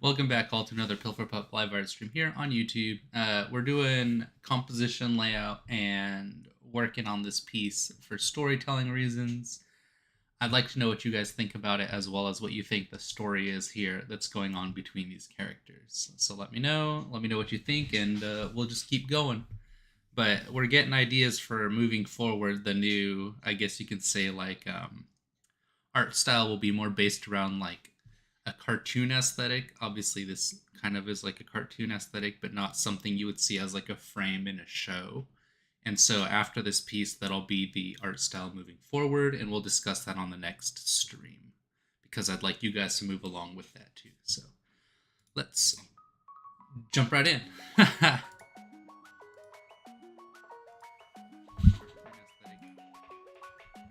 Welcome back all to another Pilfer Pup live art stream here on YouTube. We're doing composition layout and working on this piece for storytelling reasons. I'd like to know what you guys think about it, as well as what you think the story is here that's going on between these characters. So let me know what you think, and we'll just keep going. But we're getting ideas for moving forward. The new, I guess you could say, like art style will be more based around like a cartoon aesthetic. Obviously this kind of is like a cartoon aesthetic, but not something you would see as like a frame in a show. And so after this piece, that'll be the art style moving forward, and we'll discuss that on the next stream, because I'd like you guys to move along with that too. So let's jump right in.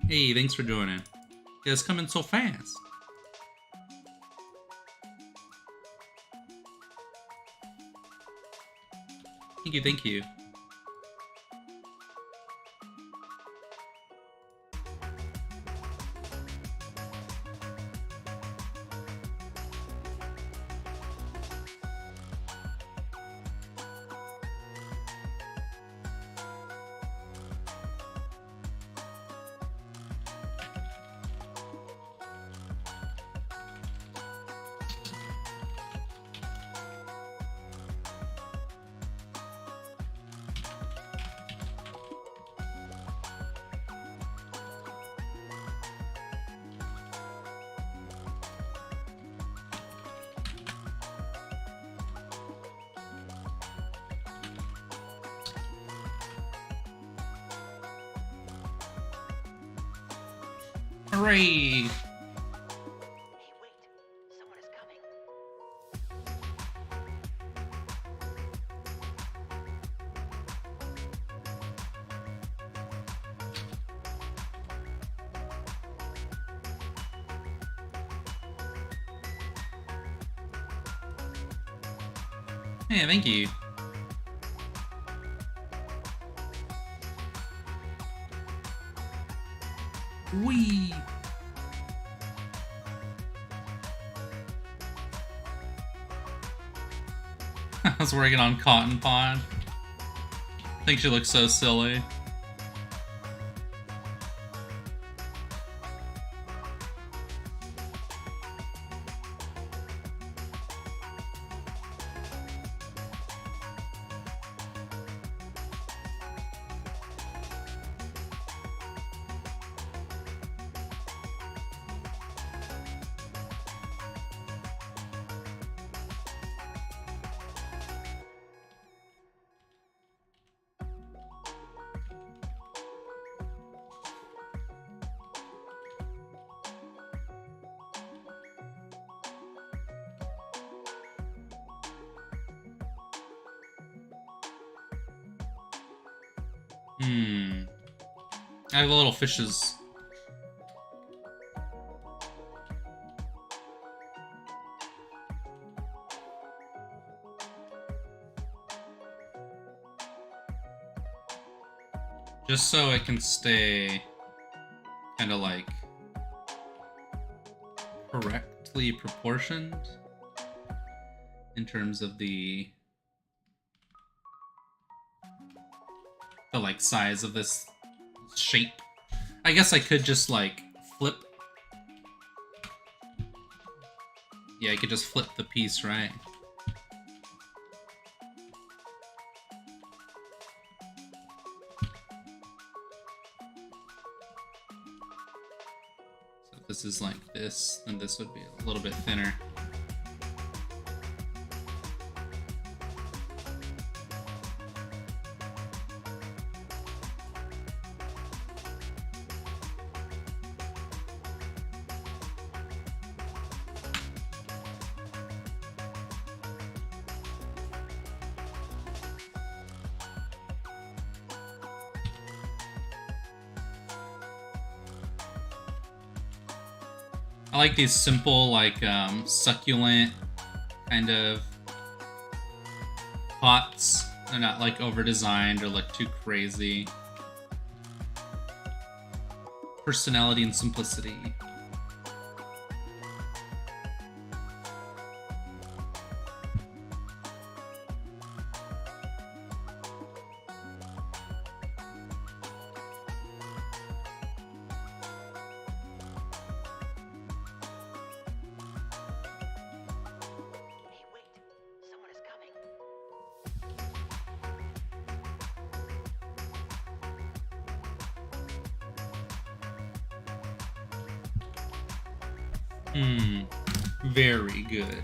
Hey, thanks for joining. You guys coming so fast. Thank you, thank you. Hooray! Hey, wait. Someone is coming. Hey, thank you. Wee! I was working on Cotton Pond. I think she looks so silly. I have the little fishes. Just so it can stay kind of like correctly proportioned in terms of the like size of this shape. I guess I could just like flip. Yeah, I could just flip the piece, right? So if this is like this, then this would be a little bit thinner. I like these simple, like, succulent kind of pots. They're not, like, over-designed or look too crazy. Personality and simplicity. Very good.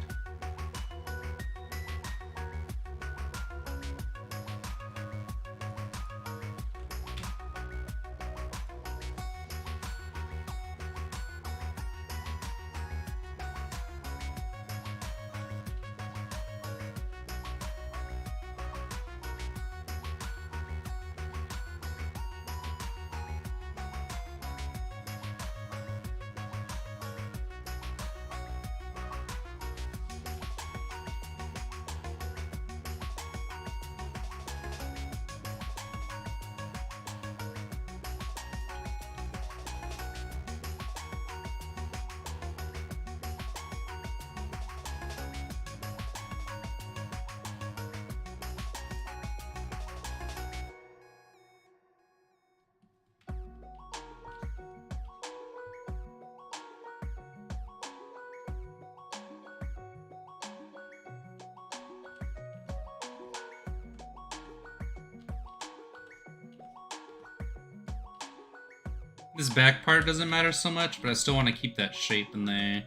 This back part doesn't matter so much, but I still want to keep that shape in there.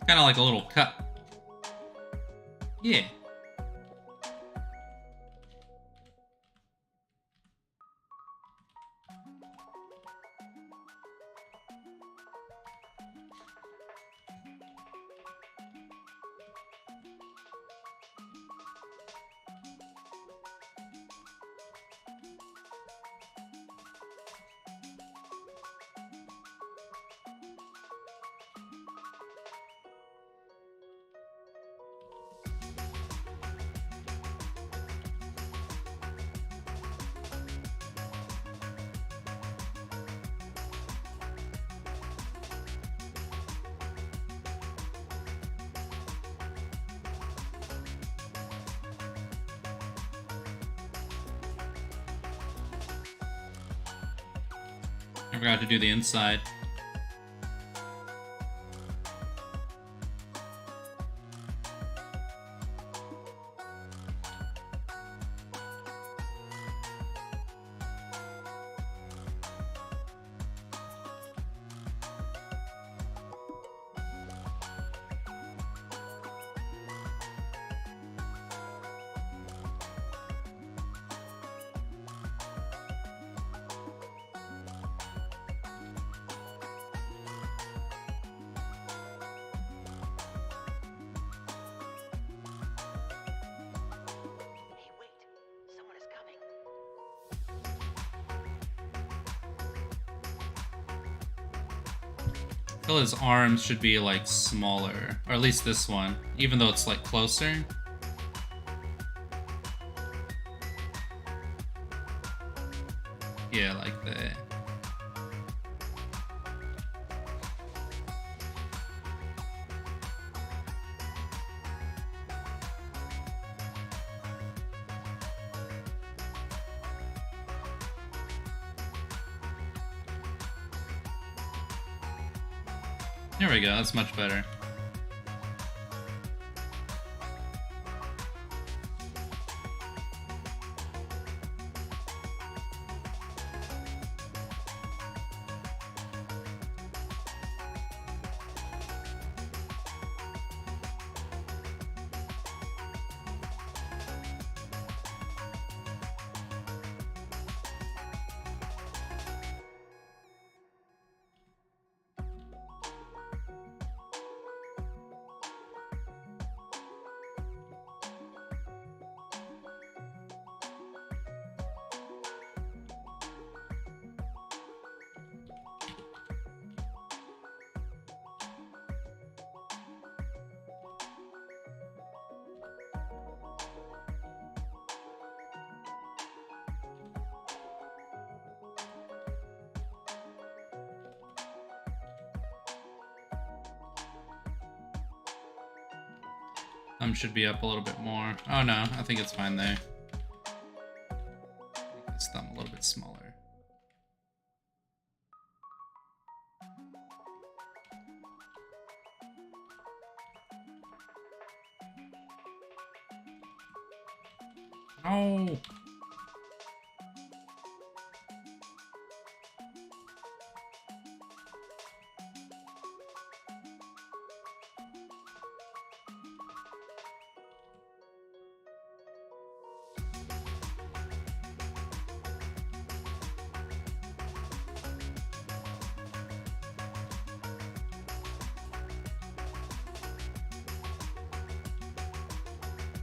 Kind of like a little cup. Yeah. I forgot to do the inside. Hey, wait! Someone is coming. I feel his arms should be like smaller, or at least this one, even though it's like closer. Yeah, like that. There we go, that's much better. Thumb should be up a little bit more. Oh no, I think it's fine there. Make this thumb a little bit smaller. Oh.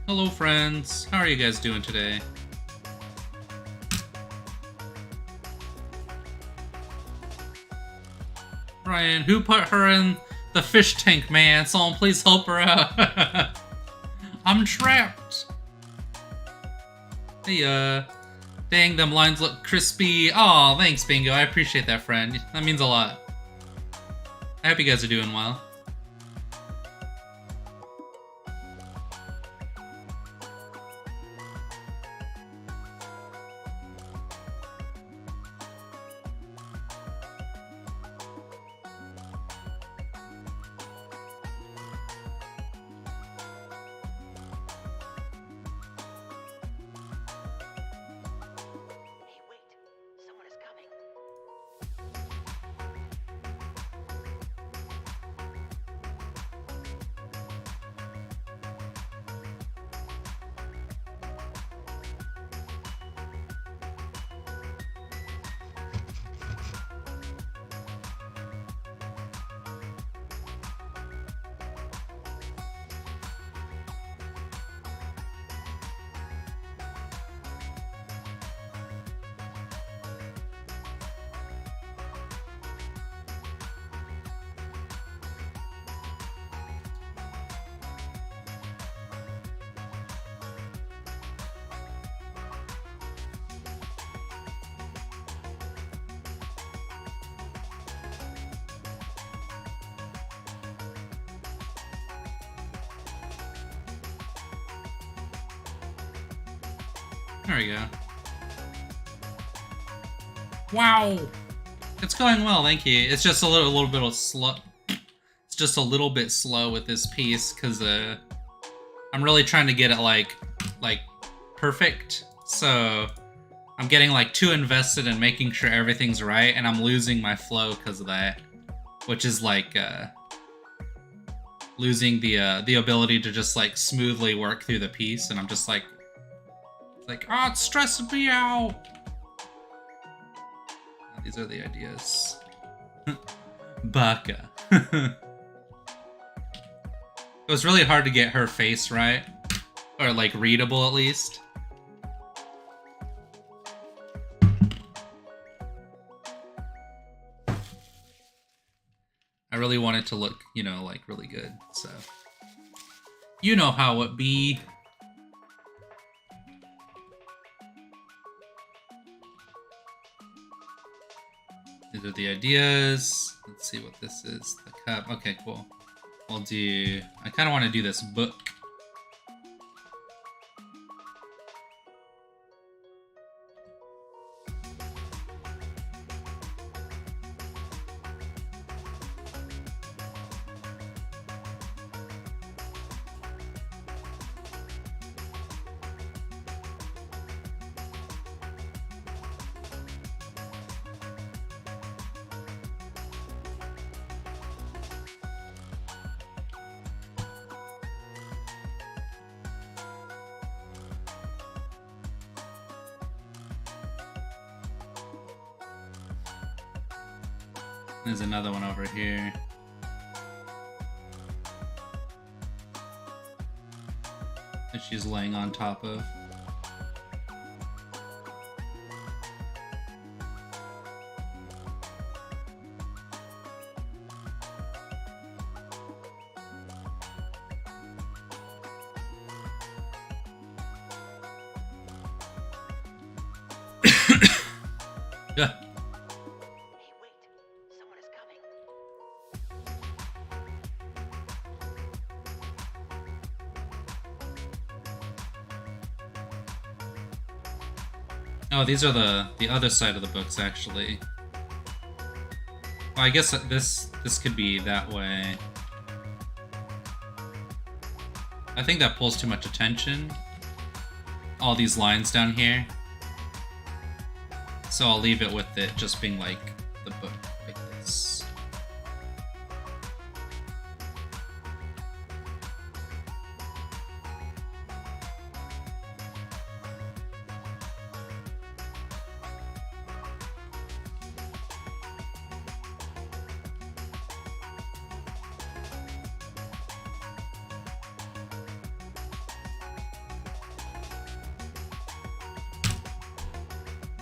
Hello friends, how are you guys doing today? Ryan, who put her in the fish tank, man? Someone please help her out. I'm trapped. Hey, dang, them lines look crispy. Aw, thanks, Bingo. I appreciate that, friend. That means a lot. I hope you guys are doing well. There we go. Wow! It's going well, thank you. It's just a little bit of slow. It's just a little bit slow with this piece because I'm really trying to get it like perfect. So I'm getting like too invested in making sure everything's right, and I'm losing my flow because of that, which is like losing the ability to just like smoothly work through the piece, and I'm just like. Oh, it's stressing me out. These are the ideas. Baka. It was really hard to get her face right. Or, like, readable at least. I really want it to look, you know, like, really good, so. You know how it be. These are the ideas. Let's see what this is. The cup. Okay, cool. We'll do... I kind of want to do this book. There's another one over here. That she's laying on top of. Yeah. Oh, these are the other side of the books, actually. Well, I guess this could be that way. I think that pulls too much attention. all these lines down here. So I'll leave it with it just being like the book, like this.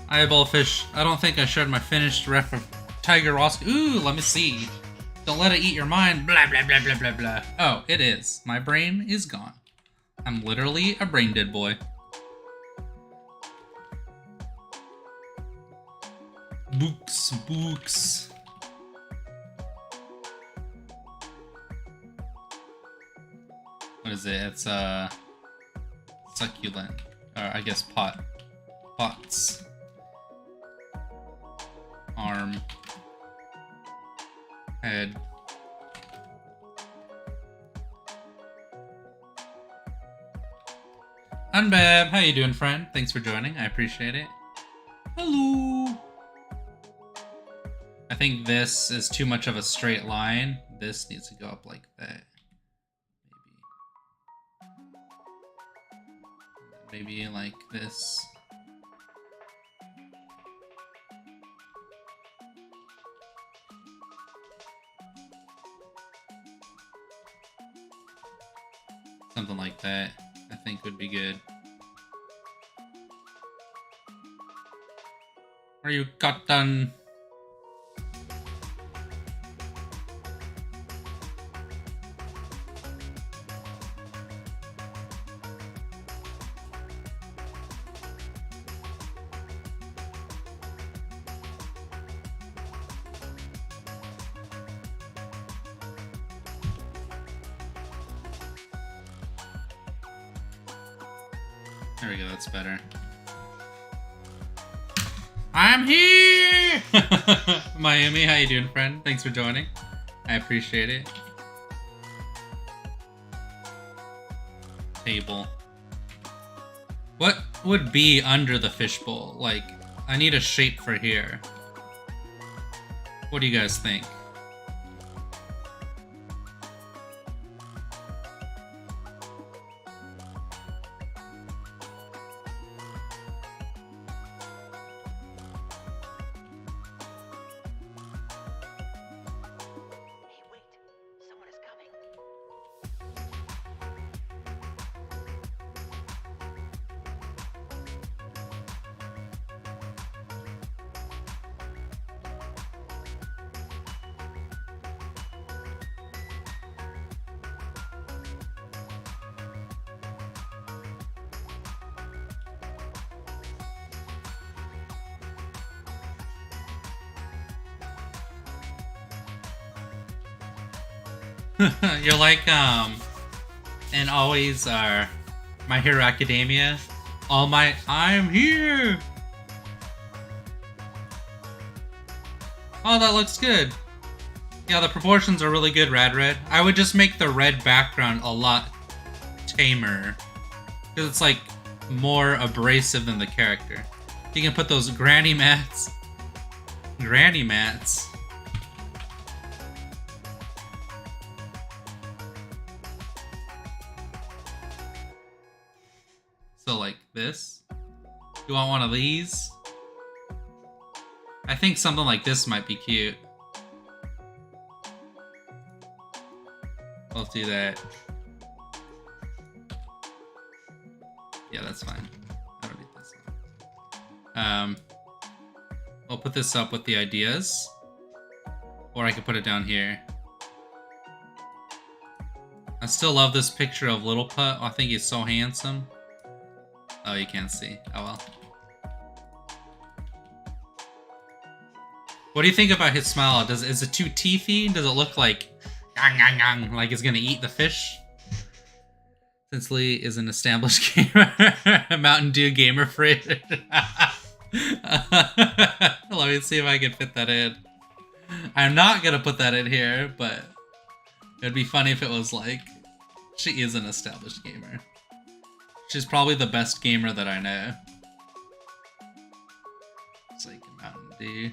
Eyeball fish. I don't think I shared my finished ref of Tiger Ross. Ooh, let me see. Don't let it eat your mind. Blah, blah, blah, blah, blah, blah. Oh, it is. My brain is gone. I'm literally a brain dead boy. Books, books. What is it? It's succulent. Or I guess pots. Arm. Head. Unbab, how you doing, friend? Thanks for joining. I appreciate it. Hello. I think this is too much of a straight line. This needs to go up like that. Maybe like this. Something like that, I think would be good. Are you got done? There we go, that's better. I'm here! Miami, how you doing, friend? Thanks for joining. I appreciate it. Table. What would be under the fishbowl? Like, I need a shape for here. What do you guys think? You're like, and always My Hero Academia. I'm here! Oh, that looks good. Yeah, the proportions are really good, Red. I would just make the red background a lot tamer. Because it's like more abrasive than the character. You can put those granny mats. So like this. You want one of these? I think something like this might be cute. Let's do that. Yeah, that's fine. I don't need this one. I'll put this up with the ideas. Or I could put it down here. I still love this picture of Little Putt. I think he's so handsome. Oh, you can't see. Oh well. What do you think about his smile? Is it too teethy? Does it look like like it's gonna eat the fish? Since Lee is an established gamer, Mountain Dew gamer fridge. Let me see if I can fit that in. I'm not gonna put that in here, but it'd be funny if it was like, she is an established gamer. She's probably the best gamer that I know. It's like a Mountain Dew.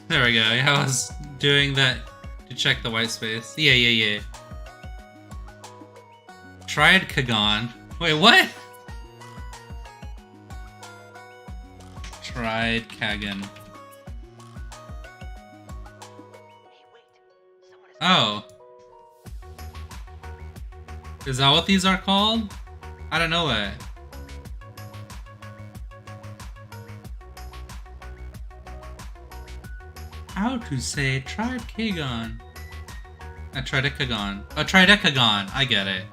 There we go. I was doing that to check the white space. Yeah. Tried Kagan. Wait, what? Tried Kagan. Oh. Is that what these are called? I don't know it. How to say Tridecagon? A Tridecagon. A Tridecagon. I get it.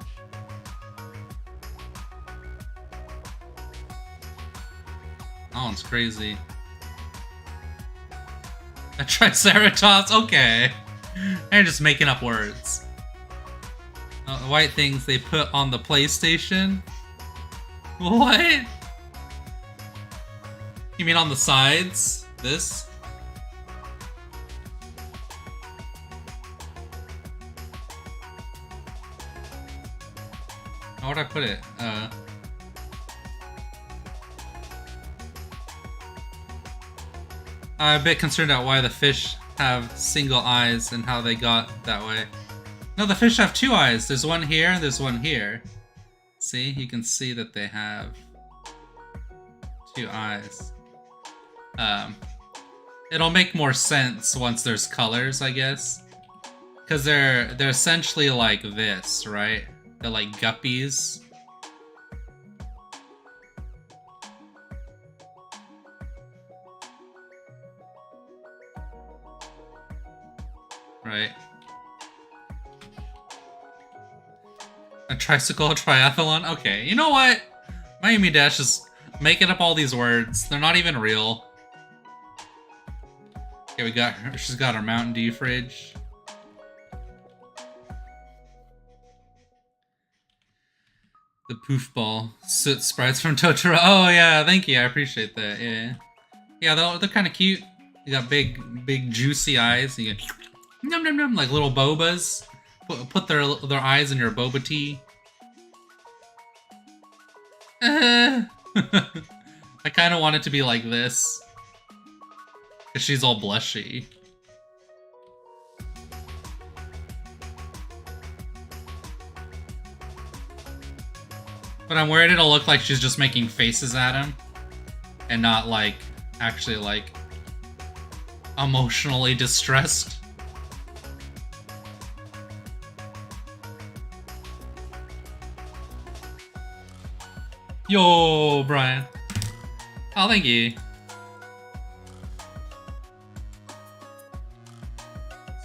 That one's crazy. A Triceratops. Okay. They're just making up words. The white things they put on the PlayStation. What? You mean on the sides? This? How would I put it? I'm a bit concerned about why the fish have single eyes and how they got that way. No, the fish have two eyes. There's one here and there's one here. See? You can see that they have two eyes. It'll make more sense once there's colors, I guess. Because they're essentially like this, right? They're like guppies. Right. A tricycle triathlon? Okay, you know what? Miami Dash is making up all these words. They're not even real. Okay, we got her. She's got her Mountain Dew fridge. The poof ball. Soot sprites from Totoro. Oh yeah, thank you. I appreciate that. Yeah. Yeah, they're kind of cute. You got big juicy eyes. You get num num num like little bobas. Put their eyes in your boba tea. I kind of want it to be like this. Cause she's all blushy. But I'm worried it'll look like she's just making faces at him. And not like, actually like, emotionally distressed. Yo, Brian. Oh, thank you.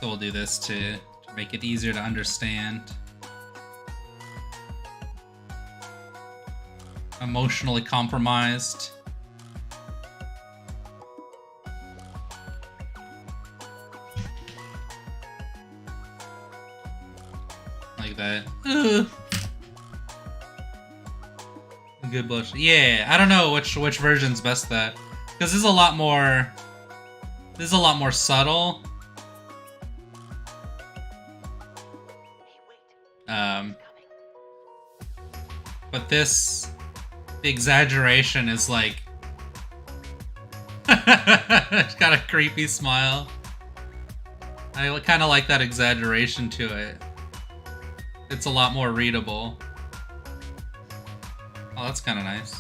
So we'll do this to make it easier to understand. Emotionally compromised. Like that. Ugh. Good blush. Yeah, I don't know which version's best that. Because this is a lot more subtle. But this, the exaggeration is like, it's got a creepy smile. I kind of like that exaggeration to it. It's a lot more readable. Oh, that's kind of nice.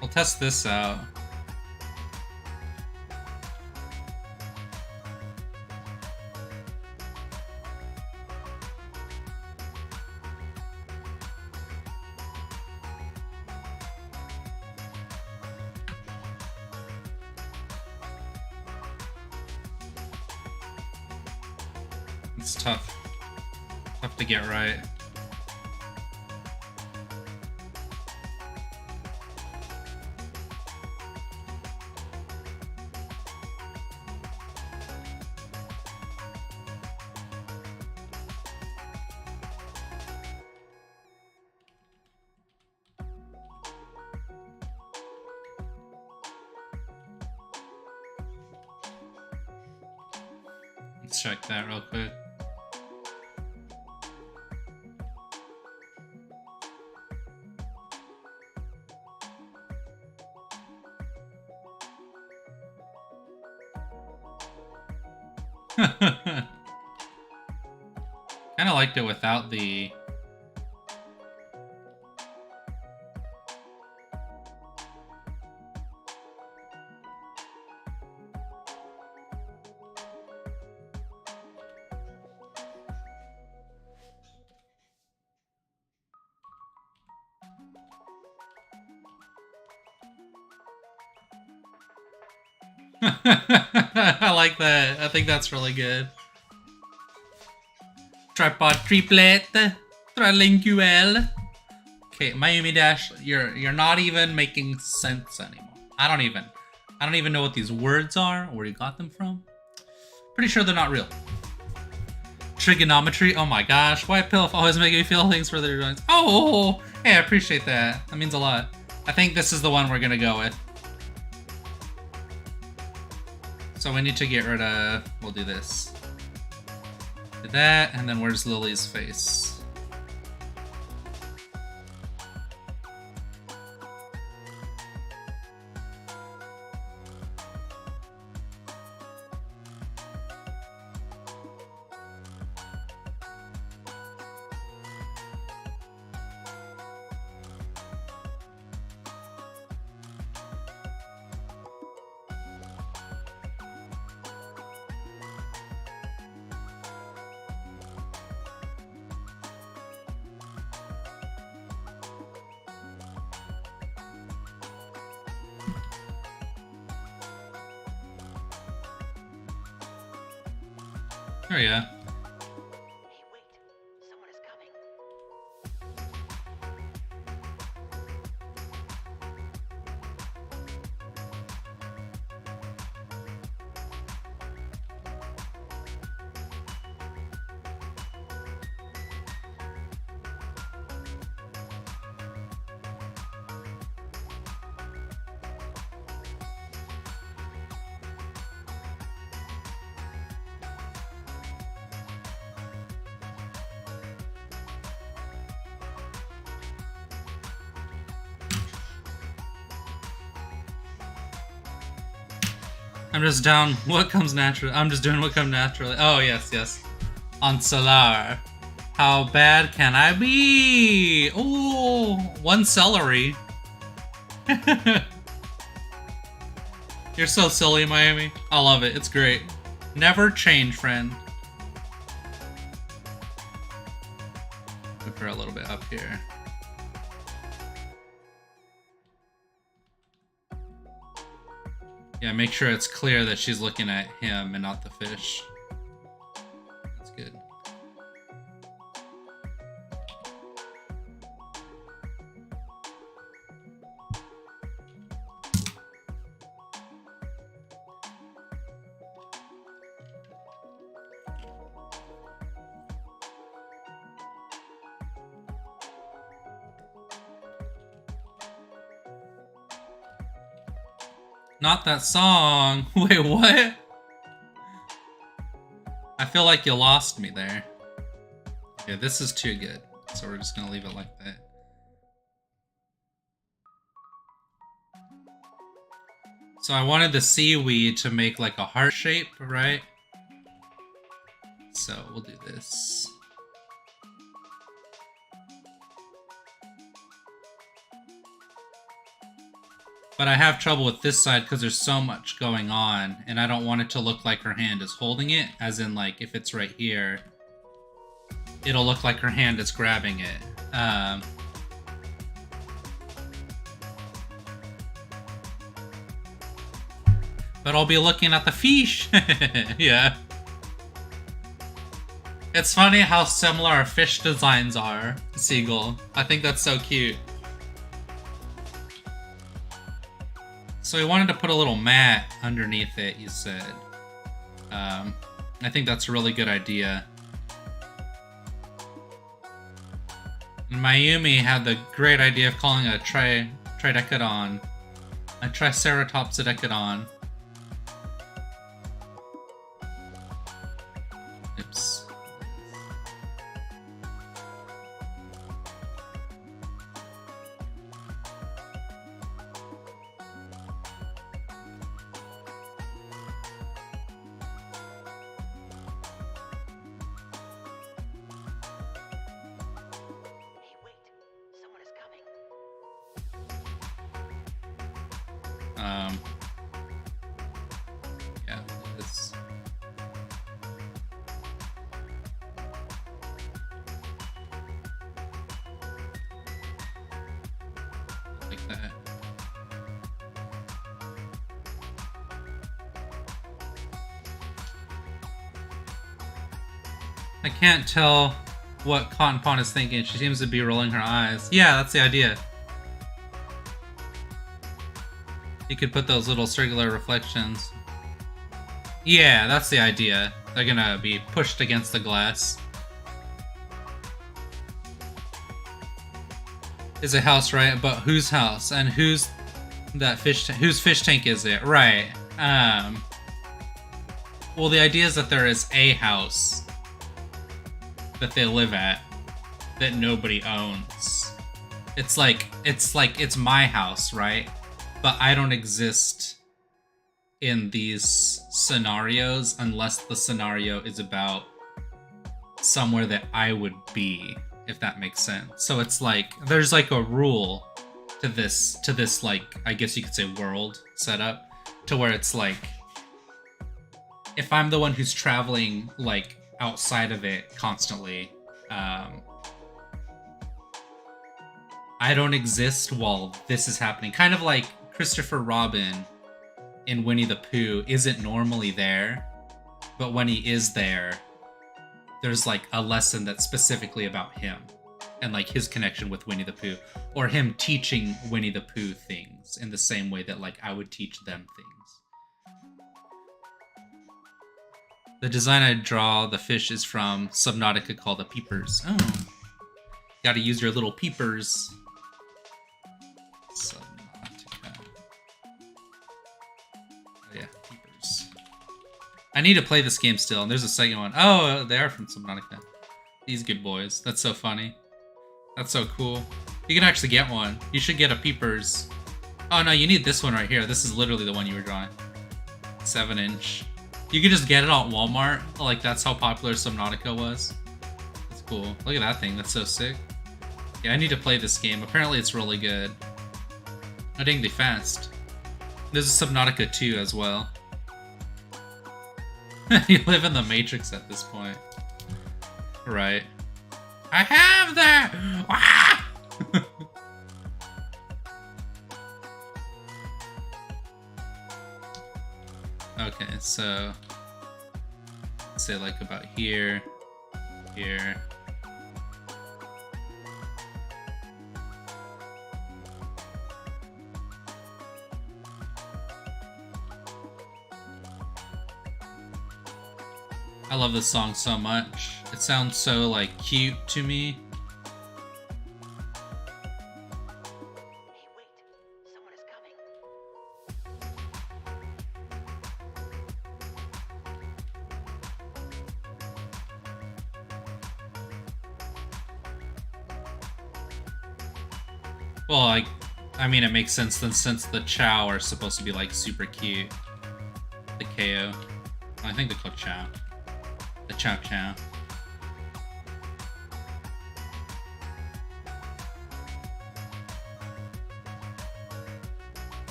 We'll test this out. It's tough. Tough to get right. Let's check that real quick. Kind of liked it without the... I like that. I think that's really good. Tripod triplet. Trilingual. Okay, Mayumi Dash, you're not even making sense anymore. I don't even know what these words are or where you got them from. Pretty sure they're not real. Trigonometry. Oh my gosh, white pill always making me feel things for their joints. Oh, hey, I appreciate that. That means a lot. I think this is the one we're gonna go with. So we need to get rid of, we'll do this. Do that, and then where's Lily's face? There we go. Hey, wait. Someone is coming. I'm just down what comes naturally. I'm just doing what comes naturally. Oh, yes, yes. On Solar. How bad can I be? Oh, one celery. You're so silly, Miami. I love it. It's great. Never change, friend. Move her a little bit up here. Yeah, make sure it's clear that she's looking at him and not the fish. That's good. Not that song. Wait, what? I feel like you lost me there. Okay, this is too good. So we're just gonna leave it like that. So I wanted the seaweed to make like a heart shape, right? So we'll do this. But I have trouble with this side because there's so much going on, and I don't want it to look like her hand is holding it, as in like if it's right here, it'll look like her hand is grabbing it. But I'll be looking at the fish. Yeah. It's funny how similar our fish designs are, Seagull. I think that's so cute. So we wanted to put a little mat underneath it, you said. I think that's a really good idea. And Mayumi had the great idea of calling it a tridecadon. A triceratopsidecadon. Oops. Yeah, it's... like that. I can't tell what Cotton Pond is thinking. She seems to be rolling her eyes. Yeah, that's the idea. You could put those little circular reflections. Yeah, that's the idea. They're gonna be pushed against the glass. Is a house, right? But whose house? And whose that fish? Whose fish tank is it? Right. Well, the idea is that there is a house that they live at that nobody owns. It's like it's my house, right? But I don't exist in these scenarios unless the scenario is about somewhere that I would be, if that makes sense. So it's like there's like a rule to this like, I guess you could say, world setup, to where it's like if I'm the one who's traveling like outside of it constantly, I don't exist while this is happening. Kind of like Christopher Robin in Winnie the Pooh isn't normally there, but when he is there, there's like a lesson that's specifically about him and like his connection with Winnie the Pooh, or him teaching Winnie the Pooh things in the same way that like I would teach them things. The design I draw the fish is from Subnautica called the Peepers. Oh, gotta use your little peepers. I need to play this game still, and there's a second one. Oh, they are from Subnautica. These good boys. That's so funny. That's so cool. You can actually get one. You should get a Peepers. Oh no, you need this one right here. This is literally the one you were drawing. 7-inch. You can just get it on Walmart. Like, that's how popular Subnautica was. That's cool. Look at that thing. That's so sick. Yeah, I need to play this game. Apparently it's really good. Oh dang, they fast. There's a Subnautica 2 as well. You live in the Matrix at this point. Right. I have that! Ah! Okay, so... let's say like about here, here. I love this song so much. It sounds so like cute to me. Hey, wait. Someone is coming. Well, like, I mean, it makes sense then, since the Chow are supposed to be like super cute. The KO. I think they're called Chow. The Chow Chow.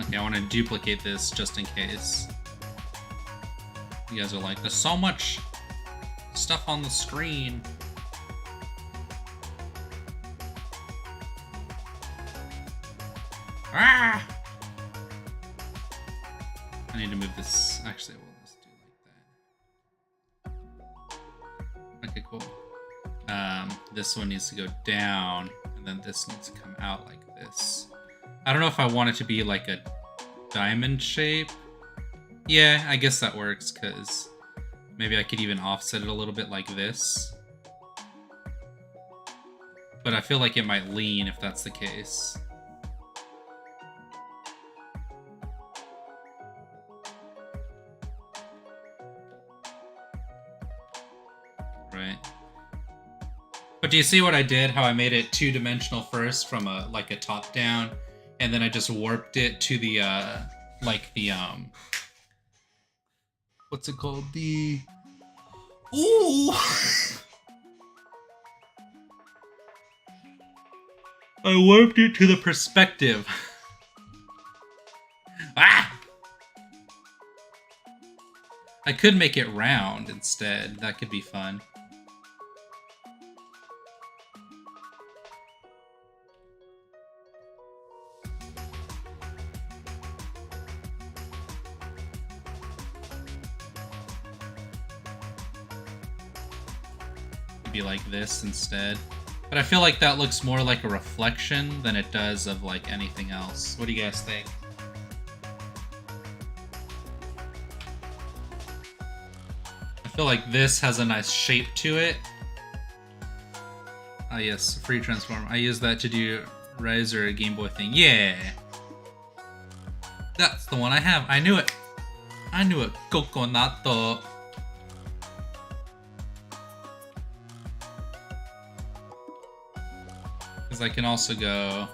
Okay, I want to duplicate this just in case. You guys are like, there's so much stuff on the screen. Ah! I need to move this. Actually, we'll just do like that. Okay, cool. This one needs to go down, and then this needs to come out like this. I don't know if I want it to be like a diamond shape. Yeah, I guess that works, because maybe I could even offset it a little bit like this. But I feel like it might lean if that's the case. Right. But do you see what I did? How I made it two-dimensional first from a like a top down, and then I just warped it to the what's it called? The ooh. I warped it to the perspective. Ah! I could make it round instead. That could be fun. Be like this instead. But I feel like that looks more like a reflection than it does of like anything else. What do you guys think? I feel like this has a nice shape to it. Ah yes, free transform. I use that to do Razor Game Boy thing. Yeah! That's the one I have. I knew it! I knew it. Coconato. Because I can also go...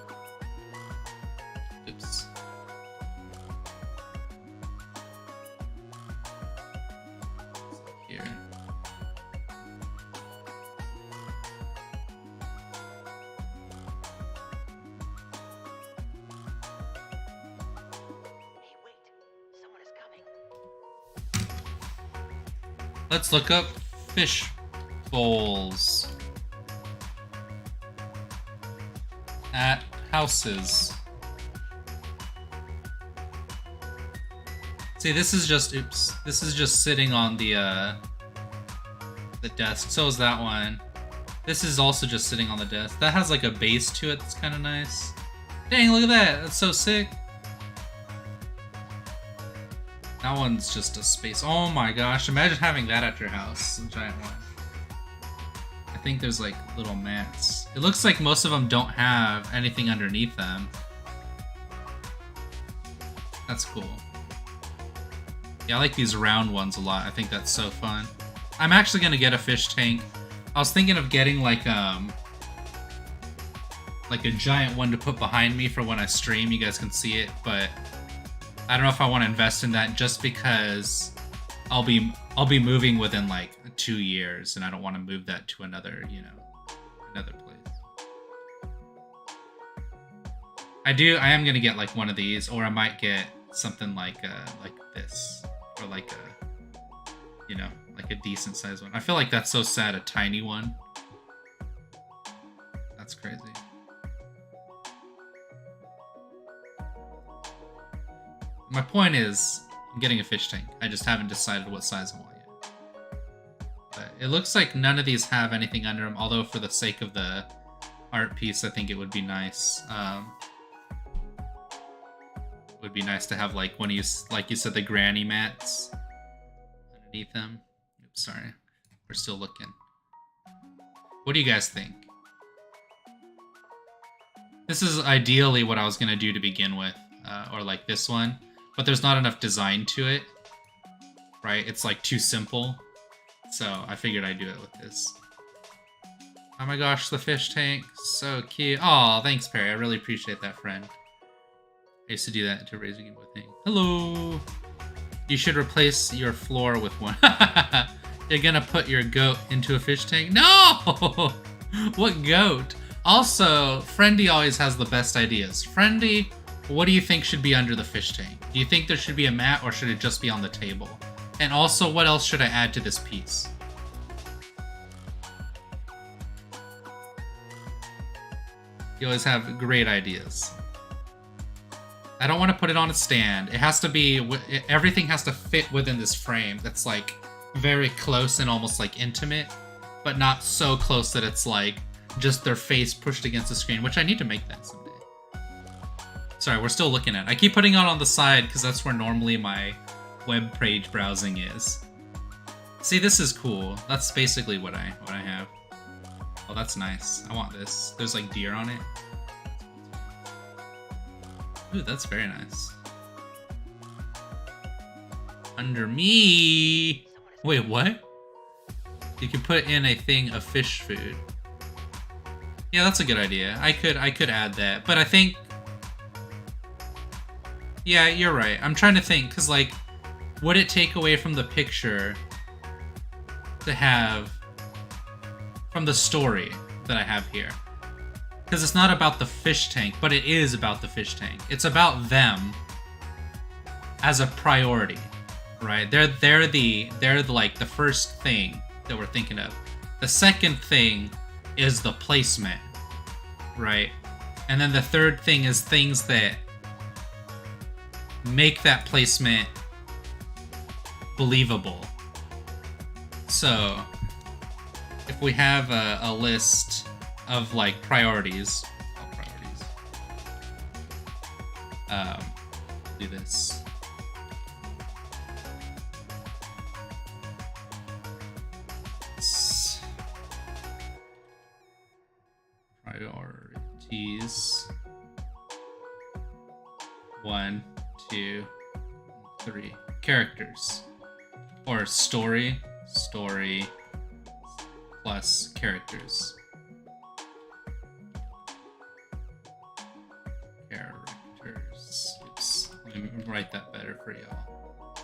Oops. Here. Hey, wait. Someone is coming. Let's look up fish bowls. At houses. See, this is just, oops. This is just sitting on the desk. So is that one. This is also just sitting on the desk. That has like a base to it that's kind of nice. Dang, look at that. That's so sick. That one's just a space. Oh my gosh. Imagine having that at your house. A giant one. I think there's like little mats. It looks like most of them don't have anything underneath them. That's cool. Yeah, I like these round ones a lot. I think that's so fun. I'm actually gonna get a fish tank. I was thinking of getting like a giant one to put behind me for when I stream. You guys can see it, but I don't know if I want to invest in that just because I'll be moving within like 2 years, and I don't want to move that to another, you know, another place. I am gonna get like one of these, or I might get something like this, or like a, you know, like a decent sized one. I feel like that's so sad, a tiny one. That's crazy. My point is, I'm getting a fish tank. I just haven't decided what size I want yet. But it looks like none of these have anything under them, although for the sake of the art piece, I think it would be nice. It would be nice to have like one of you, like you said, the granny mats underneath them. Oops, sorry. We're still looking. What do you guys think? This is ideally what I was going to do to begin with, or like this one. But there's not enough design to it, right? It's like too simple. So I figured I'd do it with this. Oh my gosh, the fish tank. So cute. Aw, thanks, Perry. I really appreciate that, friend. I used to do that to raise a Game Boy thing. Hello! You should replace your floor with one. You're gonna put your goat into a fish tank? No! What goat? Also, Friendy always has the best ideas. Friendy, what do you think should be under the fish tank? Do you think there should be a mat, or should it just be on the table? And also, what else should I add to this piece? You always have great ideas. I don't want to put it on a stand. It has to be, everything has to fit within this frame that's like very close and almost like intimate, but not so close that it's like just their face pushed against the screen, which I need to make that someday. Sorry, we're still looking at it. I keep putting it on the side because that's where normally my web page browsing is. See, this is cool. That's basically what I have. Oh, that's nice. I want this. There's like deer on it. Ooh, that's very nice. Under me. Wait, what? You can put in a thing of fish food. Yeah, that's a good idea. I could add that, but I think. Yeah, you're right. I'm trying to think, because like, would it take away from the picture to have from the story that I have here? Because it's not about the fish tank, but it is about the fish tank. It's about them as a priority, right? They're like the first thing that we're thinking of. The second thing is the placement, right? And then the third thing is things that make that placement believable. So if we have a list of like priorities, do this. Priorities. 1, 2, 3. Characters. Or story plus characters. Oops. Let me write that better for y'all.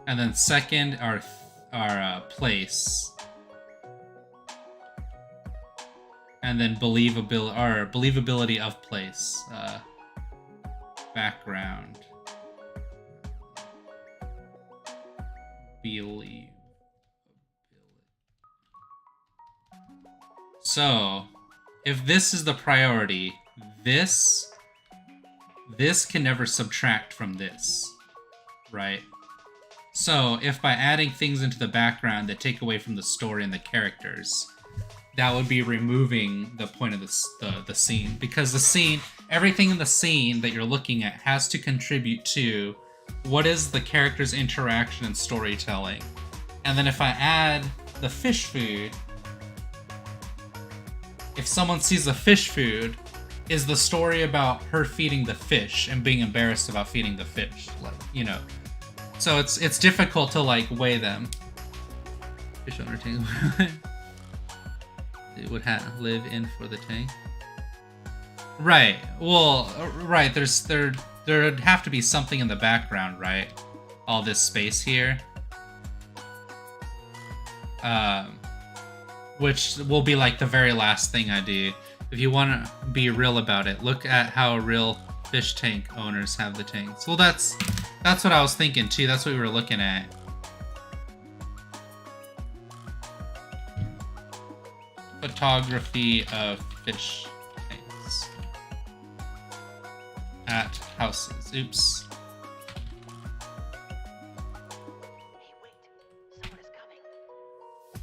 And then second, our place. And then believability of place. Background. Believability. So, if this is the priority, this can never subtract from this, right? So, if by adding things into the background that take away from the story and the characters, that would be removing the point of the scene, because the scene, everything in the scene that you're looking at has to contribute to what is the character's interaction and storytelling. And then if I add the fish food, if someone sees the fish food, is the story about her feeding the fish and being embarrassed about feeding the fish, like, you know. So it's difficult to like weigh them. Fish owner tank. It would live in for the tank. Right. Well, right. There'd have to be something in the background, right? All this space here. Which will be like the very last thing I do. If you want to be real about it, look at how real fish tank owners have the tanks. Well, that's what I was thinking too. That's what we were looking at. Photography of fish tanks at houses. Oops.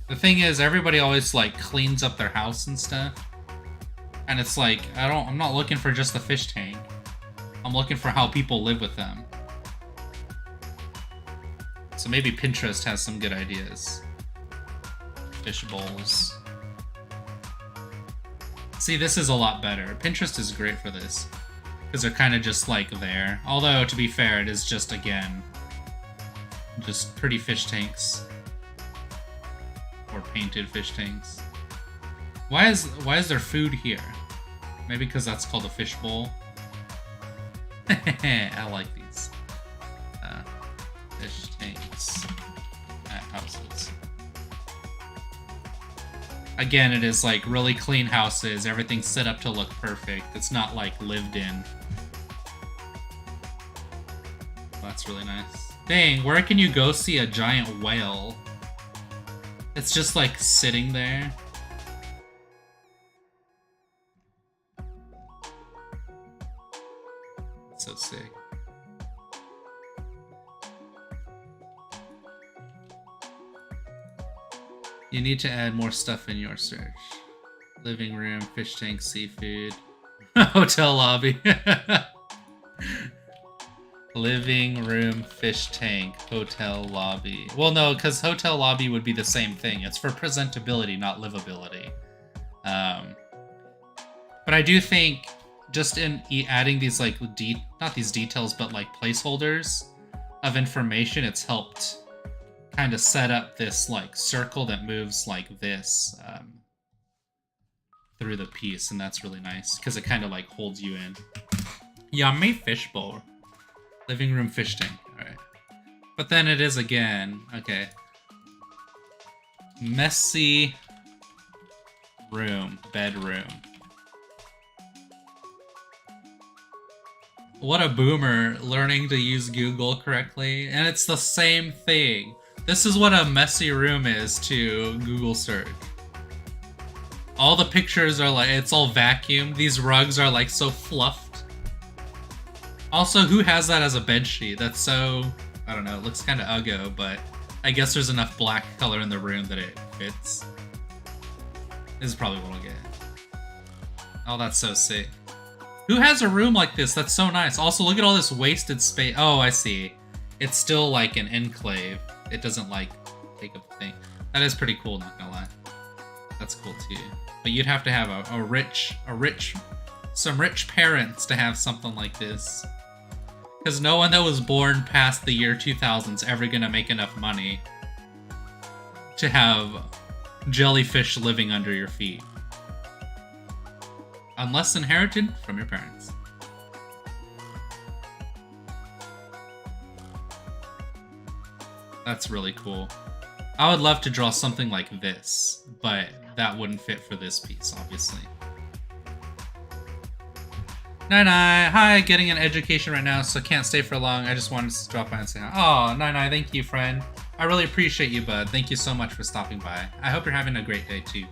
The thing is, everybody always like cleans up their house and stuff, and it's like I'm not looking for just the fish tank. I'm looking for how people live with them. So maybe Pinterest has some good ideas. Fish bowls. See, this is a lot better. Pinterest is great for this, because they're kind of just like there. Although, to be fair, it is just, again, just pretty fish tanks. Or painted fish tanks. Why is there food here? Maybe because that's called a fish bowl. I like these. Fish tanks at houses. Again, it is like really clean houses. Everything's set up to look perfect. It's not like lived in. That's really nice. Dang, where can you go see a giant whale? It's just like sitting there. You need to add more stuff in your search. Living room, fish tank, seafood, hotel lobby. Living room, fish tank, hotel lobby. Well, no, because hotel lobby would be the same thing. It's for presentability, not livability. But I do think just in adding these like not these details, but like placeholders of information, it's helped kind of set up this like circle that moves like this through the piece, and that's really nice because it kind of like holds you in. Yummy fishbowl. Living room, fish tank. Alright. But then it is again, okay. Messy room, bedroom. What a boomer learning to use Google correctly. And it's the same thing. This is what a messy room is to Google search. All the pictures are like, it's all vacuumed. These rugs are like so fluffed. Also, who has that as a bed sheet? That's so, I don't know, it looks kind of uggo, but I guess there's enough black color in the room that it fits. This is probably what I'll get. Oh, that's so sick. Who has a room like this? That's so nice. Also, look at all this wasted space. Oh, I see. It's still like an enclave. It doesn't like take up the thing. That is pretty cool, not gonna lie. That's cool too. But you'd have to have some rich parents to have something like this. Because no one that was born past the year 2000 is ever gonna make enough money to have jellyfish living under your feet. Unless inherited from your parents. That's really cool. I would love to draw something like this, but that wouldn't fit for this piece, obviously. Nai, hi, getting an education right now, so can't stay for long. I just wanted to drop by and say hi. Oh, Nai, thank you, friend. I really appreciate you, bud. Thank you so much for stopping by. I hope you're having a great day, too.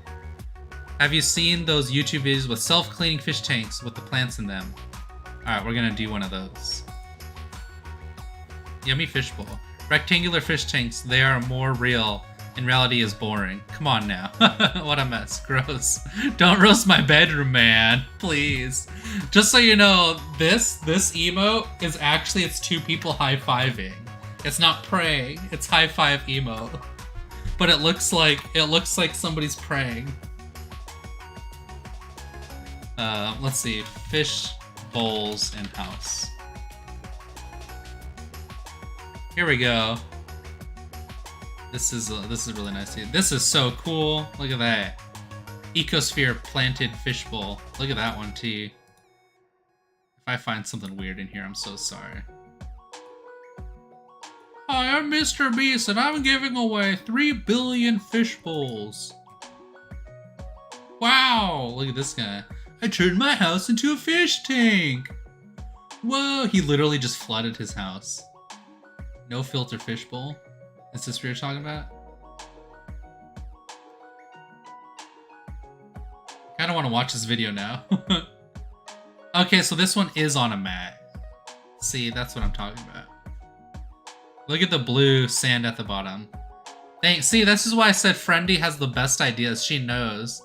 Have you seen those YouTube videos with self-cleaning fish tanks with the plants in them? Alright, we're gonna do one of those. Yummy fishbowl. Rectangular fish tanks, they are more real. In reality is boring. Come on now. What a mess. Gross. Don't roast my bedroom, man. Please. Just so you know, this emote is actually, it's two people high-fiving. It's not praying. It's high-five emote. But it looks like somebody's praying. Let's see. Fish bowls and house. Here we go. This is really nice. This is so cool. Look at that. Ecosphere planted fishbowl. Look at that one too. If I find something weird in here, I'm so sorry. Hi, I'm Mr. Beast and I'm giving away 3 billion fish bowls. Wow, look at this guy. I turned my house into a fish tank. Whoa, he literally just flooded his house. No filter fishbowl. Is this what you're talking about? I kind of want to watch this video now. Okay, so this one is on a mat. See, that's what I'm talking about. Look at the blue sand at the bottom. Thanks. See, this is why I said Friendy has the best ideas. She knows.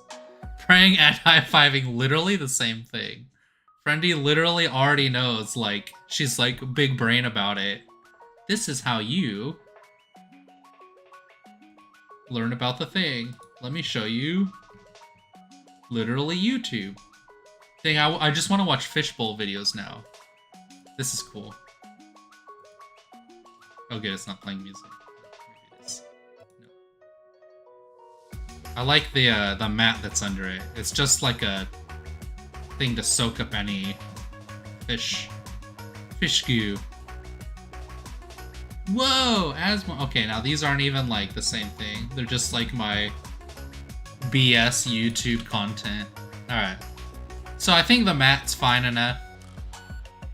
Praying and high-fiving, literally the same thing. Friendy literally already knows, like, she's like big brain about it. This is how you learn about the thing. Let me show you. Literally YouTube. Dang, I just want to watch fishbowl videos now. This is cool. Oh good, it's not playing music. Maybe it is. No. I like the mat that's under it. It's just like a thing to soak up any fish goo. Whoa, asthma. Okay, now these aren't even like the same thing. They're just like my BS YouTube content. Alright. So I think the mat's fine enough.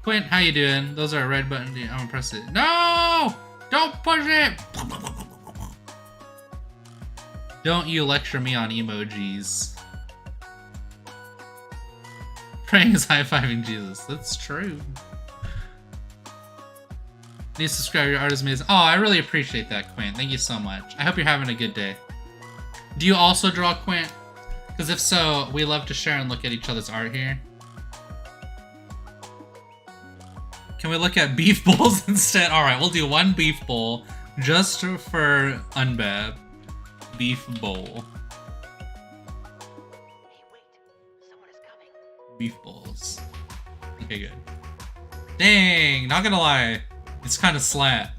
Quint, how you doing? Those are a red button. I'm gonna press it. No! Don't push it! Don't you lecture me on emojis. Praying is high-fiving Jesus. That's true. New subscriber, your art is amazing. Oh, I really appreciate that, Quinn. Thank you so much. I hope you're having a good day. Do you also draw Quint? Because if so, we love to share and look at each other's art here. Can we look at beef bowls instead? Alright, we'll do one beef bowl just for Unbab. Beef bowl. Hey, wait. Someone is coming. Beef bowls. Okay, good. Dang, not gonna lie. It's kind of slap.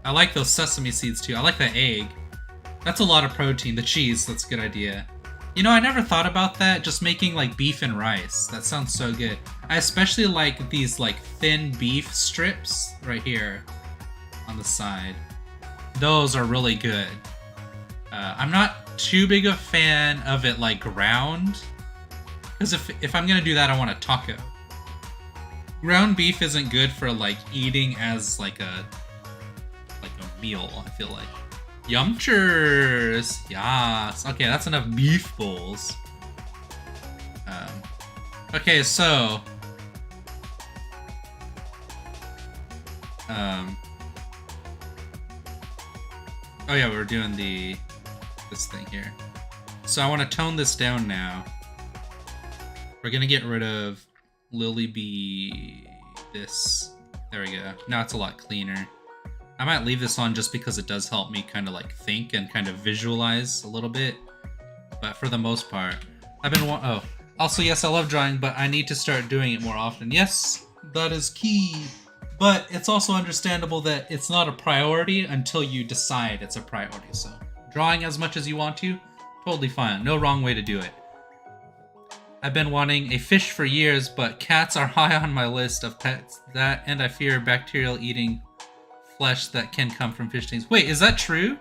I like those sesame seeds too. I like the egg. That's a lot of protein. The cheese, that's a good idea. You know, I never thought about that, just making like beef and rice. That sounds so good. I especially like these like thin beef strips right here on the side. Those are really good. I'm not too big a fan of it like ground, because if I'm gonna do that, I want a taco. Ground beef isn't good for like eating as like a meal, I feel like. Yumchers! Yes! Okay, that's enough beef bowls. Okay, so... oh yeah, we're doing this thing here. So I want to tone this down now. We're gonna get rid of Lily Bee... this. There we go. Now it's a lot cleaner. I might leave this on just because it does help me kind of like think and kind of visualize a little bit. But for the most part, I've been oh. Also, yes, I love drawing, but I need to start doing it more often. Yes, that is key. But it's also understandable that it's not a priority until you decide it's a priority. So drawing as much as you want to, totally fine. No wrong way to do it. I've been wanting a fish for years, but cats are high on my list of pets. That and I fear bacterial eating flesh that can come from fish tanks. Wait, is that true?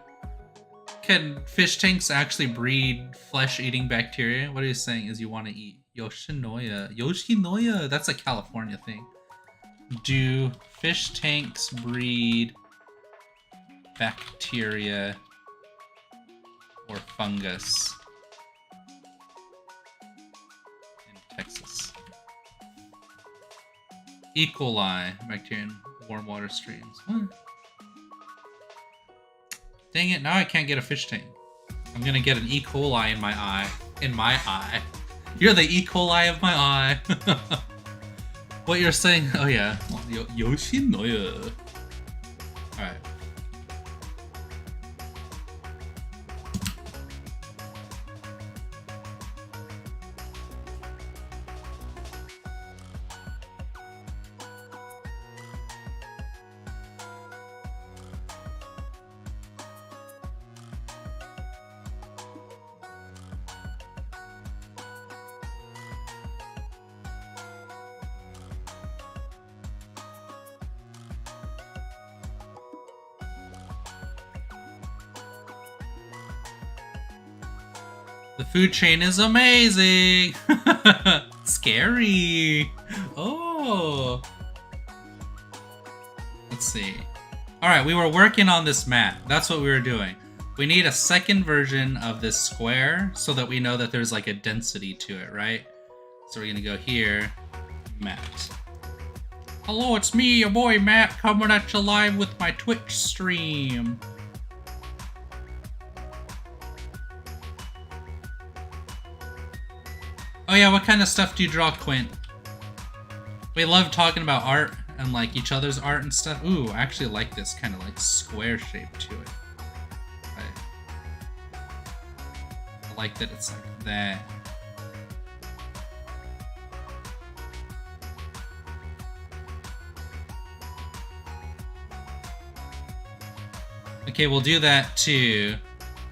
Can fish tanks actually breed flesh-eating bacteria? What are you saying is you want to eat Yoshinoya. Yoshinoya, that's a California thing. Do fish tanks breed bacteria or fungus in Texas? E. coli, bacteria in warm water streams. What? Dang it, now I can't get a fish tank. I'm gonna get an E. coli in my eye. In my eye. You're the E. coli of my eye. What you're saying? Oh yeah. Yoshinoya. Alright. The food chain is amazing! Scary! Oh! Let's see. Alright, we were working on this map. That's what we were doing. We need a second version of this square so that we know that there's like a density to it, right? So we're gonna go here, Matt. Hello, it's me, your boy Matt, coming at you live with my Twitch stream. Oh yeah, what kind of stuff do you draw, Quint? We love talking about art and like each other's art and stuff. Ooh, I actually like this kind of like square shape to it. I like that it's like that. Okay, we'll do that too.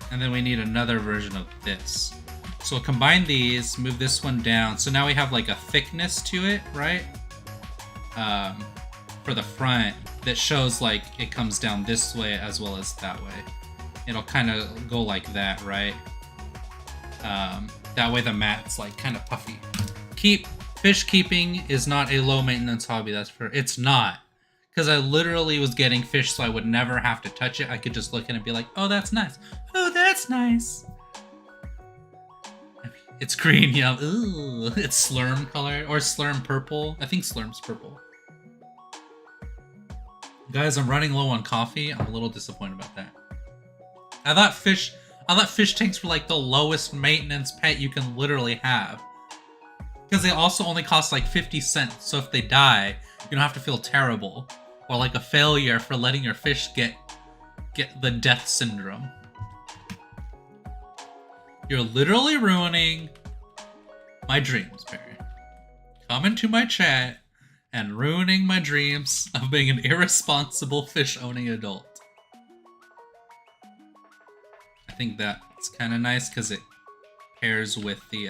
And then we need another version of this. So we'll combine these, move this one down. So now we have like a thickness to it, right? For the front that shows like it comes down this way as well as that way. It'll kind of go like that, right? That way the mat's like kind of puffy. Fish keeping is not a low maintenance hobby, that's for it's not. Because I literally was getting fish so I would never have to touch it. I could just look at it and be like, oh, that's nice. Oh, that's nice. It's green, yeah. Ooh, it's Slurm color or Slurm purple. I think Slurm's purple. Guys, I'm running low on coffee. I'm a little disappointed about that. I thought fish tanks were like the lowest maintenance pet you can literally have. Because they also only cost like 50 cents, so if they die, you don't have to feel terrible. Or like a failure for letting your fish get the death syndrome. You're literally ruining my dreams, Perry. Come into my chat and ruining my dreams of being an irresponsible fish-owning adult. I think that's kind of nice because it pairs with the,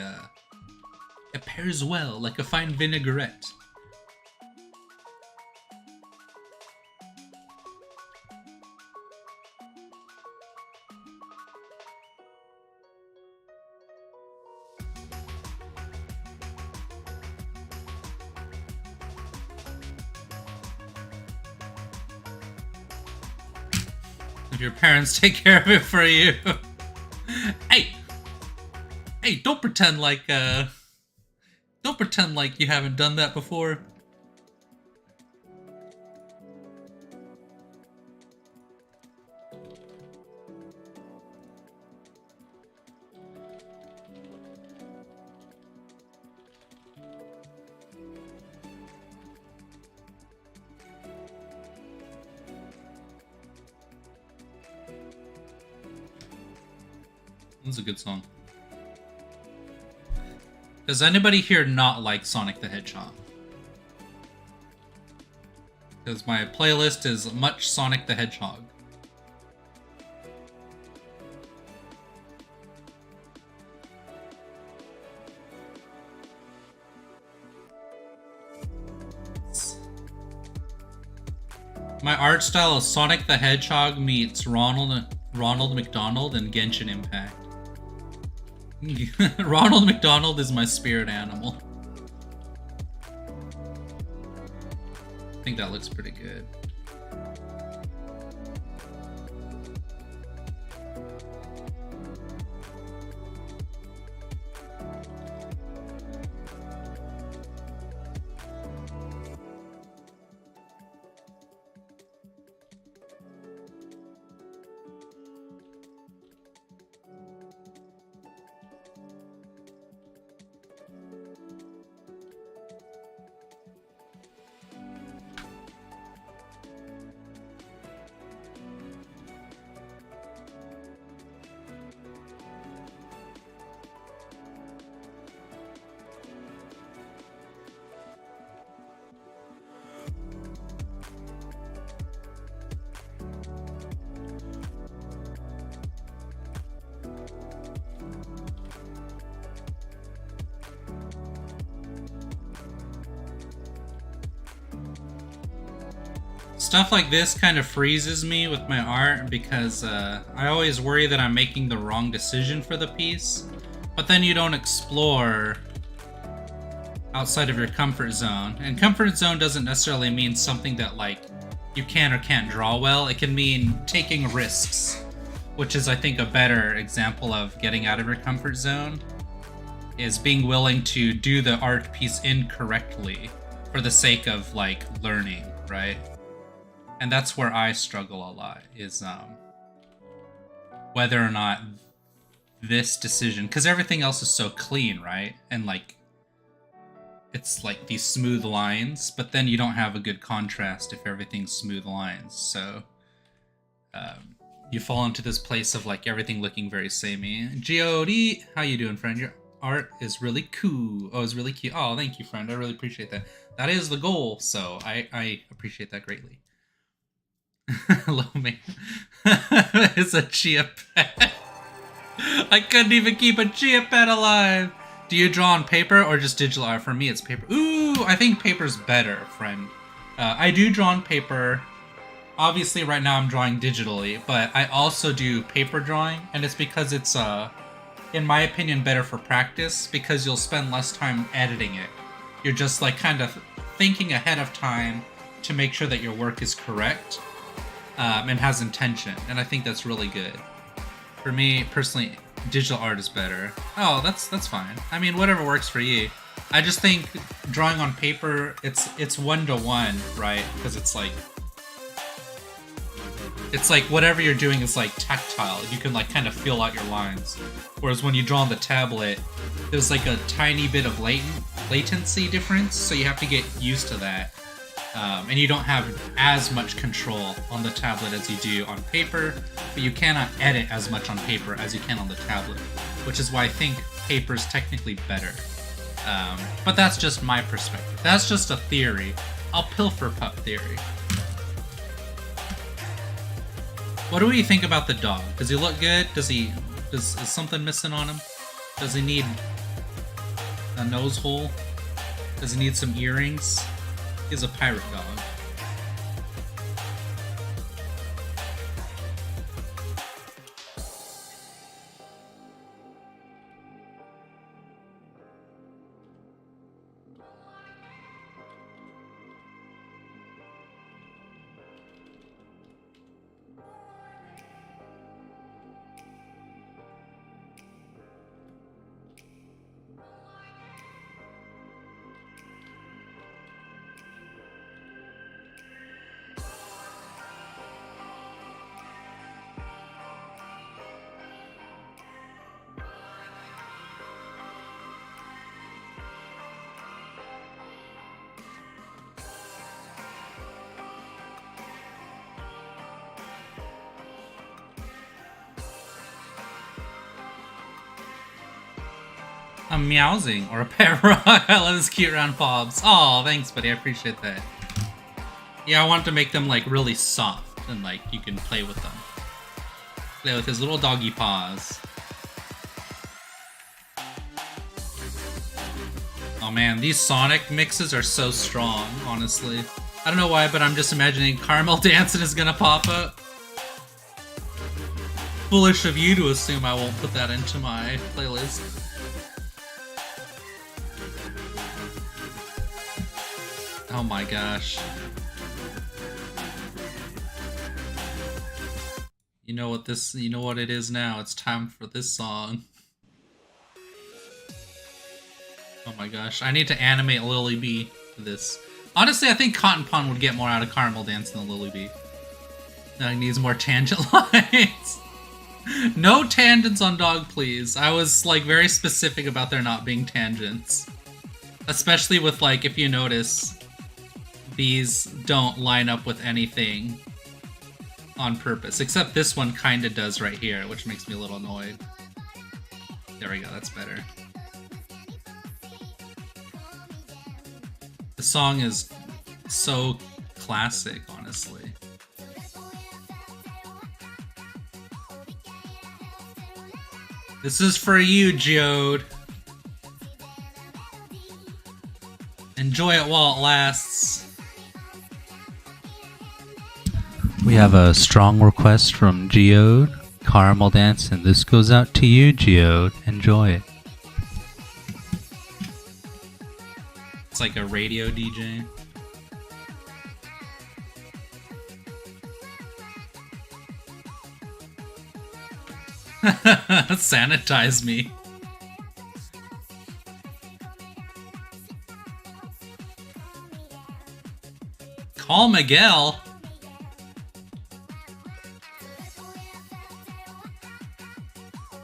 it pairs well, like a fine vinaigrette. If your parents take care of it for you. Hey, don't pretend like you haven't done that before. This is a good song. Does anybody here not like Sonic the Hedgehog? Because my playlist is much Sonic the Hedgehog. My art style is Sonic the Hedgehog meets Ronald McDonald and Genshin Impact. Ronald McDonald is my spirit animal. I think that looks pretty good. Stuff like this kind of freezes me with my art because I always worry that I'm making the wrong decision for the piece, but then you don't explore outside of your comfort zone. And comfort zone doesn't necessarily mean something that like you can or can't draw well. It can mean taking risks, which is I think a better example of getting out of your comfort zone, is being willing to do the art piece incorrectly for the sake of like learning, right? And that's where I struggle a lot, is whether or not this decision, because everything else is so clean, right? And like, it's like these smooth lines, but then you don't have a good contrast if everything's smooth lines. So you fall into this place of like everything looking very samey. G.O.D., how you doing, friend? Your art is really cool. Oh, it's really cute. Oh, thank you, friend. I really appreciate that. That is the goal, so I appreciate that greatly. Hello, man. It's a chia pet. I couldn't even keep a chia pet alive. Do you draw on paper or just digital art? For me, it's paper. Ooh, I think paper's better, friend. I do draw on paper. Obviously, right now I'm drawing digitally, but I also do paper drawing, and it's because it's, in my opinion, better for practice, because you'll spend less time editing it. You're just, like, kind of thinking ahead of time to make sure that your work is correct. And has intention, and I think that's really good. For me, personally, digital art is better. Oh, that's fine. I mean, whatever works for you. I just think drawing on paper, it's 1-to-1, right? Because it's like, It's like whatever you're doing is like tactile. You can like kind of feel out your lines. Whereas when you draw on the tablet, there's like a tiny bit of latency difference, so you have to get used to that. And you don't have as much control on the tablet as you do on paper, but you cannot edit as much on paper as you can on the tablet, which is why I think paper is technically better. But that's just my perspective. That's just a theory. I'll pilfer pup theory. What do we think about the dog? Does he look good? Is something missing on him? Does he need a nose hole? Does he need some earrings? He's a pirate dog. A meowsing or a pet rock. I love this cute round fobs. Oh, thanks, buddy. I appreciate that. Yeah, I want to make them like really soft and like you can play with them. Play with his little doggy paws. Oh man, these Sonic mixes are so strong, honestly. I don't know why, but I'm just imagining Caramel Dancing is gonna pop up. Foolish of you to assume I won't put that into my playlist. Oh my gosh. You know what it is now. It's time for this song. Oh my gosh. I need to animate Lily Bee for this. Honestly, I think Cotton Pond would get more out of Caramel Dance than Lily Bee. That needs more tangent lines. No tangents on dog, please. I was like very specific about there not being tangents. Especially with like, if you notice, these don't line up with anything on purpose, except this one kind of does right here, which makes me a little annoyed. There we go, that's better. The song is so classic, honestly. This is for you, Geode. Enjoy it while it lasts. We have a strong request from Geode, Caramel Dance, and this goes out to you, Geode. Enjoy it. It's like a radio DJ. Sanitize me. Call Miguel.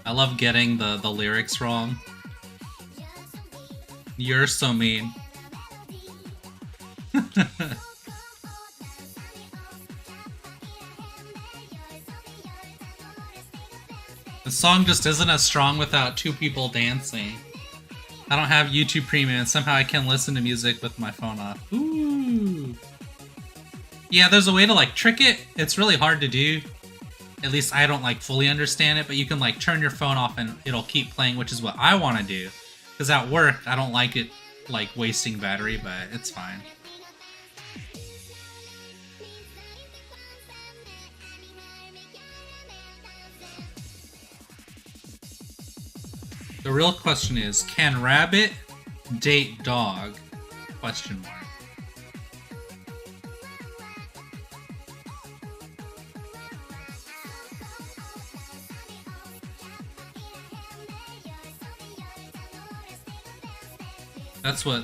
I love getting the lyrics wrong. You're so mean. The song just isn't as strong without two people dancing. I don't have YouTube Premium and somehow I can listen to music with my phone off. Ooh. Yeah, there's a way to like trick it. It's really hard to do. At least I don't like fully understand it, but you can like turn your phone off and it'll keep playing, which is what I want to do. Because at work, I don't like it like wasting battery, but it's fine. The real question is, can rabbit date dog? Question mark.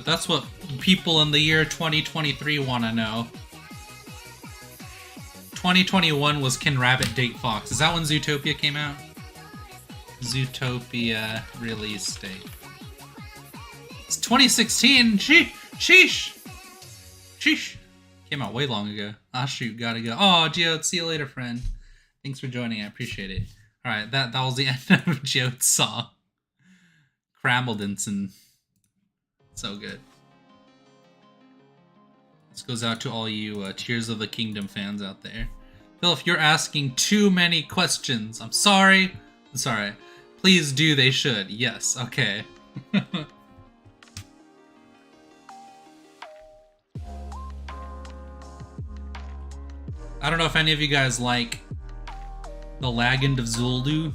That's what people in the year 2023 want to know. 2021 was Can Rabbit Date Fox? Is that when Zootopia came out? Zootopia release date. It's 2016. Sheesh. Came out way long ago. Ah, shoot, gotta go. Oh, Geo, see you later, friend. Thanks for joining. I appreciate it. All right, that was the end of Geo's song. Crambleden. So good. This goes out to all you Tears of the Kingdom fans out there. Phil, if you're asking too many questions, I'm sorry. Please do, they should. Yes, okay. I don't know if any of you guys like The Legend of Zuldu.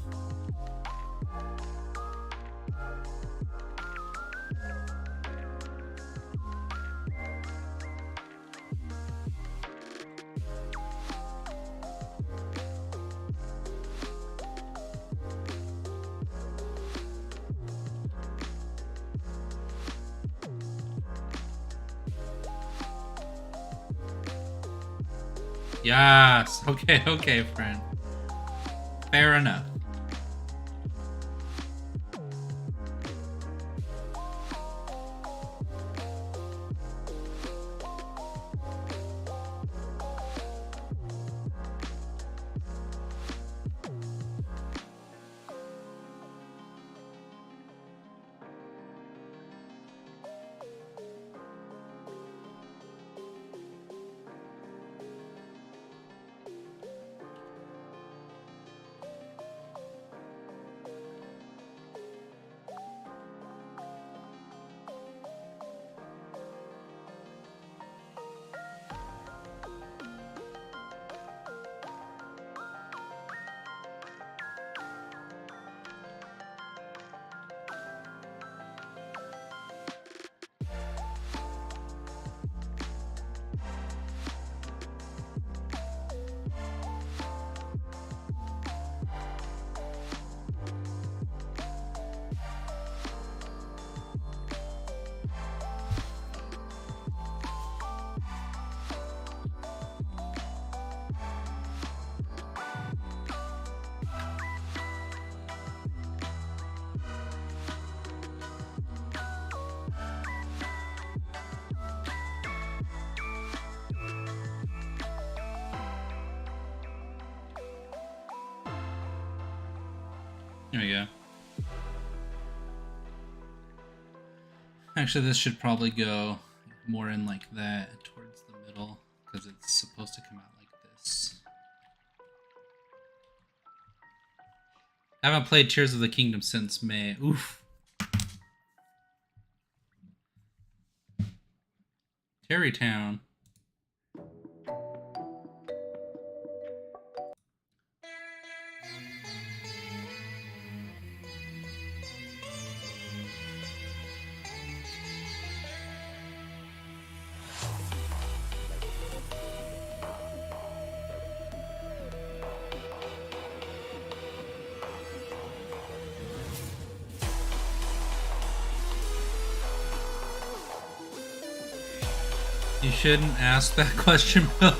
Yes. Okay, friend. Fair enough. There we go. Actually, this should probably go more in like that towards the middle because it's supposed to come out like this. I haven't played Tears of the Kingdom since May. Oof. Terrytown. You shouldn't ask that question, Bill.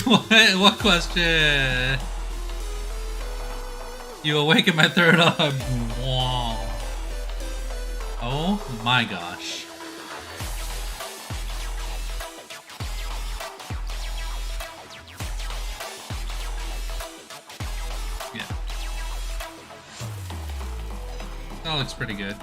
What question? You awaken my third eye. Oh my gosh. Yeah. That looks pretty good.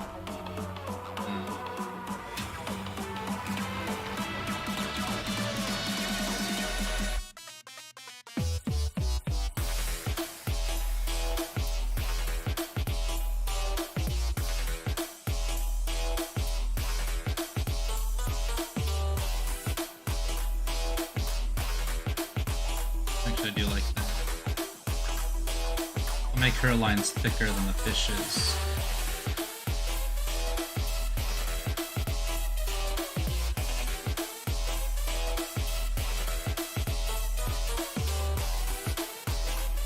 Actually, I do like that. I'll make her lines thicker than the fish's.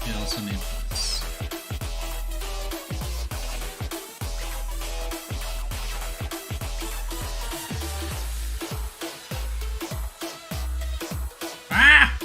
You also need this. Ah!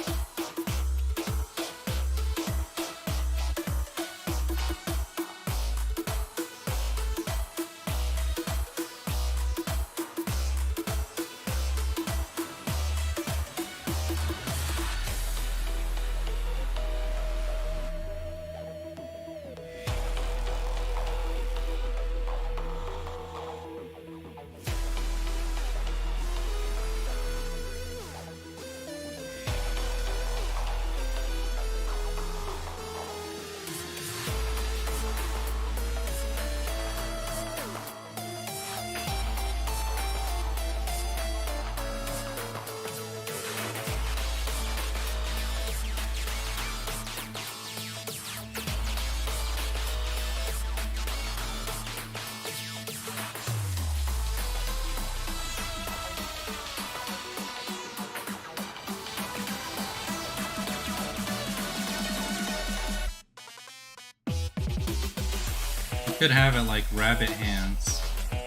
could have it like rabbit hands,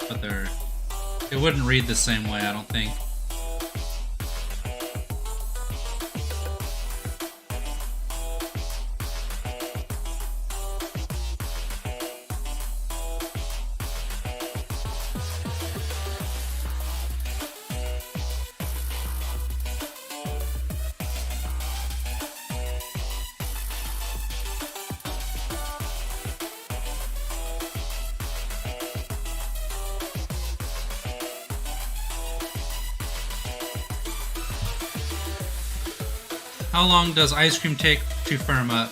but it wouldn't read the same way, I don't think. How long does ice cream take to firm up?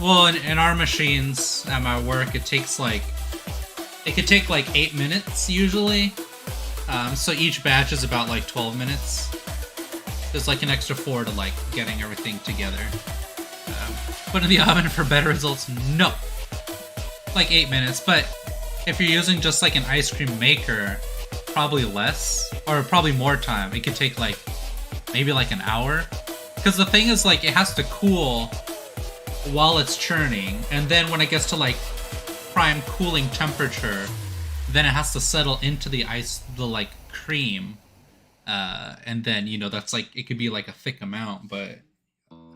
Well, in our machines at my work, it could take like 8 minutes usually. So each batch is about like 12 minutes. There's like an extra 4 to like getting everything together. Put in the oven for better results? No. Like 8 minutes, but if you're using just like an ice cream maker, probably less, or probably more time. It could take like maybe like an hour. Because the thing is, like, it has to cool while it's churning, and then when it gets to like prime cooling temperature, then it has to settle into the like cream, and then, you know, that's like, it could be like a thick amount. But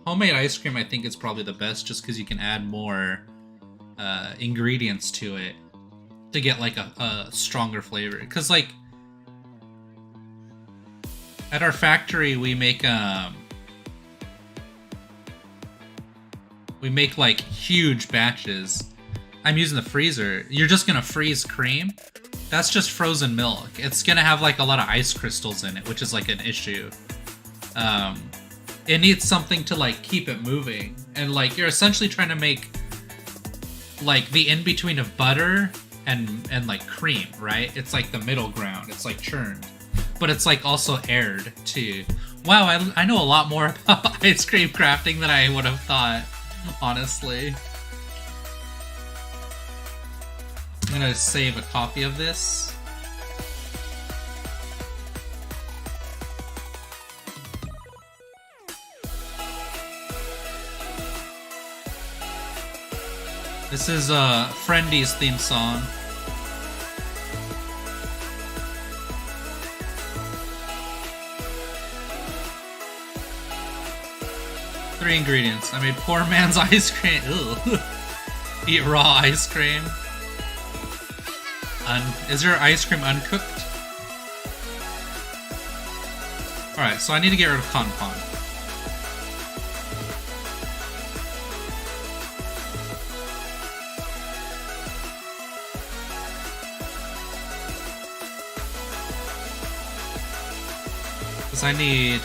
homemade ice cream, I think, is probably the best, just because you can add more ingredients to it to get like a stronger flavor. Because like at our factory, we make like huge batches. I'm using the freezer. You're just gonna freeze cream. That's just frozen milk. It's gonna have like a lot of ice crystals in it, which is like an issue. It needs something to like keep it moving, and like you're essentially trying to make like the in-between of butter and like cream, right? It's like the middle ground. It's like churned, but it's like also aired too. Wow, I know a lot more about ice cream crafting than I would have thought, honestly. I'm gonna save a copy of this. This is Friendy's theme song. Three ingredients. I made poor man's ice cream. Ew. Eat raw ice cream. Is your ice cream uncooked? Alright, so I need to get rid of Cotton Pond. Because I need...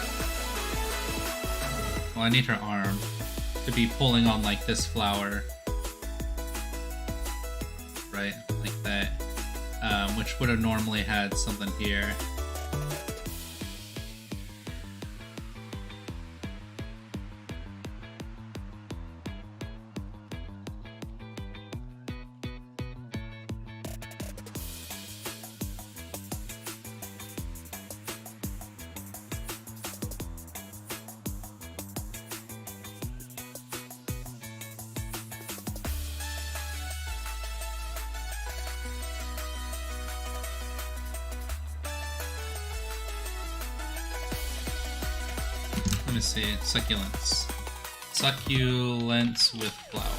Well, I need her arm to be pulling on like this flower. Right, like that. Which would have normally had something here. Let me see. Succulents. Succulents with flowers.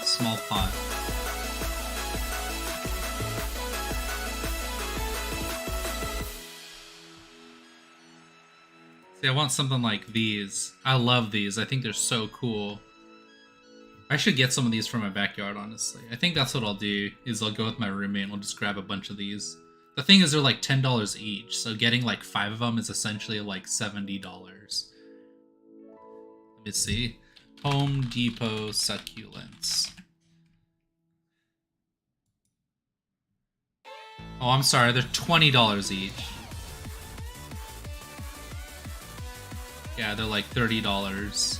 Small pot. See, I want something like these. I love these. I think they're so cool. I should get some of these from my backyard, honestly. I think that's what I'll do, is I'll go with my roommate and we'll just grab a bunch of these. The thing is, they're like $10 each, so getting like 5 of them is essentially like $70. Let me see. Home Depot succulents. Oh, I'm sorry, they're $20 each. Yeah, they're like $30.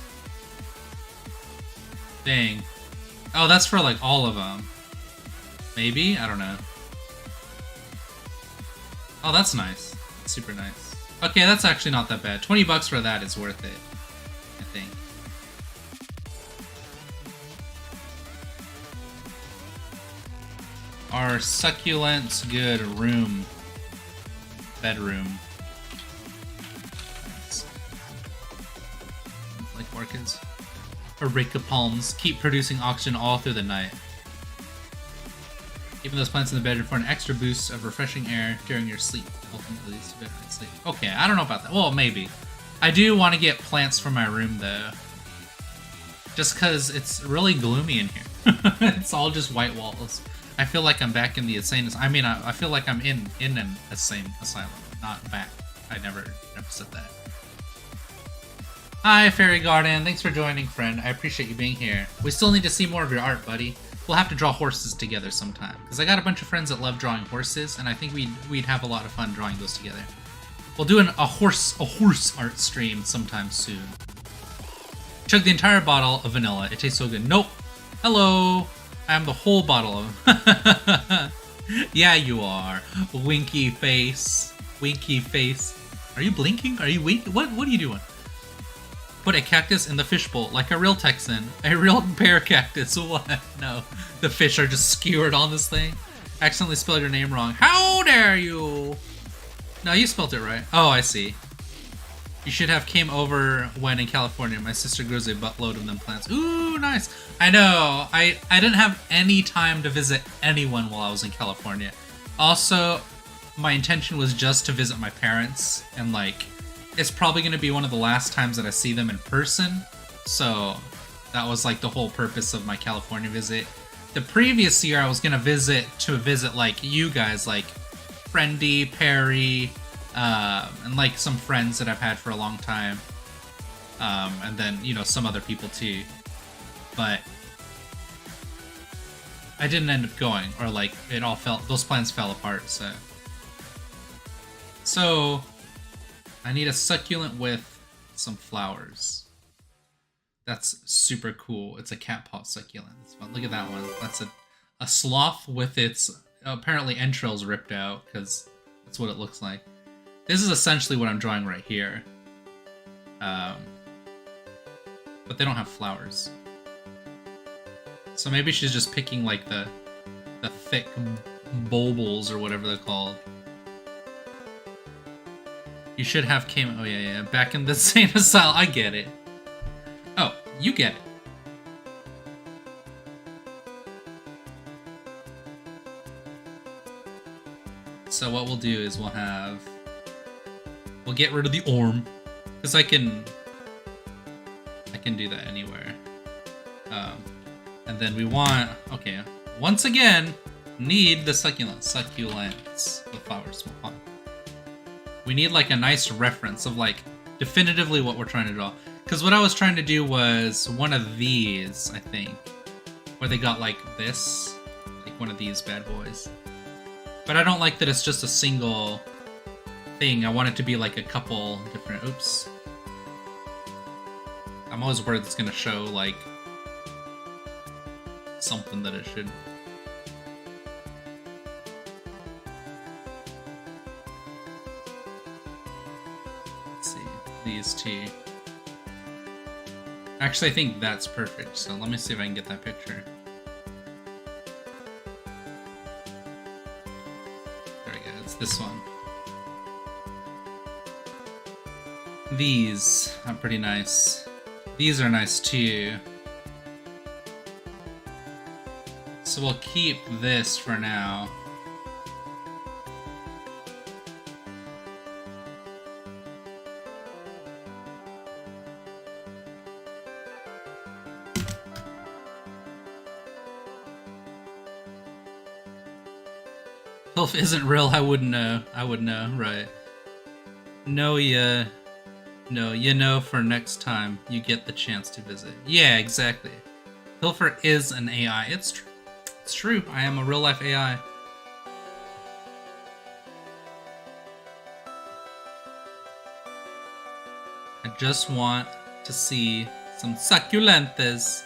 Dang. Oh, that's for like all of them. Maybe? I don't know. Oh, that's nice. That's super nice. Okay, that's actually not that bad. 20 bucks for that is worth it, I think. Our succulents good room. Bedroom. Nice. Like orchids. Areca palms keep producing oxygen all through the night. Keeping those plants in the bedroom for an extra boost of refreshing air during your sleep. Ultimately leads to better night's sleep. Okay, I don't know about that. Well, maybe. I do want to get plants for my room, though. Just because it's really gloomy in here. It's all just white walls. I feel like I'm back in the insane asylum. I mean, I feel like I'm in an insane asylum, not back. I never said that. Hi, Fairy Garden. Thanks for joining, friend. I appreciate you being here. We still need to see more of your art, buddy. We'll have to draw horses together sometime, because I got a bunch of friends that love drawing horses, and I think we'd have a lot of fun drawing those together. We'll do a horse art stream sometime soon. Chug the entire bottle of vanilla. It tastes so good. Nope. Hello. I am the whole bottle of. Yeah, you are. Winky face. Winky face. Are you blinking? Are you winking? What are you doing? Put a cactus in the fishbowl, like a real Texan. A real bear cactus. What? No. The fish are just skewered on this thing. Accidentally spelled your name wrong. How dare you? No, you spelled it right. Oh, I see. You should have came over when in California. My sister grows a buttload of them plants. Ooh, nice. I know. I didn't have any time to visit anyone while I was in California. Also, my intention was just to visit my parents, and like, it's probably going to be one of the last times that I see them in person, so that was like the whole purpose of my California visit. The previous year I was going to visit like you guys, like Friendy, Perry, and like some friends that I've had for a long time, and then, you know, some other people too, but I didn't end up going, or like those plans fell apart, so I need a succulent with some flowers. That's super cool. It's a cat paw succulent. That's fun. Look at that one. That's a sloth with its apparently entrails ripped out, because that's what it looks like. This is essentially what I'm drawing right here. But they don't have flowers. So maybe she's just picking like the thick bulbils or whatever they're called. You should have came. Oh yeah, back in the insane asylum. I get it. Oh, you get it. So what we'll do is we'll get rid of the arm, because I can do that anywhere. And then we want, okay, once again, need the succulents, the flowers. We need like a nice reference of like definitively what we're trying to draw. Because what I was trying to do was one of these, I think, where they got like this, like one of these bad boys. But I don't like that it's just a single thing. I want it to be like a couple different, oops. I'm always worried it's gonna show like something that it should. Let's see, these two. Actually, I think that's perfect, so let me see if I can get that picture. There we go, it's this one. These are pretty nice. These are nice too. So we'll keep this for now. Hilf isn't real, I wouldn't know. I would know, right. No, you know for next time you get the chance to visit. Yeah, exactly. Hilfer is an AI. It's true. It's true. I am a real life AI. I just want to see some succulentes.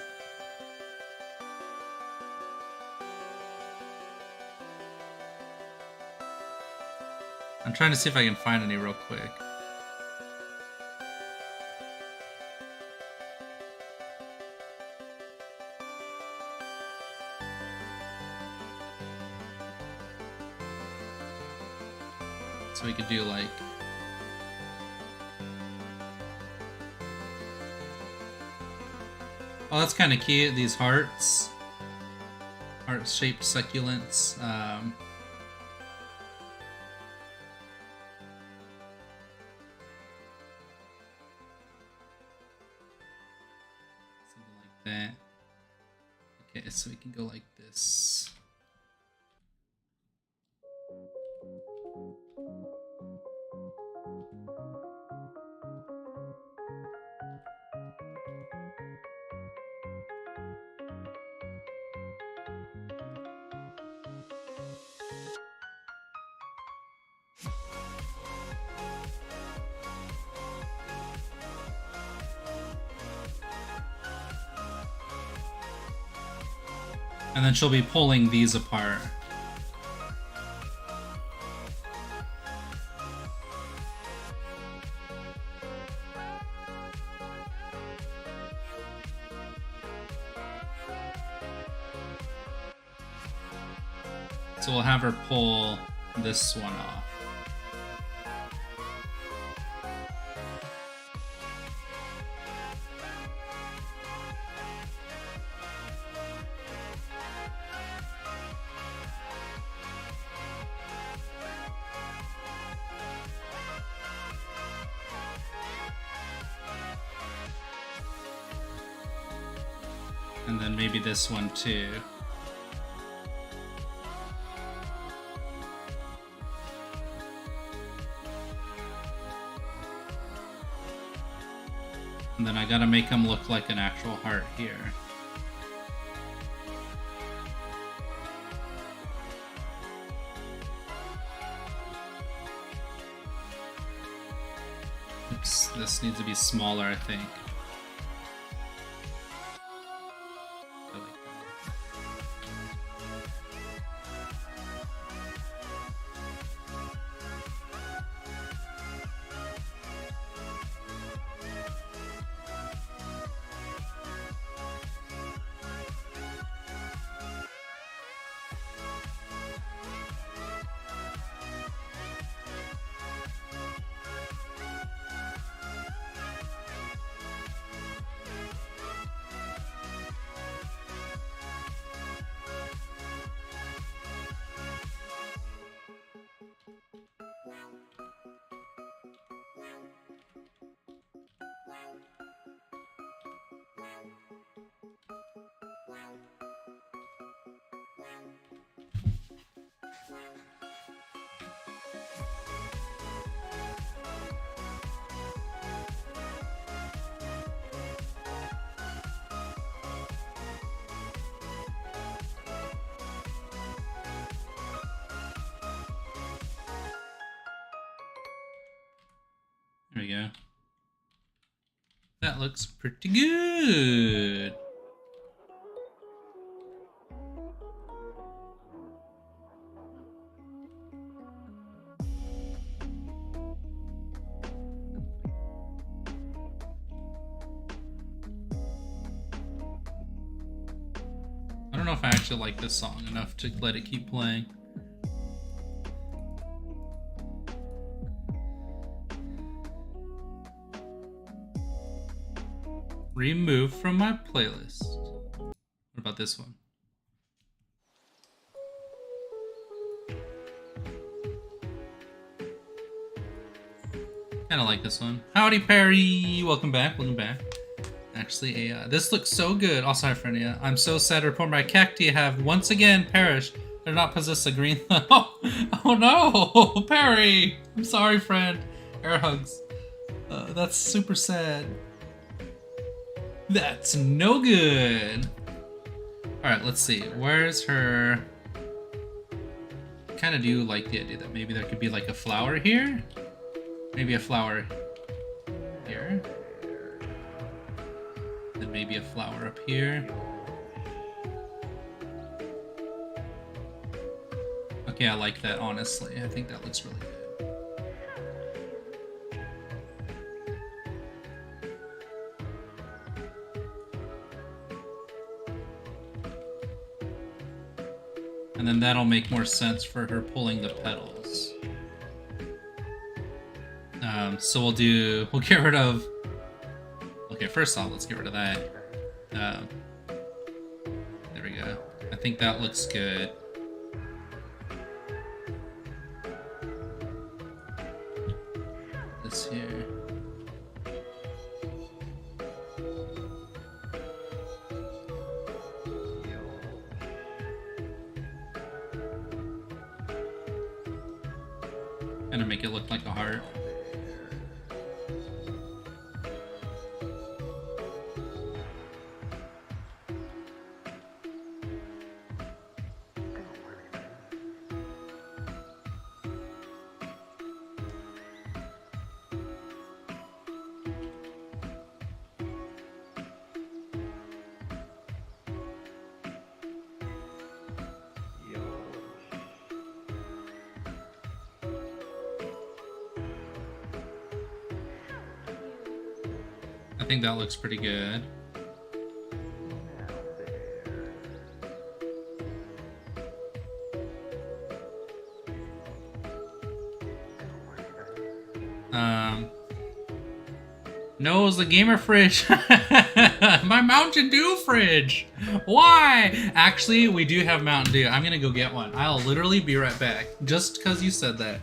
I'm trying to see if I can find any real quick. So we could do like... Oh, that's kind of cute. These hearts. Heart-shaped succulents. Something like that. Okay, so we can go like this. And then she'll be pulling these apart. So we'll have her pull this one off. And then maybe this one too. And then I gotta make them look like an actual heart here. Oops, this needs to be smaller, I think. There we go. That looks pretty good. I don't know if I actually like this song enough to let it keep playing. Remove from my playlist. What about this one? Kinda like this one. Howdy, Perry! Welcome back, welcome back. Actually, this looks so good. Also, hi, Frenia. I'm so sad to report my cacti have once again perished They're not possessed of green. Oh, oh no, Perry. I'm sorry, friend. Air hugs. That's super sad. That's no good. All right, let's see. Where's her? Kind of do like the idea that maybe there could be like a flower here. Maybe a flower here. Then maybe a flower up here. Okay, I like that, honestly. I think that looks really good. And then that'll make more sense for her pulling the petals. So we'll get rid of... Okay, first off, let's get rid of that. There we go. I think that looks good. This here. Kind of make it look like a heart. I think that looks pretty good. No, it was the gamer fridge. My Mountain Dew fridge. Why? Actually, we do have Mountain Dew. I'm gonna go get one. I'll literally be right back. Just because you said that.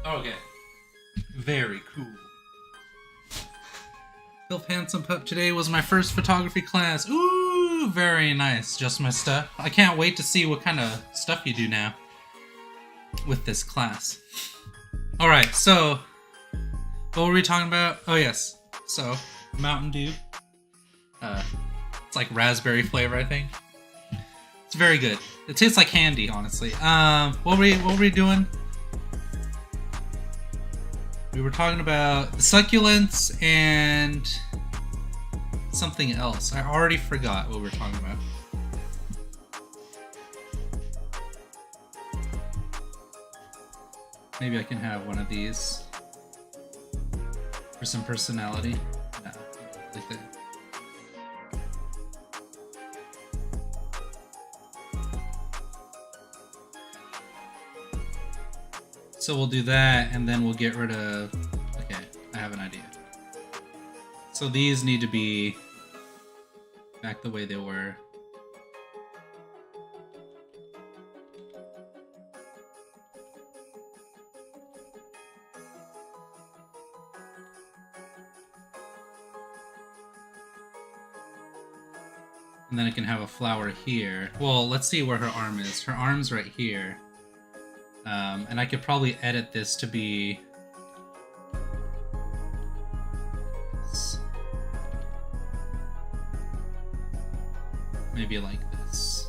Okay. Very cool. Filth Handsome Pup, today was my first photography class. Ooh, very nice. Just my stuff. I can't wait to see what kind of stuff you do now with this class. Alright, so what were we talking about? Oh yes. So, Mountain Dew. It's like raspberry flavor, I think. It's very good. It tastes like candy, honestly. What were we doing? We were talking about the succulents and something else. I already forgot what we were talking about. Maybe I can have one of these for some personality. No, like that. So we'll do that, and then we'll get rid of... Okay, I have an idea. So these need to be back the way they were. And then I can have a flower here. Well, let's see where her arm is. Her arm's right here. And I could probably edit this to be... maybe like this.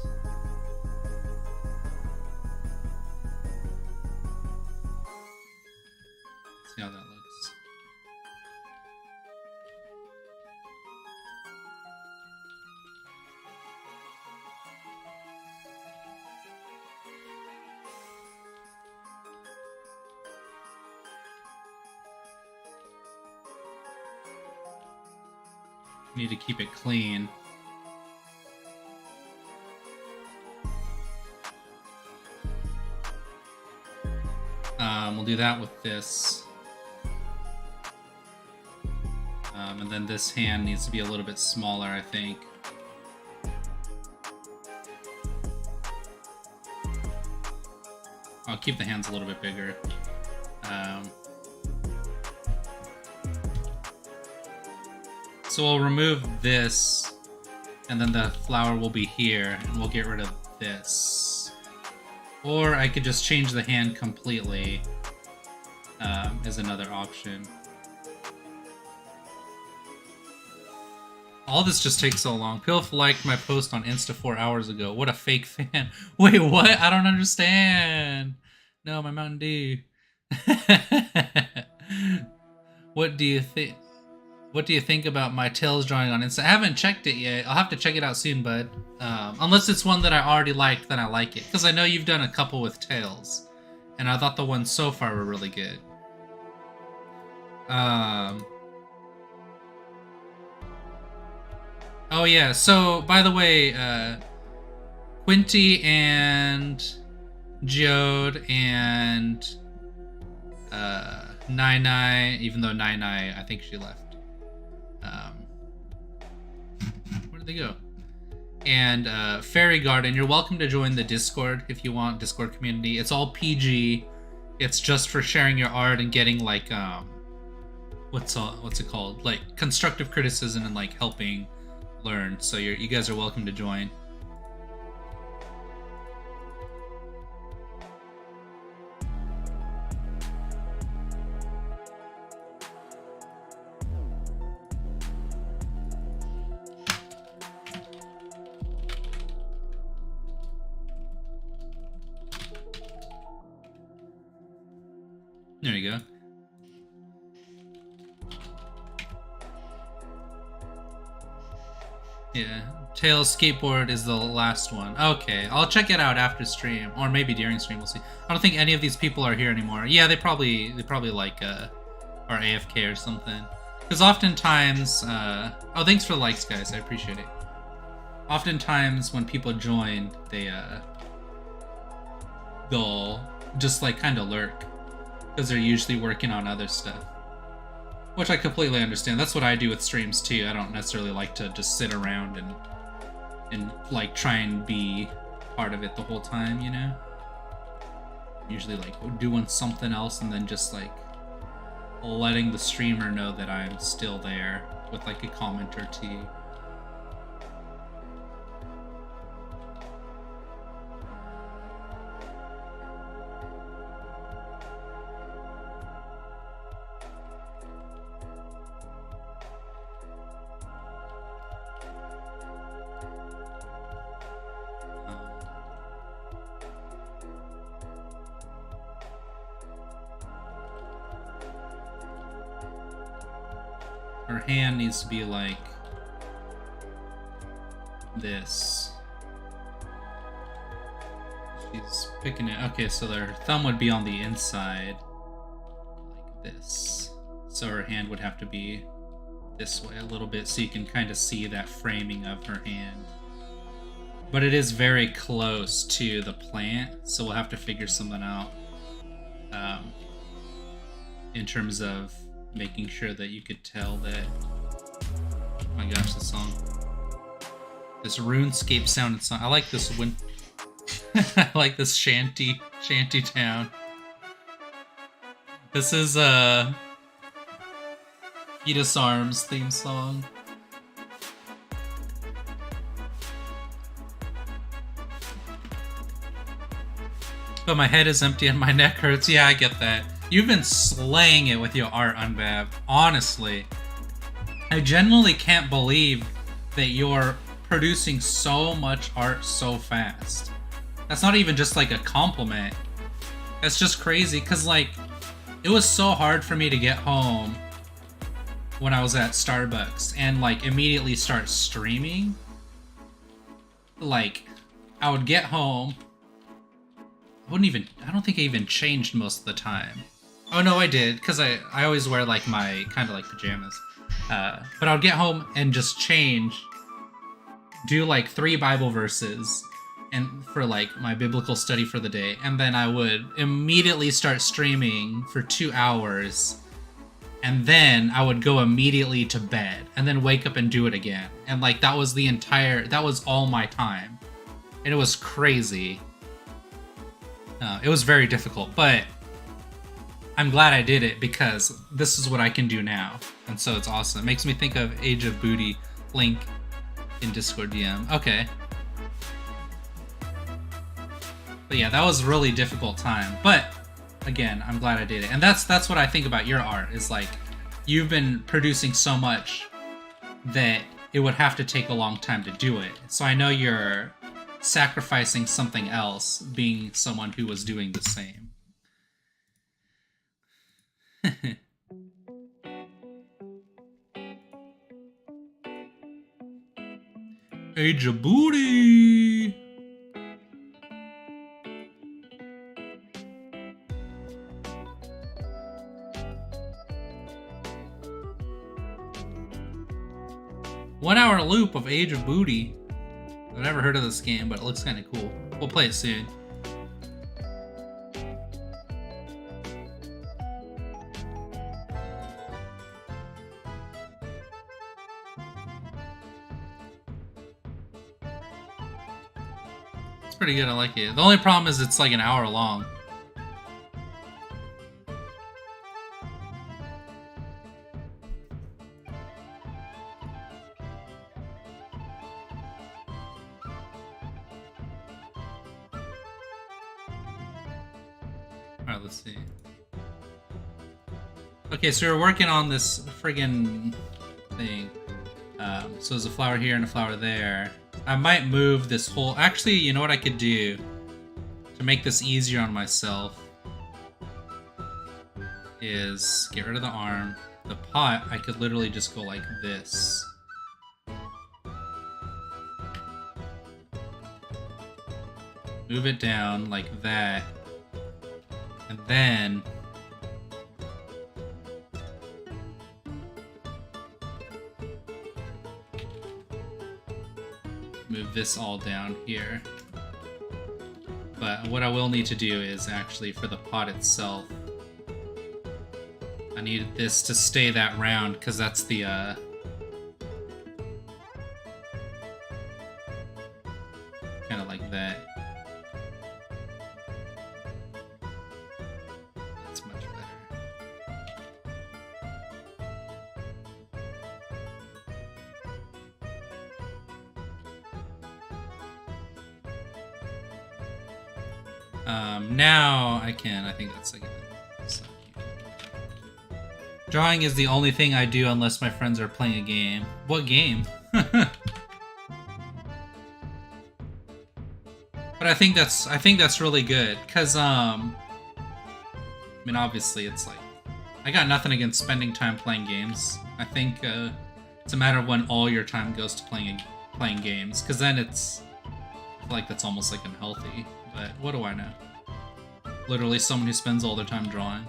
See how that looks. Need to keep it clean. We'll do that with this. And then this hand needs to be a little bit smaller, I think. I'll keep the hands a little bit bigger. So we'll remove this, and then the flower will be here, and we'll get rid of this. Or I could just change the hand completely, is another option. All this just takes so long. Pilf liked my post on Insta 4 hours ago. What a fake fan. Wait, what? I don't understand. No, my Mountain Dew. What do you think? What do you think about my Tails drawing on Insta? I haven't checked it yet. I'll have to check it out soon, bud. Unless it's one that I already liked, then I like it. Because I know you've done a couple with Tails. And I thought the ones so far were really good. Oh yeah, so by the way, Quinty and Geode and Nai, even though Nai, I think she left. Where did they go? And Fairy Garden, you're welcome to join the Discord if you want. Discord community. It's all PG. It's just for sharing your art and getting like what's it called? Like constructive criticism and like helping learn. So you guys are welcome to join. There you go. Yeah, Tails Skateboard is the last one. Okay, I'll check it out after stream, or maybe during stream. We'll see. I don't think any of these people are here anymore. Yeah, they probably like are AFK or something. Because oftentimes, oh, thanks for the likes, guys. I appreciate it. Oftentimes, when people join, they'll just like kind of lurk. Because they're usually working on other stuff. Which I completely understand. That's what I do with streams too. I don't necessarily like to just sit around and like try and be part of it the whole time, you know? Usually like doing something else and then just like letting the streamer know that I'm still there with like a comment or two. Her hand needs to be like this. She's picking it. Okay, so her thumb would be on the inside, like this. So her hand would have to be this way a little bit, so you can kind of see that framing of her hand. But it is very close to the plant, so we'll have to figure something out in terms of making sure that you could tell that. Oh my gosh, this song. This RuneScape sounded song. I like this one. I like this shanty town. This is Fetus Arms theme song. But my head is empty and my neck hurts. Yeah, I get that. You've been slaying it with your art, Unbab. Honestly. I genuinely can't believe that you're producing so much art so fast. That's not even just like a compliment. That's just crazy, because like, it was so hard for me to get home when I was at Starbucks and like immediately start streaming. Like, I would get home. I don't think I even changed most of the time. Oh no, I did, because I always wear like my kind of like pajamas. But I would get home and just change, do like 3 Bible verses and for like my biblical study for the day, and then I would immediately start streaming for 2 hours, and then I would go immediately to bed and then wake up and do it again. And like that was all my time. And it was crazy. It was very difficult, but I'm glad I did it because this is what I can do now. And so it's awesome. It makes me think of Age of Booty link in Discord DM. Okay. But yeah, that was a really difficult time. But again, I'm glad I did it. And that's what I think about your art, is like you've been producing so much that it would have to take a long time to do it. So I know you're sacrificing something else, being someone who was doing the same. Age of Booty! One-hour loop of Age of Booty. I've never heard of this game, but it looks kind of cool. We'll play it soon. It's pretty good, I like it. The only problem is it's like an hour long. Alright, let's see. Okay, so we're working on this friggin' thing. So there's a flower here and a flower there. I might move this whole... Actually, you know what I could do to make this easier on myself is get rid of the arm. The pot, I could literally just go like this. Move it down like that. And then move this all down here. But what I will need to do is actually for the pot itself, I need this to stay that round because that's the kind of like that. That's much better. Now I can. I think that's like so cute. Drawing is the only thing I do unless my friends are playing a game. What game? But I think that's really good because I mean obviously it's like I got nothing against spending time playing games. I think it's a matter of when all your time goes to playing games, because then I feel like that's almost like unhealthy. But what do I know? Literally someone who spends all their time drawing.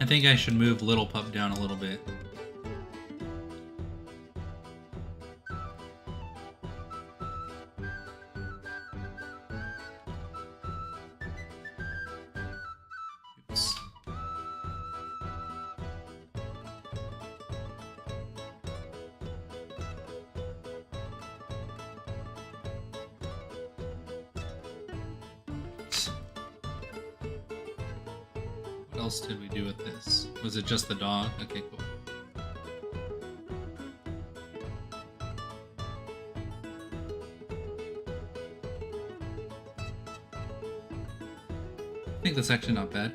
I think I should move Little Pup down a little bit. Oops. What else did we do with this? Was it just the dog? Okay, cool. I think that's actually not bad.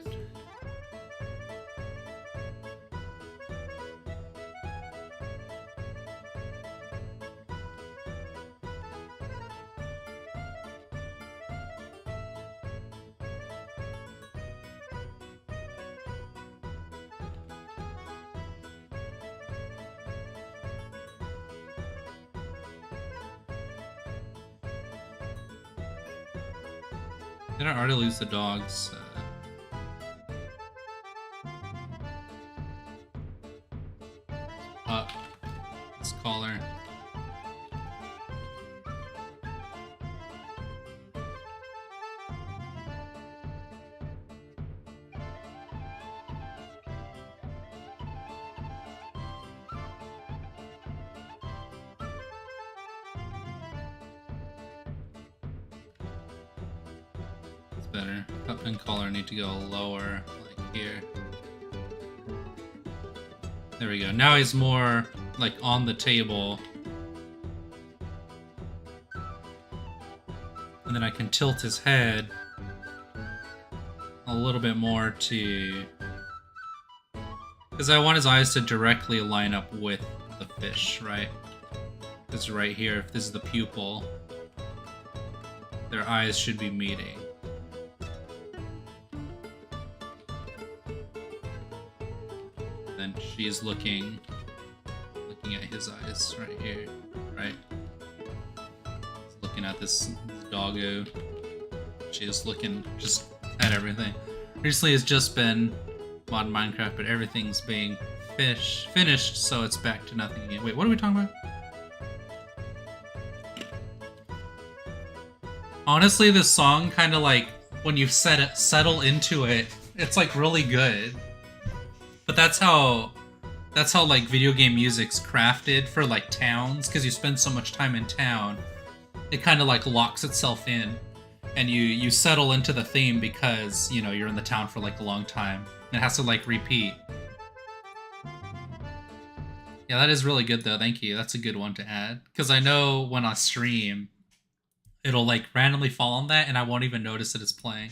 Did I already lose the dogs? Up. This collar. Better. Cup and collar need to go lower, like here. There we go. Now he's more like on the table. And then I can tilt his head a little bit more to... because I want his eyes to directly line up with the fish, right? Because right here, if this is the pupil, their eyes should be meeting. Then she is looking at his eyes right here, right? He's looking at this doggo. She is looking just at everything. Recently it's just been mod Minecraft, but everything's being finished, so it's back to nothing again. Wait, what are we talking about? Honestly, this song kind of like, when you settle into it, it's like really good. But that's how like video game music's crafted for like towns, because you spend so much time in town, it kind of like locks itself in, and you settle into the theme because, you know, you're in the town for like a long time. It has to like repeat. Yeah, that is really good though. Thank you. That's a good one to add, because I know when I stream, it'll like randomly fall on that, and I won't even notice that it's playing.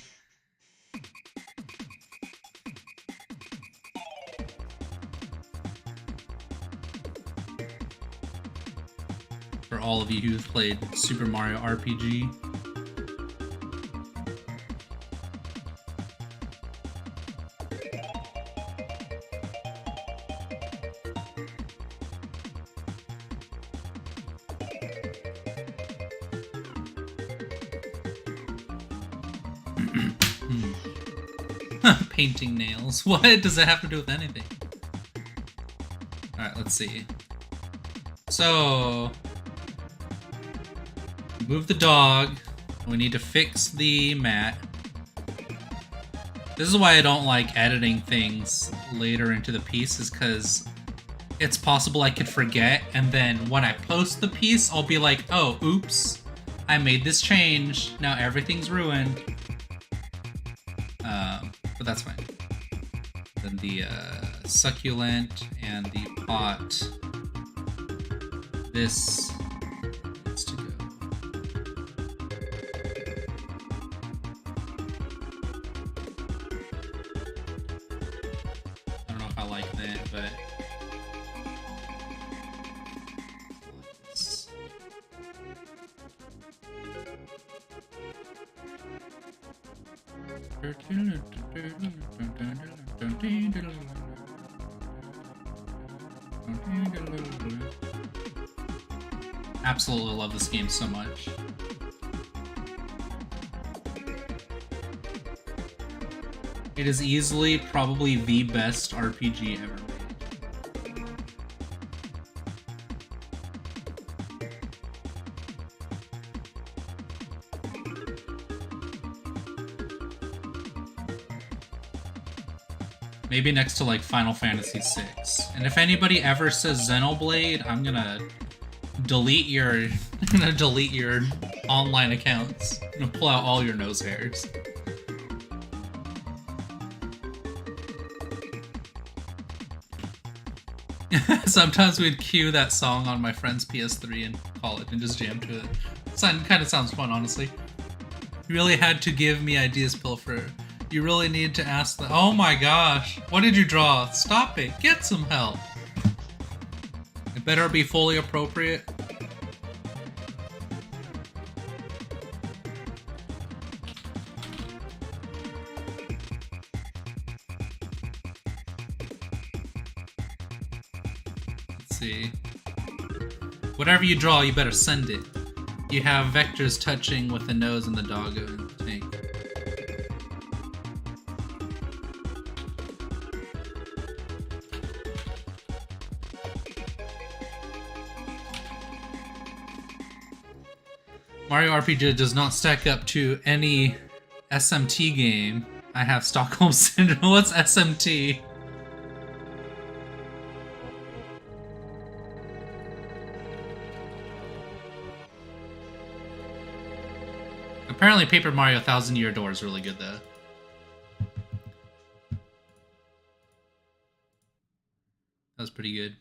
For all of you who've played Super Mario RPG. Painting nails. What does that have to do with anything? Alright, let's see. So... move the dog. We need to fix the mat. This is why I don't like editing things later into the piece, is because it's possible I could forget, and then when I post the piece, I'll be like, oh, oops, I made this change. Now everything's ruined. But that's fine. then the succulent and the pot. This needs to go. I don't know if I like that, but this. Absolutely love this game so much. It is easily probably the best RPG ever made. Maybe next to like Final Fantasy VI. And if anybody ever says Xenoblade, I'm gonna delete your online accounts. I'm gonna pull out all your nose hairs. Sometimes we'd cue that song on my friend's PS3 in college and just jam to it. Kind of sounds fun, honestly. You really had to give me ideas, Pilfer. You really need to ask the— oh my gosh, what did you draw? Stop it, get some help. It better be fully appropriate. Let's see. Whatever you draw, you better send it. You have vectors touching with the nose and the doggo and the tank. Mario RPG does not stack up to any SMT game. I have Stockholm Syndrome. What's SMT? Apparently Paper Mario 1000-Year Door is really good though. That was pretty good.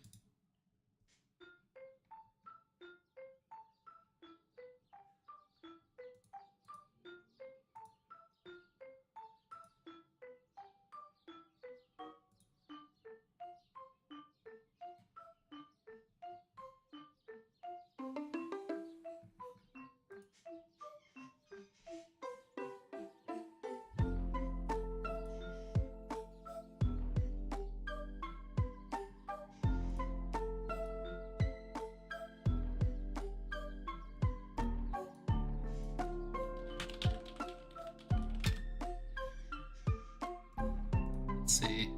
Let's see.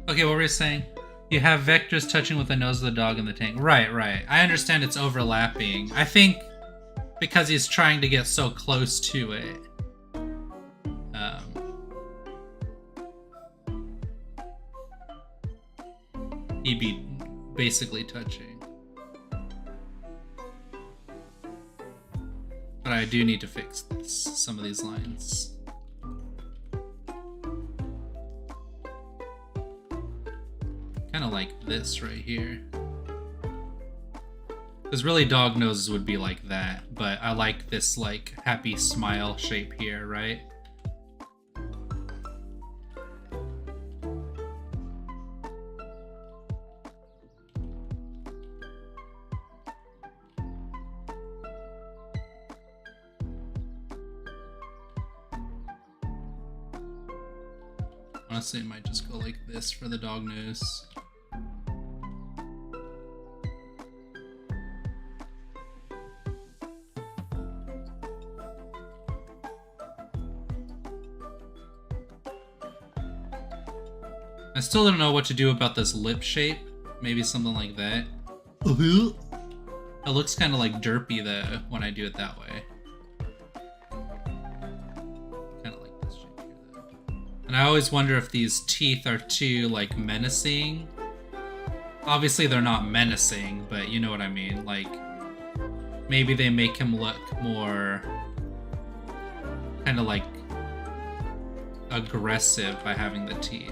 Okay, what were we saying? You have vectors touching with the nose of the dog and the tank. Right. I understand it's overlapping. I think because he's trying to get so close to it. He'd be basically touching. But I do need to fix some of these lines. Kind of like this right here. Because really dog noses would be like that, but I like this like happy smile shape here, right? Honestly, it might just go like this for the dog nose. I still don't know what to do about this lip shape. Maybe something like that. It looks kind of like derpy though when I do it that way. Kind of like this shape here though. And I always wonder if these teeth are too like menacing. Obviously they're not menacing, but you know what I mean. Like maybe they make him look more kind of like aggressive by having the teeth.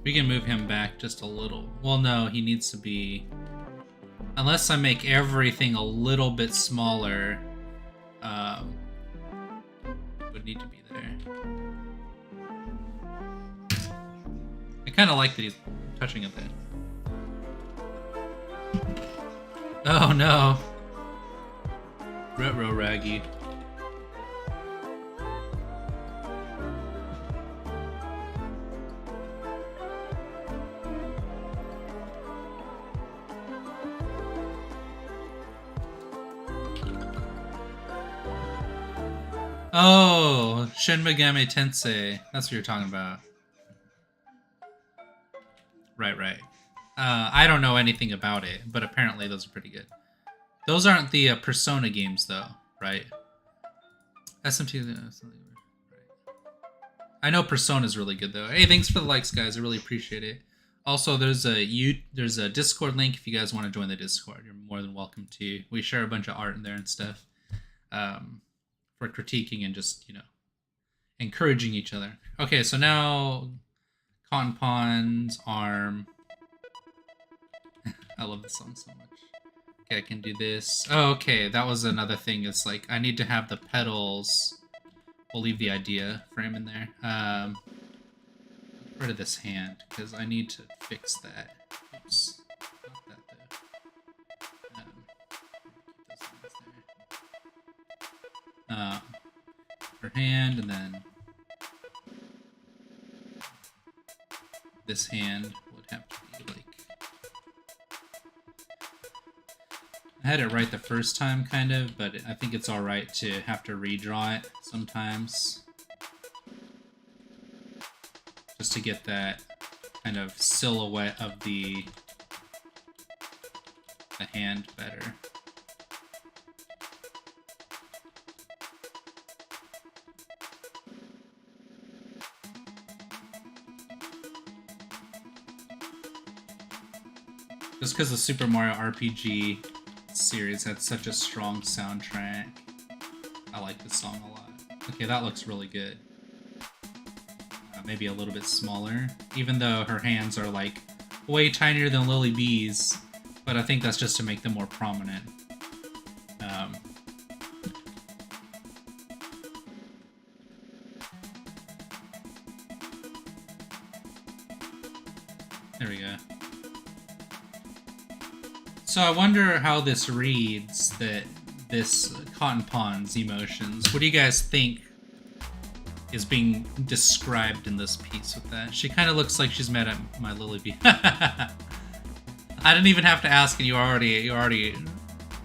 We can move him back just a little. Well, no, he needs to be... Unless I make everything a little bit smaller, would need to be there. I kind of like that he's touching it there. Oh no! Retro Raggy. Oh, Shin Megami Tensei. That's what you're talking about. Right. I don't know anything about it, but apparently those are pretty good. Those aren't the Persona games, though, right? SMT. Right. I know Persona's really good, though. Hey, thanks for the likes, guys. I really appreciate it. Also, there's a Discord link if you guys want to join the Discord. You're more than welcome to. We share a bunch of art in there and stuff. For critiquing and just, you know, encouraging each other. Okay, so now Cotton Pond's arm. I love this song so much. Okay, I can do this. Oh, okay, that was another thing. It's like I need to have the pedals. We'll leave the idea frame in there. Get rid of this hand because I need to fix that. Oops. Not that though. Keep those hands there. Her hand, and then this hand would have to be like... I had it right the first time, kind of, but I think it's alright to have to redraw it sometimes. Just to get that kind of silhouette of the hand better. Just because the Super Mario RPG series had such a strong soundtrack. I like this song a lot. Okay, that looks really good. Maybe a little bit smaller, even though her hands are like way tinier than Lily B's, but I think that's just to make them more prominent. There we go. So I wonder how this reads, that this Cotton Pond's emotions. What do you guys think is being described in this piece with that? She kind of looks like she's mad at my Lily Bee. I didn't even have to ask, and you're already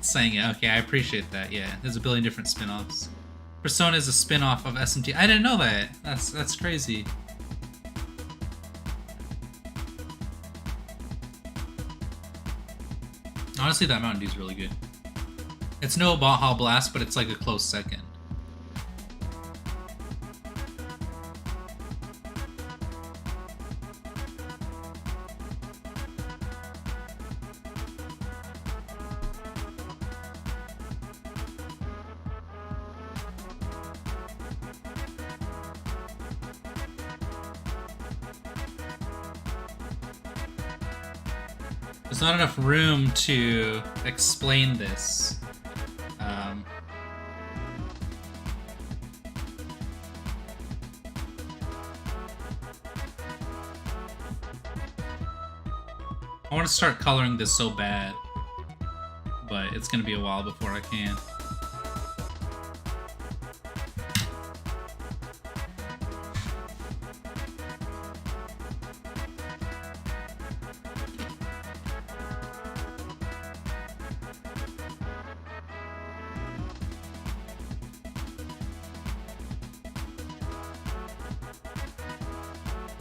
saying it. Okay, I appreciate that. Yeah, there's a billion different spin-offs. Persona is a spin-off of SMT. I didn't know that. That's crazy. Honestly, that Mountain Dew's really good. It's no Baja Blast, but it's like a close second. There's not enough room to explain this. I want to start coloring this so bad, but it's going to be a while before I can.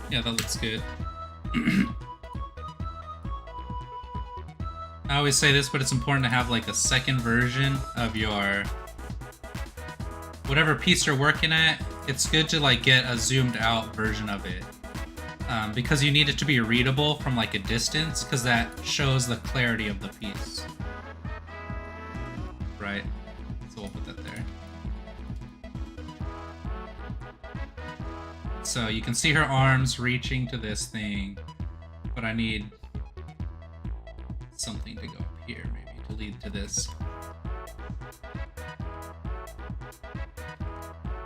Yeah, that looks good. I always say this, but it's important to have like a second version of your whatever piece you're working at. It's good to like get a zoomed out version of it, because you need it to be readable from like a distance, because that shows the clarity of the piece. Right. So we'll put that there. So you can see her arms reaching to this thing, but I need something to go up here, maybe, to lead to this.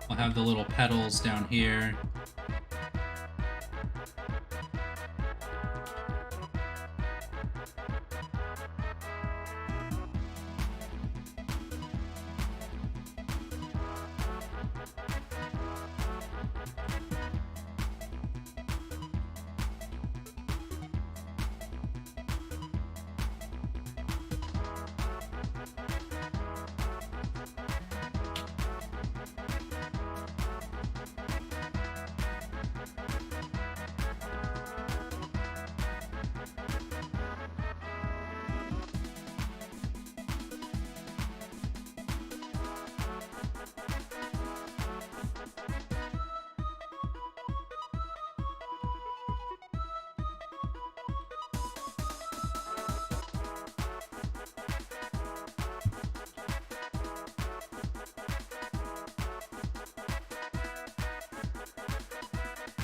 I'll have the little petals down here.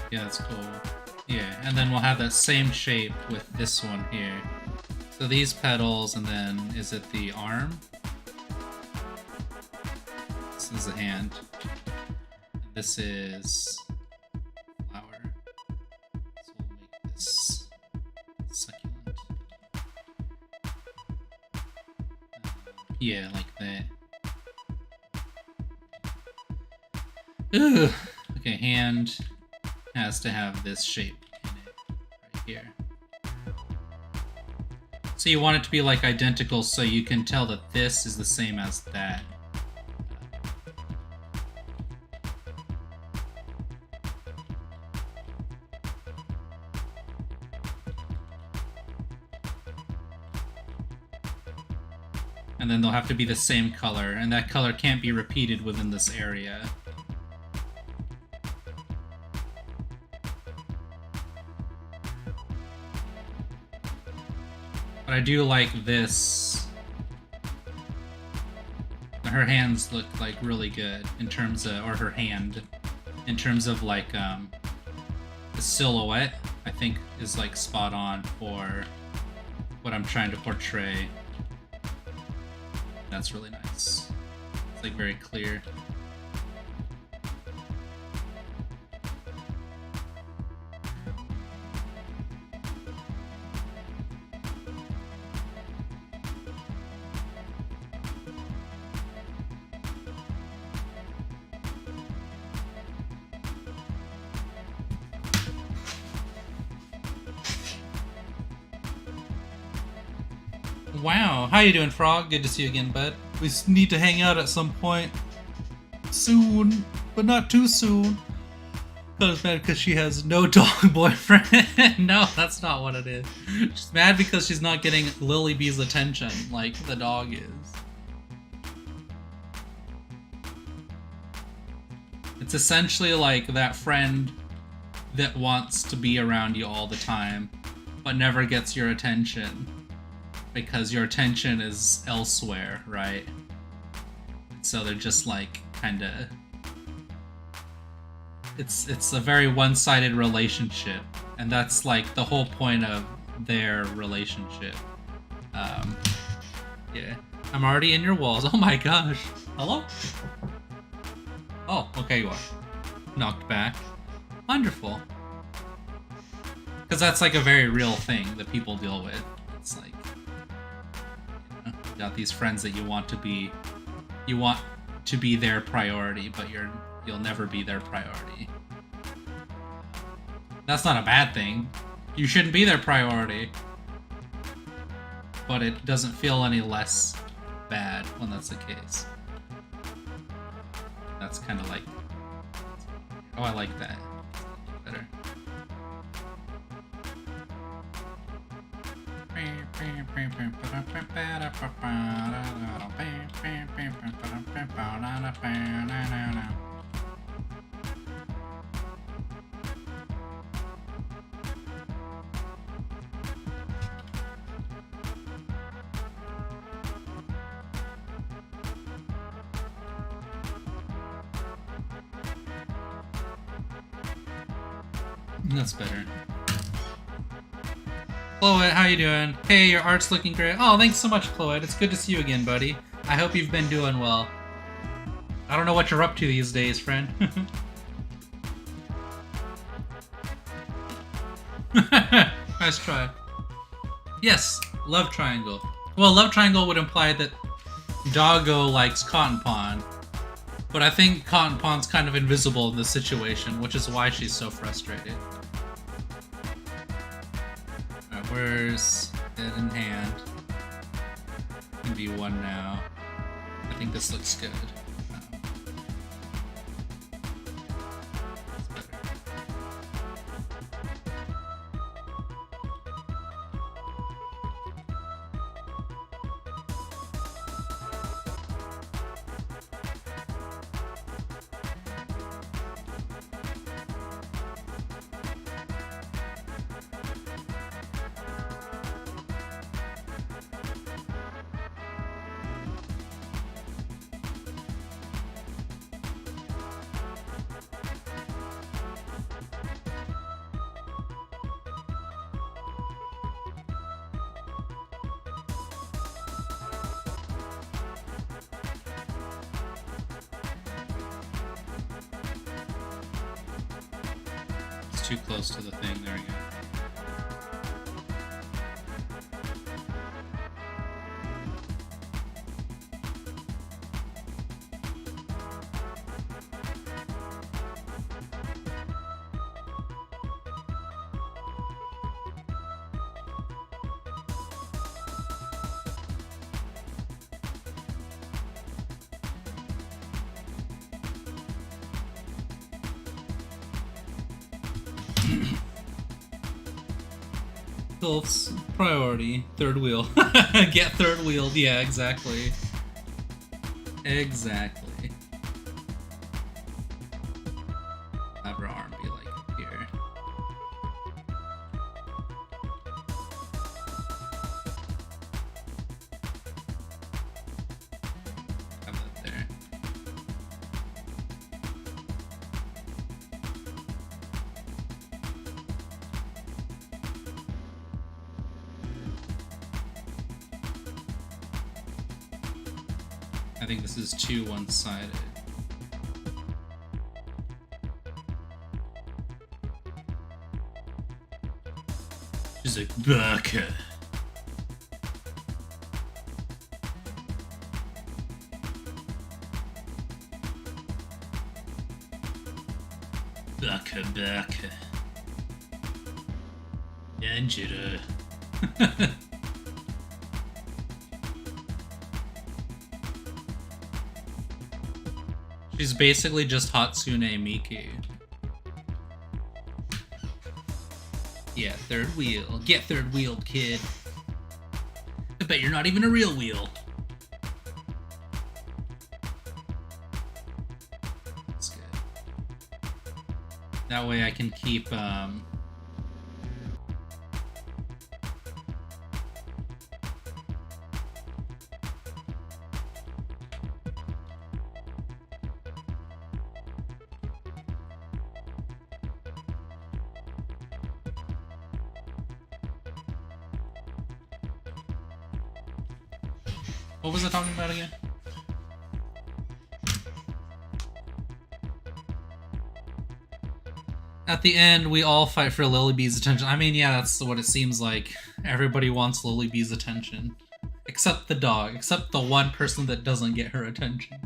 Yeah, that's cool. Yeah, and then we'll have that same shape with this one here. So these petals, and then is it the arm? This is the hand. And this is flower. So we'll make this succulent. Yeah, like that. Ugh. Okay, hand has to have this shape in it right here. So you want it to be like identical so you can tell that this is the same as that. And then they'll have to be the same color, and that color can't be repeated within this area. But I do like this. Her hands look like really good in terms of, or her hand, in terms of like the silhouette, I think is like spot on for what I'm trying to portray. That's really nice. It's like very clear. Wow, how you doing, Frog? Good to see you again, bud. We need to hang out at some point soon, but not too soon. She's mad because she has no dog boyfriend. No, that's not what it is. She's mad because she's not getting Lily B's attention like the dog is. It's essentially like that friend that wants to be around you all the time, but never gets your attention. Because your attention is elsewhere, right? So they're just like kinda... It's a very one-sided relationship. And that's like the whole point of their relationship. Yeah. I'm already in your walls. Oh my gosh. Hello? Oh, okay you are. Knocked back. Wonderful. Because that's like a very real thing that people deal with. It's like... got these friends that you want to be their priority, but you'll never be their priority. That's not a bad thing. You shouldn't be their priority. But it doesn't feel any less bad when that's the case. That's kind of like... Oh, I like that. Better. That's better. Chloe, how you doing? Hey, your art's looking great. Oh, thanks so much, Chloe. It's good to see you again, buddy. I hope you've been doing well. I don't know what you're up to these days, friend. Nice try. Yes, love triangle. Well, love triangle would imply that Doggo likes Cotton Pond. But I think Cotton Pond's kind of invisible in this situation, which is why she's so frustrated. Alright, where's head and hand? Can be one now. I think this looks good. That's better. Too close to the thing. There we go. Phil's priority, third wheel. Get third wheeled, yeah, exactly. Exactly. Have her arm be like up here. Have that there. I think this is too one-sided. She's like, Baka. Baka, Baka. Danjira. She's basically just Hatsune Miku. Yeah, third wheel. Get third wheeled, kid. I bet you're not even a real wheel. That's good. That way I can keep, what was I talking about again? At the end, we all fight for Lily Bee's attention. I mean, yeah, that's what it seems like. Everybody wants Lily Bee's attention. Except the dog. Except the one person that doesn't get her attention.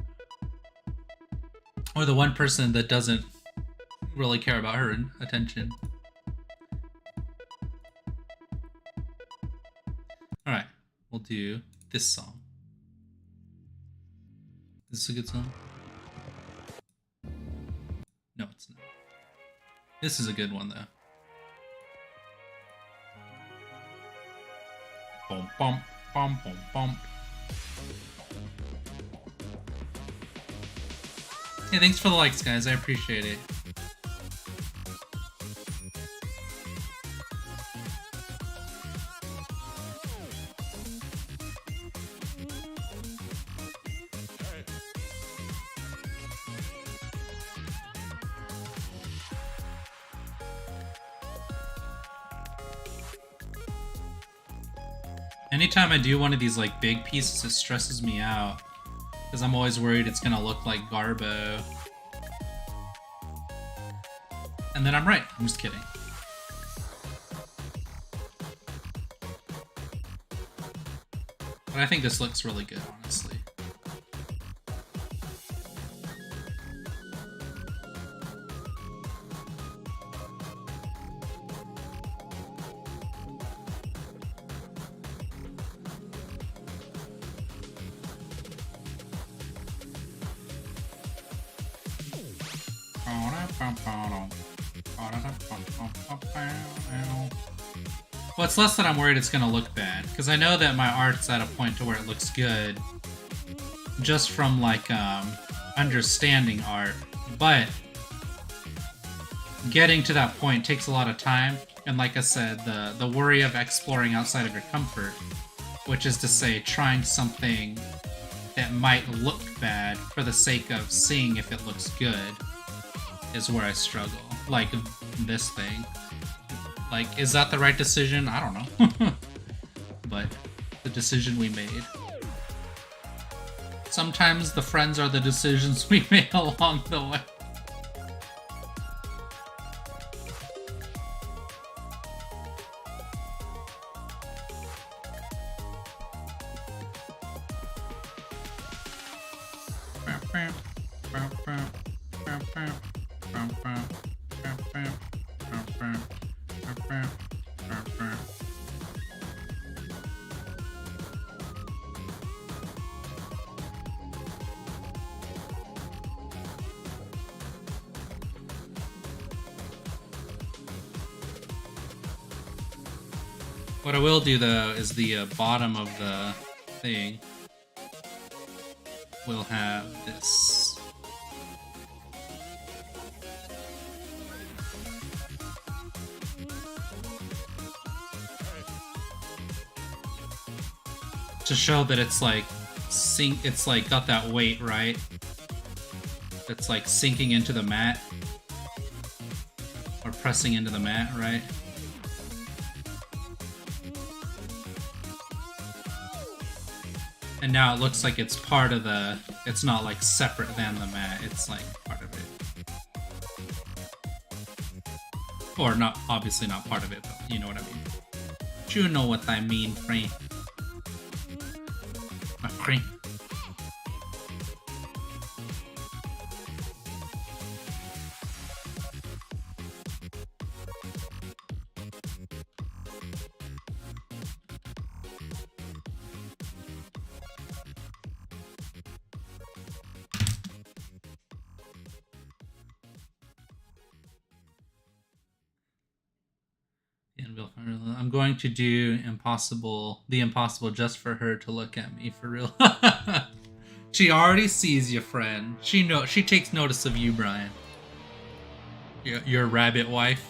Or the one person that doesn't really care about her attention. Alright, we'll do this song. Is this a good song? No, it's not. This is a good one, though. Bum, bum, bum, bum, bum. Hey, thanks for the likes, guys. I appreciate it. Anytime I do one of these like big pieces, it stresses me out because I'm always worried it's gonna look like Garbo. And then I'm right. I'm just kidding. But I think this looks really good, honestly. Well, it's less that I'm worried it's gonna look bad, because I know that my art's at a point to where it looks good just from like understanding art, but getting to that point takes a lot of time, and like I said, the worry of exploring outside of your comfort, which is to say trying something that might look bad for the sake of seeing if it looks good, is where I struggle. Like this thing. Like, is that the right decision? I don't know. But the decision we made. Sometimes the friends are the decisions we made along the way. What I will do though is the bottom of the thing will have this. To show that it's like it's like got that weight, right? It's like sinking into the mat or pressing into the mat, right? And now it looks like it's part of the, it's not like separate than the mat, it's like part of it. Or not, obviously not part of it, but you know what I mean. You know what I mean, friend. My friend. I'm going to do the impossible just for her to look at me, for real. She already sees you, friend. She takes notice of you, Brian. Your rabbit wife.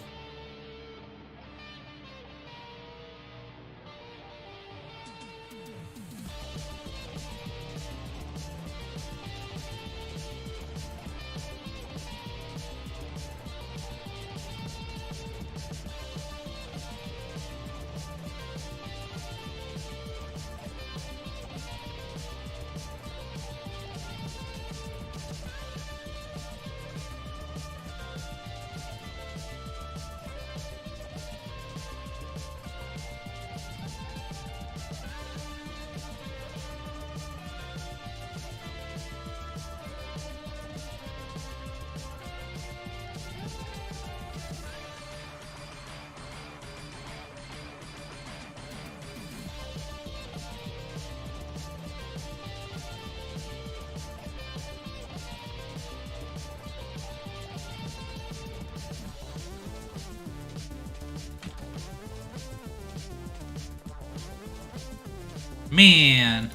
Man.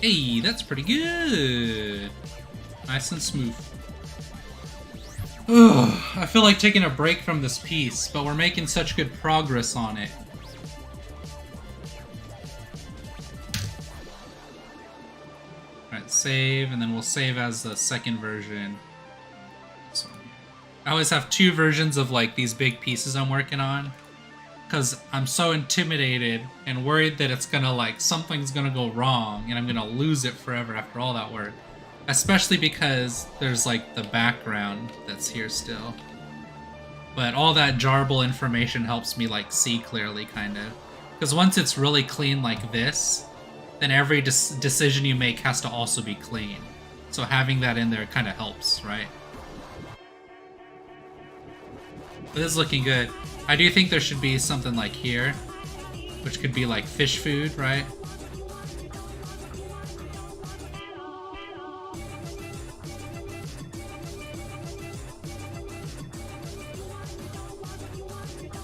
Hey, that's pretty good. Nice and smooth. Ugh, I feel like taking a break from this piece, but we're making such good progress on it. Alright, save, and then we'll save as the second version. So, I always have two versions of like these big pieces I'm working on, because I'm so intimidated and worried that it's gonna like something's gonna go wrong and I'm gonna lose it forever after all that work. Especially because there's like the background that's here still. But all that jarble information helps me like see clearly, kind of. Because once it's really clean like this, then every decision you make has to also be clean. So having that in there kind of helps, right? But this is looking good. I do think there should be something like here, which could be like fish food, right?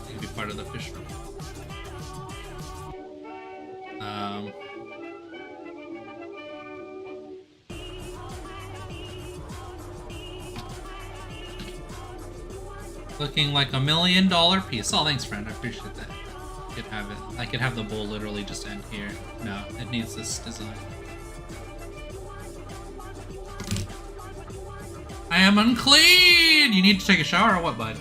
Could be part of the fish food. Looking like $1 million piece. Oh, thanks, friend. I appreciate that. I could have it. I could have the bowl literally just end here. No, it needs this design. I am unclean! You need to take a shower or what, bud?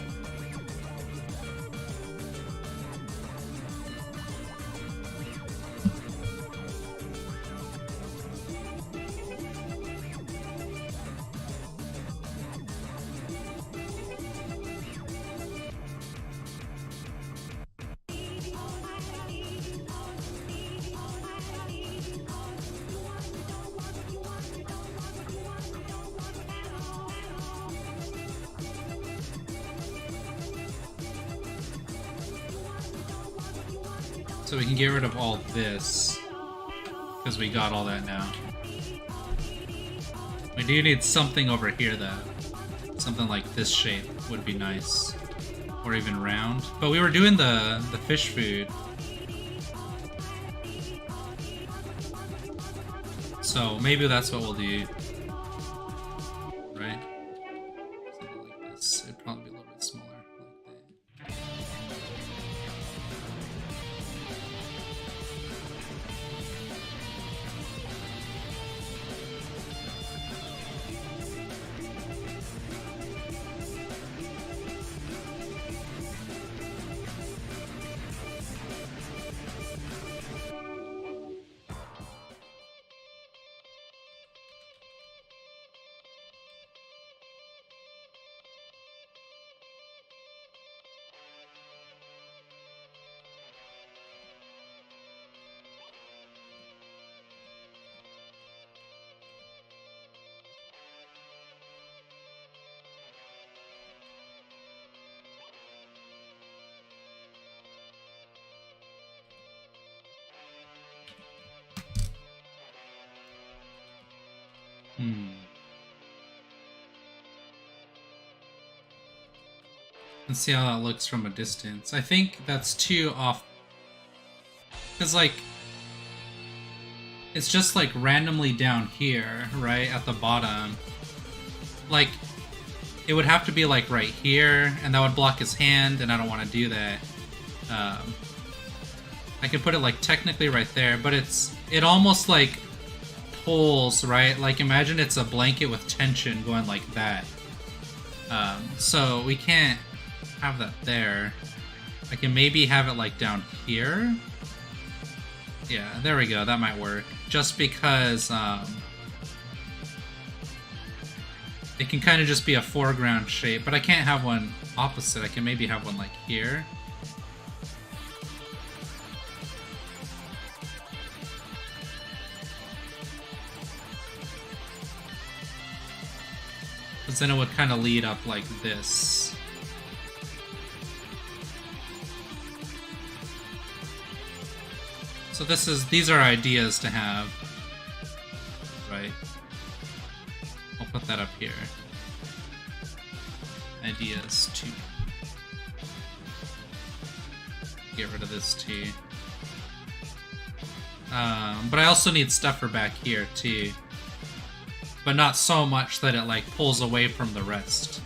So we can get rid of all this, because we got all that now. We do need something over here, though. Something like this shape would be nice. Or even round. But we were doing the fish food. So maybe that's what we'll do. Right? Something like this. It'd probably be a little bit smaller. Like that. Let's see how that looks from a distance. I think that's too off. Because, like, it's just, like, randomly down here, right? At the bottom. Like, it would have to be, like, right here, and that would block his hand, and I don't want to do that. I can put it, like, technically right there, but it almost, like, pulls, right? Like, imagine it's a blanket with tension going like that. So we can't have that there. I can maybe have it like down here. Yeah, there we go. That might work. Just because it can kind of just be a foreground shape, but I can't have one opposite. I can maybe have one like here. Because then it would kind of lead up like this. So these are ideas to have. Right. I'll put that up here. Ideas to get rid of this too. But I also need stuffer back here too. But not so much that it like pulls away from the rest.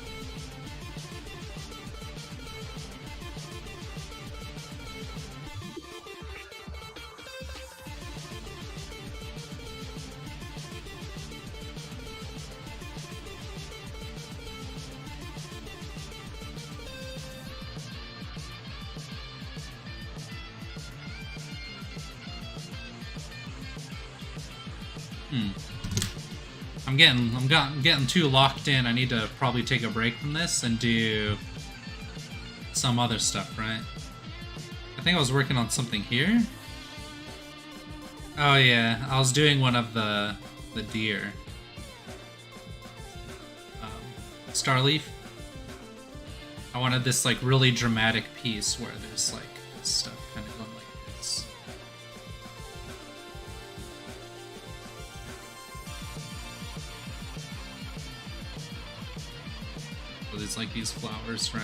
I'm getting too locked in. I need to probably take a break from this and do some other stuff, right? I think I was working on something here. Oh yeah, I was doing one of the deer. Starleaf. I wanted this like really dramatic piece where there's like this stuff kind of going like this. So there's like these flowers, right?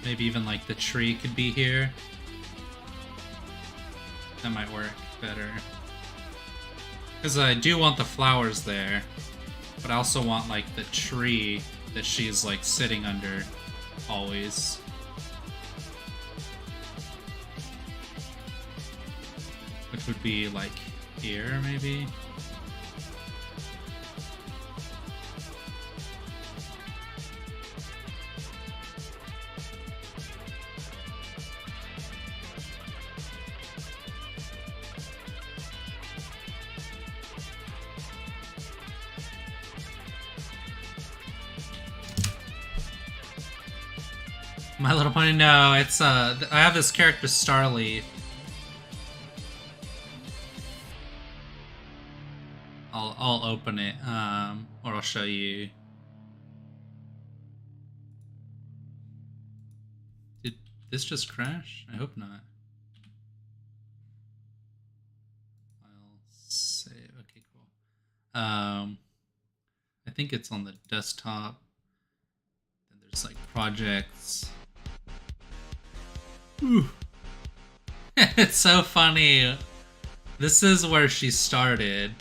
Maybe even like the tree could be here. That might work better. Because I do want the flowers there, but I also want like the tree that she's like sitting under always. Which would be like here maybe. My Little Pony? No, it's I have this character Starleaf. I'll open it, or I'll show you. Did this just crash? I hope not. I'll save. Okay, cool. I think it's on the desktop. Then there's like projects. It's so funny. This is where she started.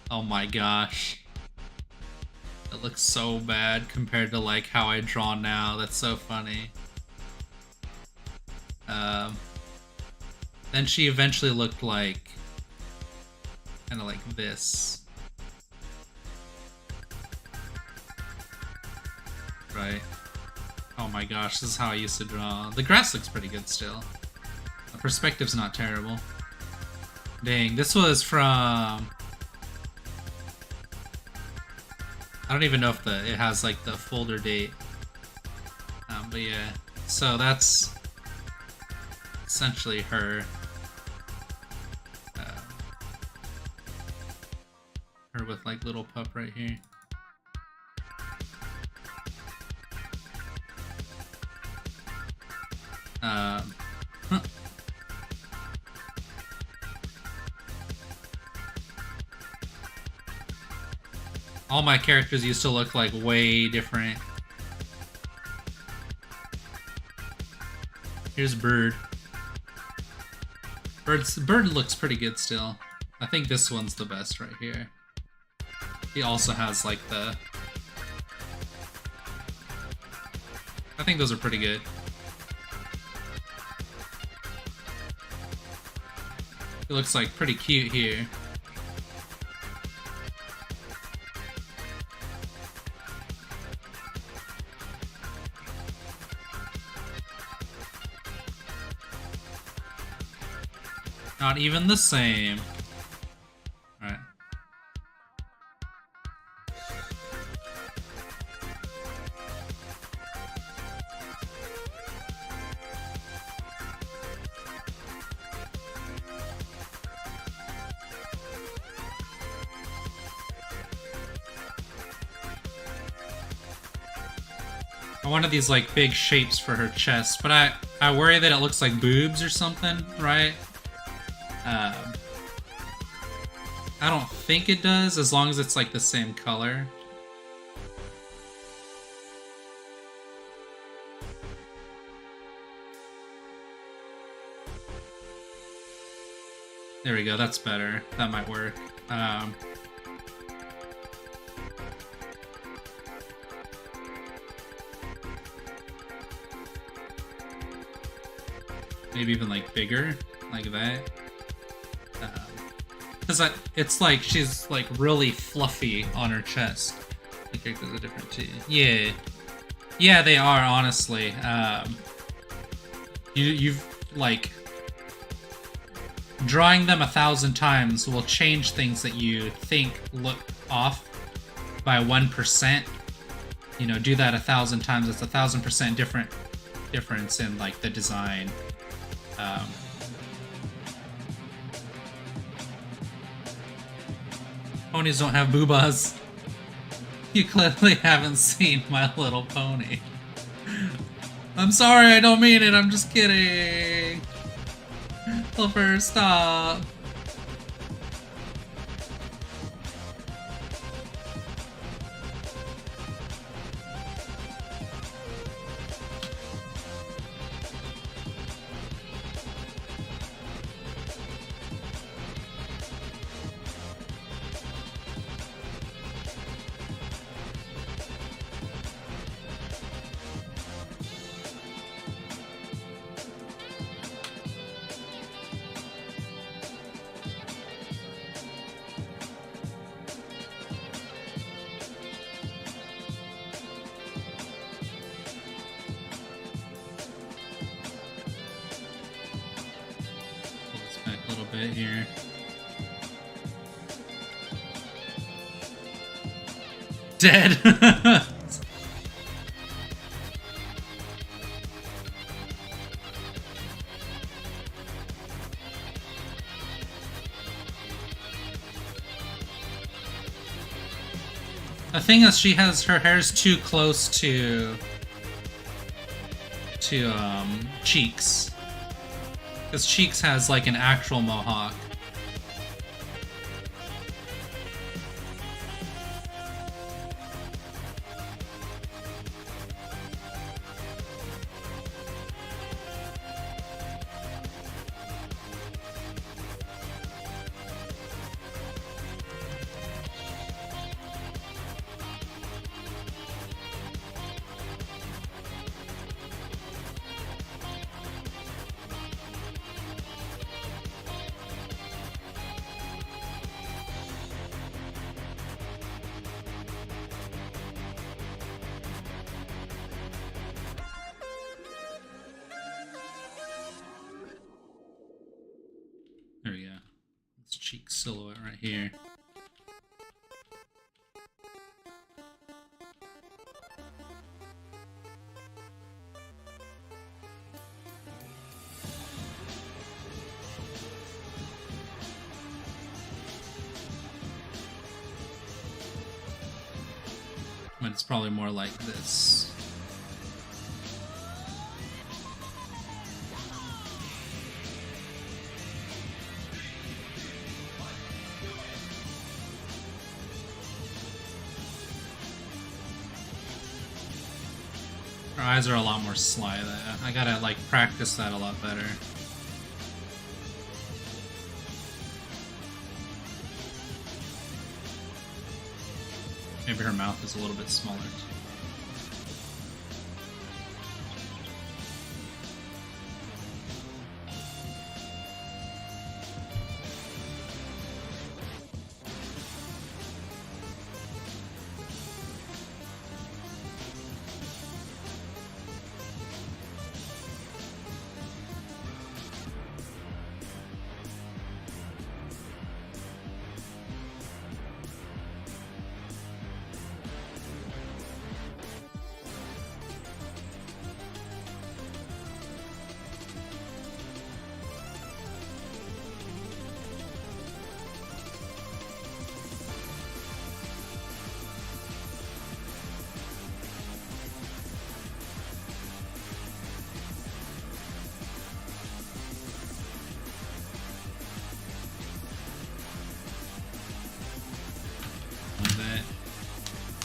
Oh my gosh. It looks so bad compared to like how I draw now. That's so funny. Then she eventually looked like kind of like this. Right. Oh my gosh, this is how I used to draw. The grass looks pretty good still. The perspective's not terrible. Dang, this was from... I don't even know if it has like the folder date. But yeah, so that's essentially her. Her with like little pup right here. Huh. All my characters used to look like way different. Here's Bird. Bird looks pretty good still. I think this one's the best right here. He also has like the... I think those are pretty good. It looks like pretty cute here. Not even the same. I wanted these like big shapes for her chest, but I worry that it looks like boobs or something, right? I don't think it does, as long as it's like the same color. There we go, that's better. That might work. Maybe even like bigger, like that. Because it's like she's like really fluffy on her chest. The characters are different too. Yeah. Yeah, they are, honestly. You've like... Drawing them 1,000 times will change things that you think look off by 1%. You know, do that 1,000 times, it's 1,000% difference in like the design. Ponies don't have boobas. You clearly haven't seen My Little Pony. I'm sorry, I don't mean it, I'm just kidding. Clipper, stop. Here. Dead. The thing is, she has her hair's too close to Cheeks. Because Cheeks has like an actual mohawk. There we go. It's cheek silhouette right here. But it's probably more like this. Her eyes are a lot more sly. I gotta like practice that a lot better. Maybe her mouth is a little bit smaller too.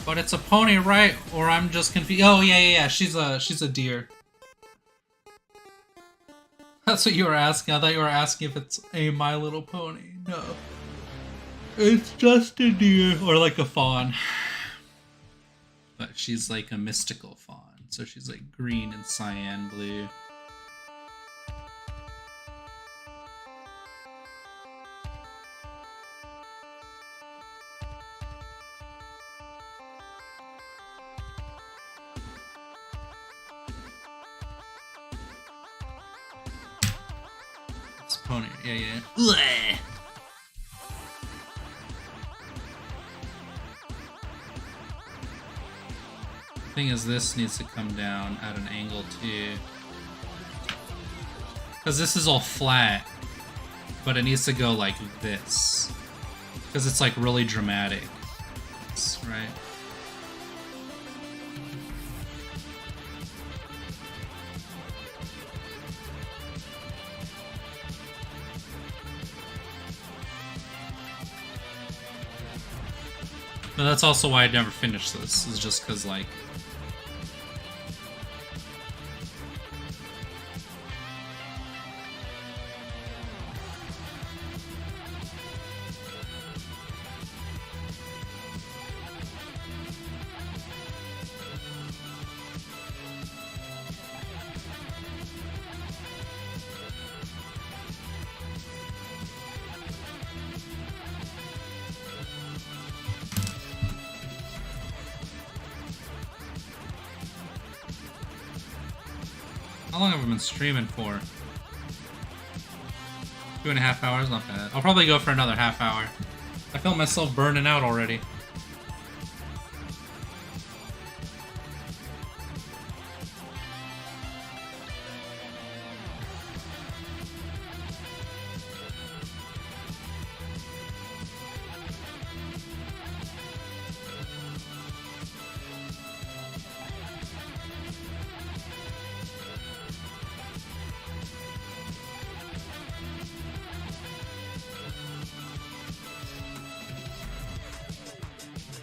But it's a pony, right? Or I'm just confused. Oh yeah. She's a deer. That's what you were asking. I thought you were asking if it's a My Little Pony. No. It's just a deer. Or like a fawn. But she's like a mystical fawn. So she's like green and cyan blue. It's a pony. Yeah. Blech. Thing is, this needs to come down at an angle too, because this is all flat, but it needs to go like this, because it's like really dramatic, right? But that's also why I never finished this, is just because like how long have I been streaming for? 2.5 hours? Not bad. I'll probably go for another half hour. I feel myself burning out already.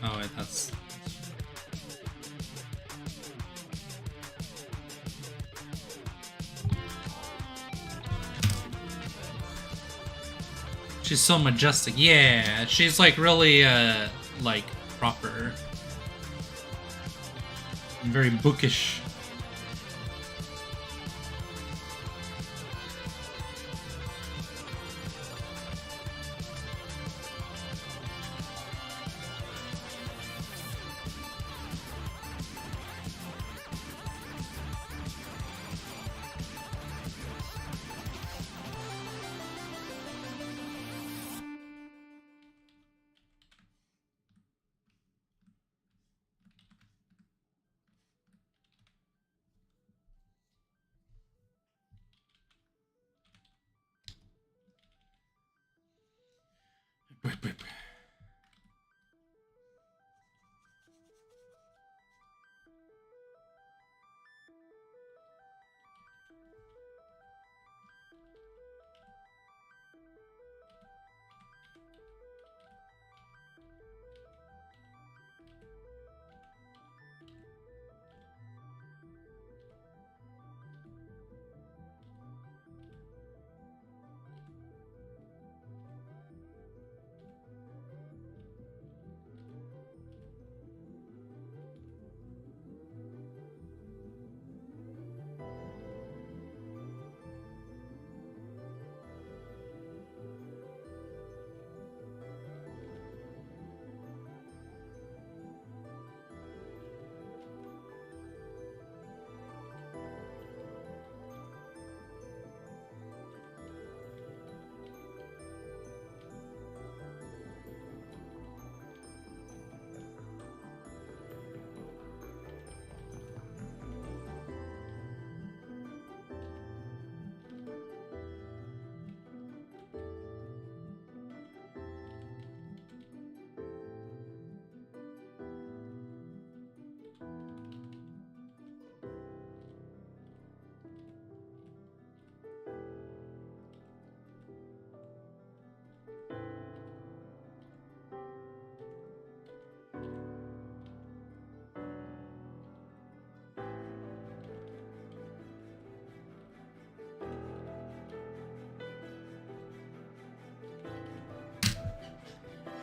Oh wait, that's... She's so majestic. Yeah, she's like really, like, proper. And very bookish.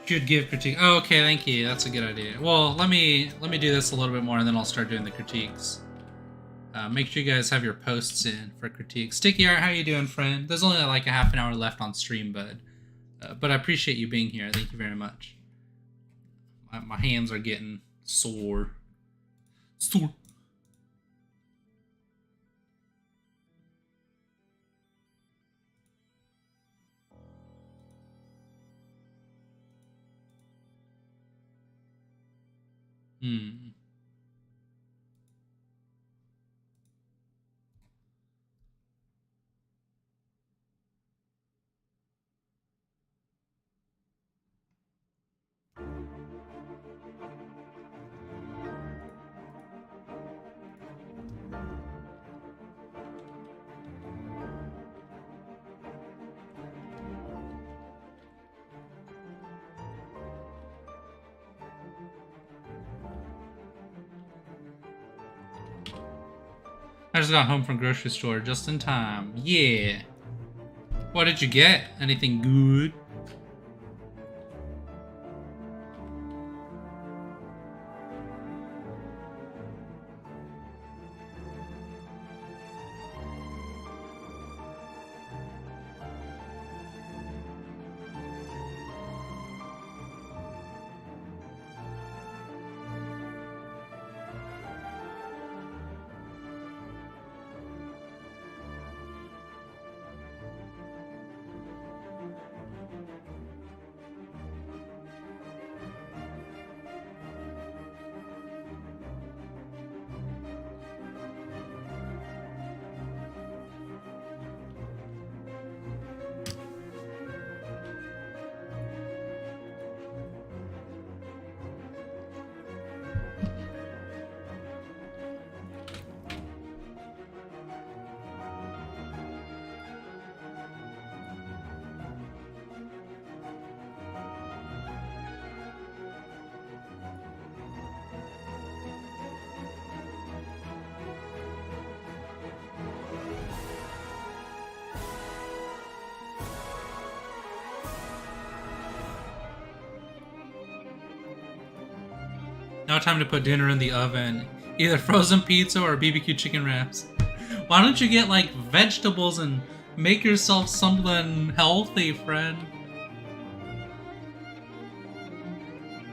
Should give critique. Oh, okay, thank you. That's a good idea. Well, let me do this a little bit more, and then I'll start doing the critiques. Make sure you guys have your posts in for critiques. Sticky Art, how you doing, friend? There's only like a half an hour left on stream, but I appreciate you being here. Thank you very much. My hands are getting sore. Sore. I just got home from grocery store just in time. Yeah. What did you get? Anything good? Now time to put dinner in the oven. Either frozen pizza or BBQ chicken wraps. Why don't you get like vegetables and make yourself something healthy, friend?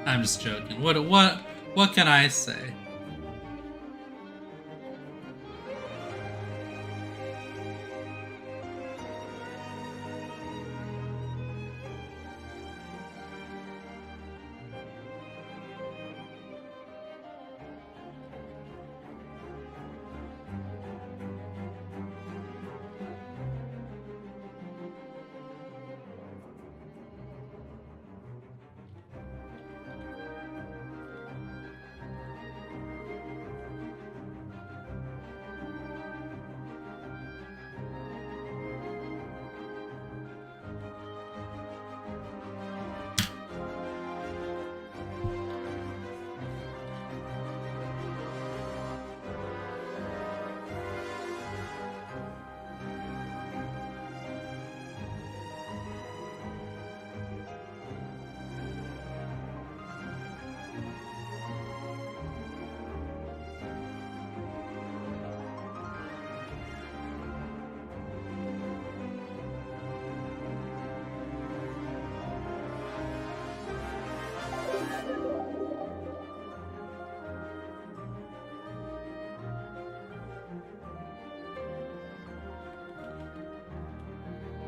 I'm just joking. What can I say?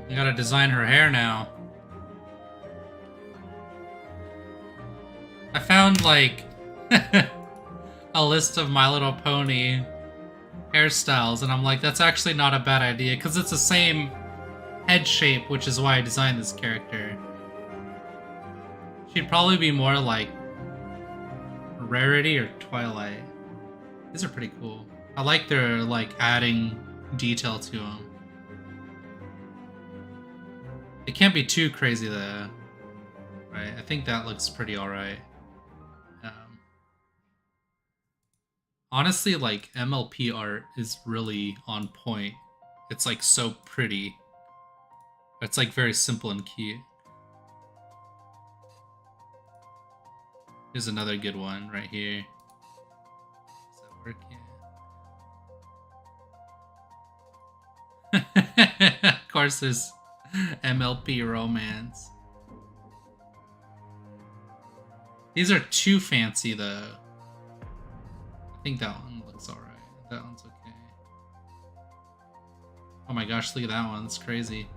I gotta design her hair now. I found like a list of My Little Pony hairstyles, and I'm like, that's actually not a bad idea because it's the same head shape, which is why I designed this character. She'd probably be more like Rarity or Twilight. These are pretty cool. I like their like adding detail to them. It can't be too crazy though, right? I think that looks pretty alright. Honestly, like MLP art is really on point. It's like so pretty. It's like very simple and cute. Here's another good one right here. Is that working? Of course, there's MLP romance. These are too fancy though. I think that one looks alright. That one's okay. Oh my gosh, look at that one. That's crazy.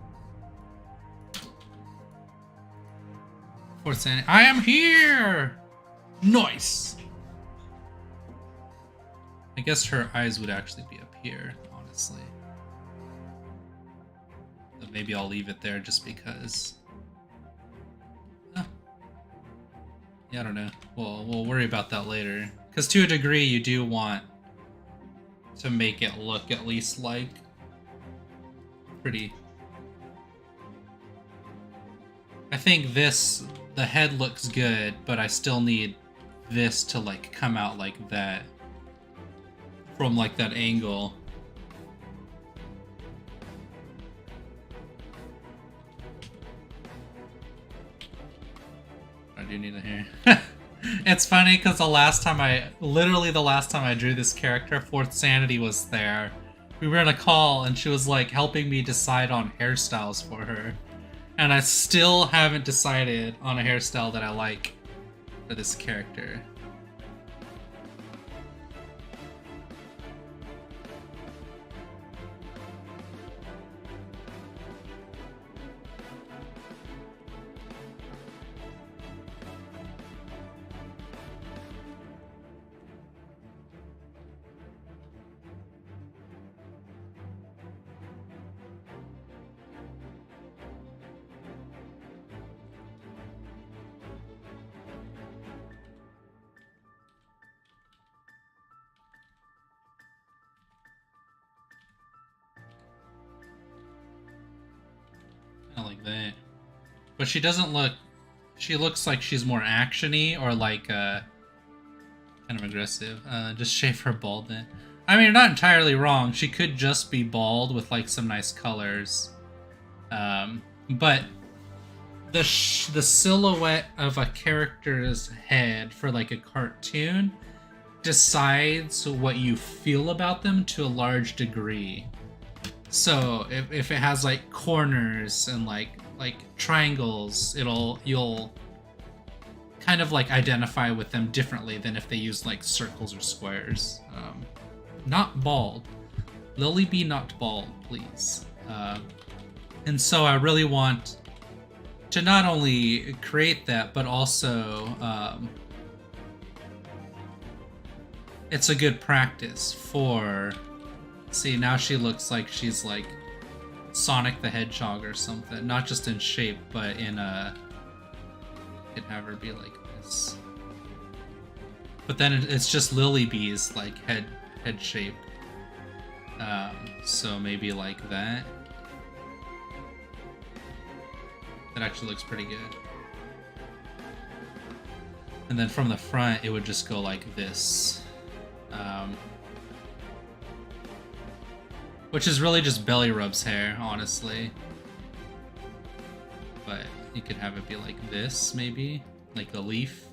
Fourth Sanity. I am here! Nice! I guess her eyes would actually be up here, honestly. But maybe I'll leave it there just because. Yeah, I don't know. We'll worry about that later. Because to a degree, you do want to make it look at least like pretty. I think this, the head looks good, but I still need this to like come out like that from like that angle. I do need a hair. It's funny because the last time I drew this character, Fourth Sanity was there. We were in a call and she was like helping me decide on hairstyles for her. And I still haven't decided on a hairstyle that I like for this character. I like that. But she doesn't look... She looks like she's more action-y or like kind of aggressive. Just shave her bald then. I mean, you're not entirely wrong. She could just be bald with like some nice colors. But the silhouette of a character's head for like a cartoon decides what you feel about them to a large degree. So if it has like corners and like triangles, you'll kind of like identify with them differently than if they use like circles or squares. Not bald. Lily be not bald, please. And so I really want to not only create that, but also it's a good practice for... See, now she looks like she's like Sonic the Hedgehog or something. Not just in shape, but in could have her be like this. But then it's just Lily Bee's like head shape. So maybe like that. That actually looks pretty good. And then from the front, it would just go like this. Which is really just Belly Rub's hair, honestly. But you could have it be like this, maybe? Like a leaf.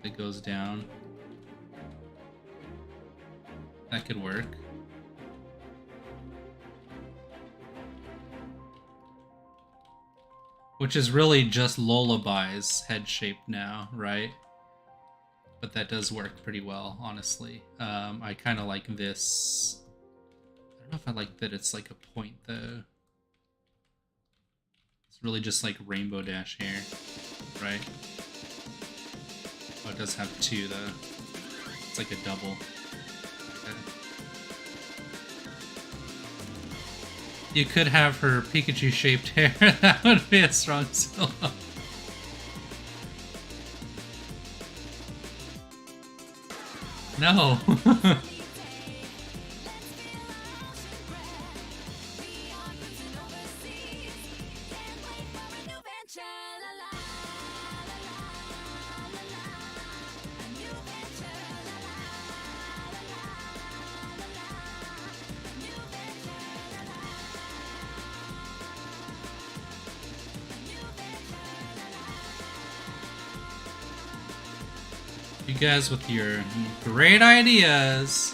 That goes down. That could work. Which is really just Lullaby's head shape now, right? But that does work pretty well, honestly. I kind of like this. I don't know if I like that it's like a point, though. It's really just like Rainbow Dash hair, right? Oh, it does have two, though. It's like a double. Okay. You could have her Pikachu-shaped hair. That would be a strong solo. No. You guys with your great ideas.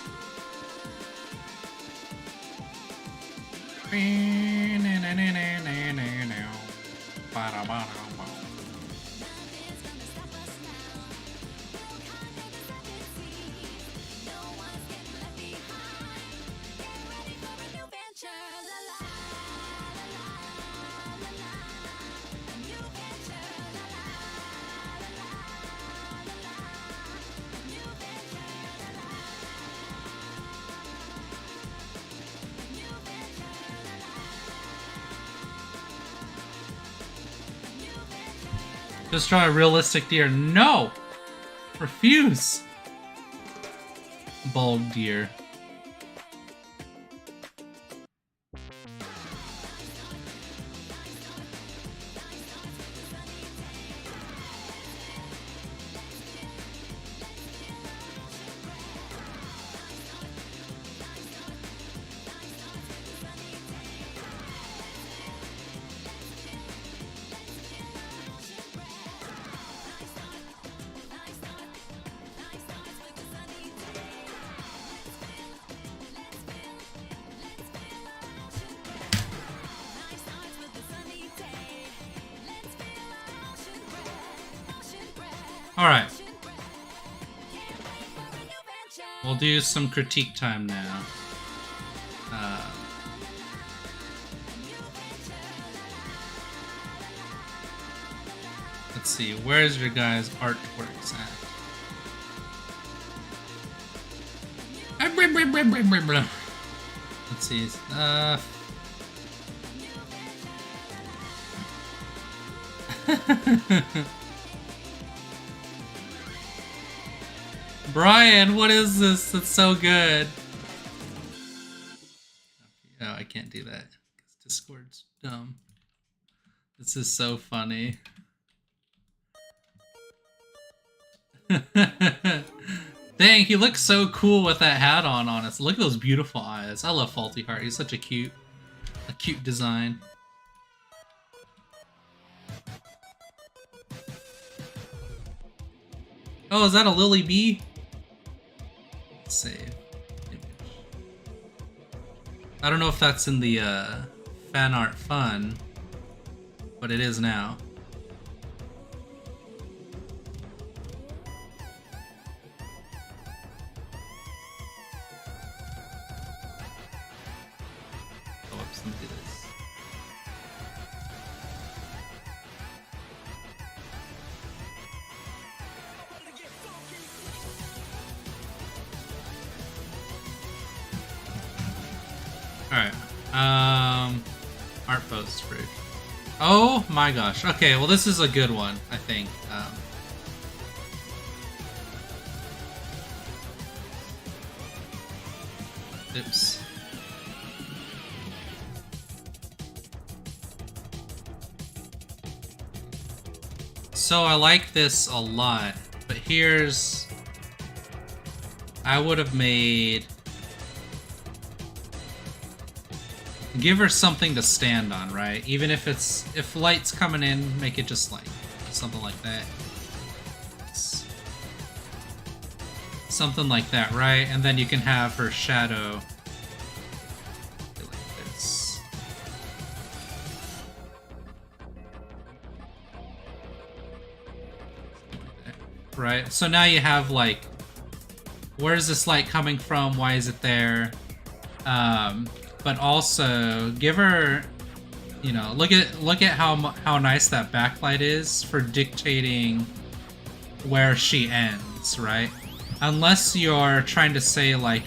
Just draw a realistic deer. No! Refuse! Bald deer. Alright. We'll do some critique time now. Let's see, where's your guys' artworks at? Let's see. Brian, what is this? That's so good. Oh, I can't do that. Discord's dumb. This is so funny. Dang, he looks so cool with that hat on us. Look at those beautiful eyes. I love Faulty Heart. He's such a cute design. Oh, is that a Lily Bee? Save image. I don't know if that's in the fan art fun, but it is now. Oh, whoops, let me do this. Alright, art post fruit. Oh my gosh, okay, well this is a good one, I think. Oops. So I like this a lot, but here's... I would have made... Give her something to stand on, right? Even if it's... If light's coming in, make it just like... Something like that. Something like that, right? And then you can have her shadow... Like this. Right? So now you have like... Where's this light coming from? Why is it there? But also give her, you know, look at how nice that backlight is for dictating where she ends, right? Unless you're trying to say like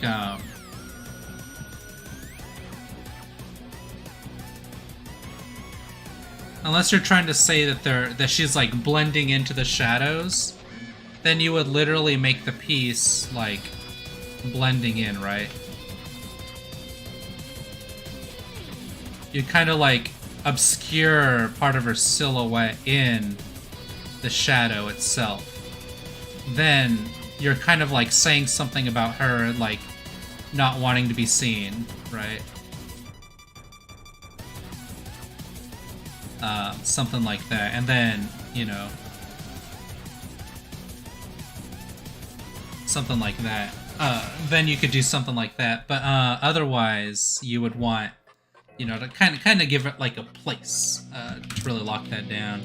unless you're trying to say that she's like blending into the shadows, then you would literally make the piece like blending in, right? You kind of like obscure part of her silhouette in the shadow itself. Then you're kind of like saying something about her like not wanting to be seen, right? Something like that. And then, you know, something like that. Then you could do something like that. But otherwise, you would want, you know, to kind of give it like a place to really lock that down.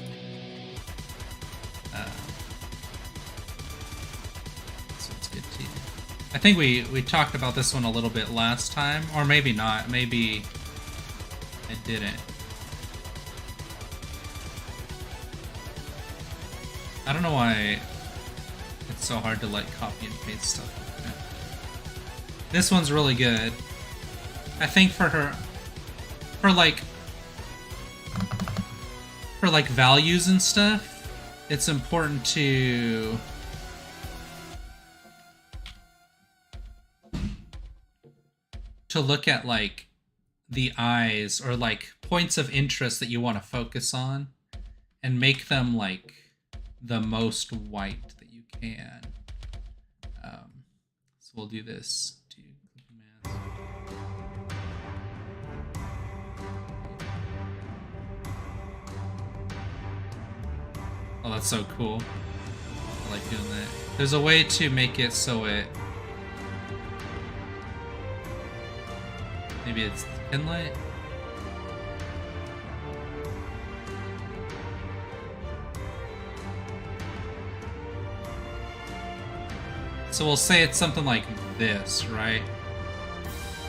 So it's good too. I think we talked about this one a little bit last time, or maybe not. Maybe it didn't. I don't know why it's so hard to like copy and paste stuff like that. This one's really good. I think for like values and stuff, it's important to look at like the eyes or like points of interest that you want to focus on and make them like the most white that you can. So we'll do this to commands. Oh, that's so cool. I like doing that. There's a way to make it so it... Maybe it's pin light? So we'll say it's something like this, right?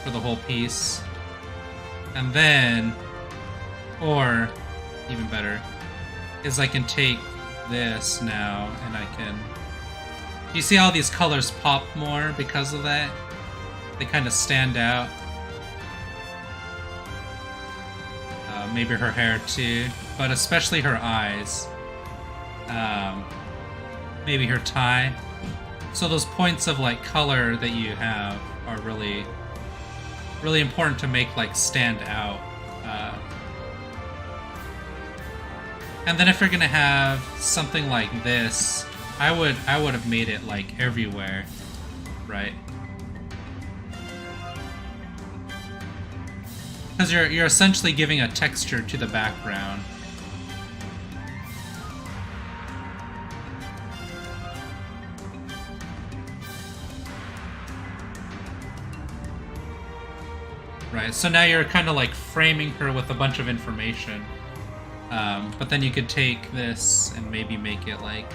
For the whole piece. And then, or even better, is I can take this now and I can... You see how these colors pop more because of that? They kind of stand out. Maybe her hair too, but especially her eyes. Maybe her tie. So those points of like color that you have are really, really important to make like stand out. And then if you're gonna have something like this, I would have made it like everywhere, right? Because you're essentially giving a texture to the background. Right, so now you're kind of like framing her with a bunch of information. But then you could take this and maybe make it like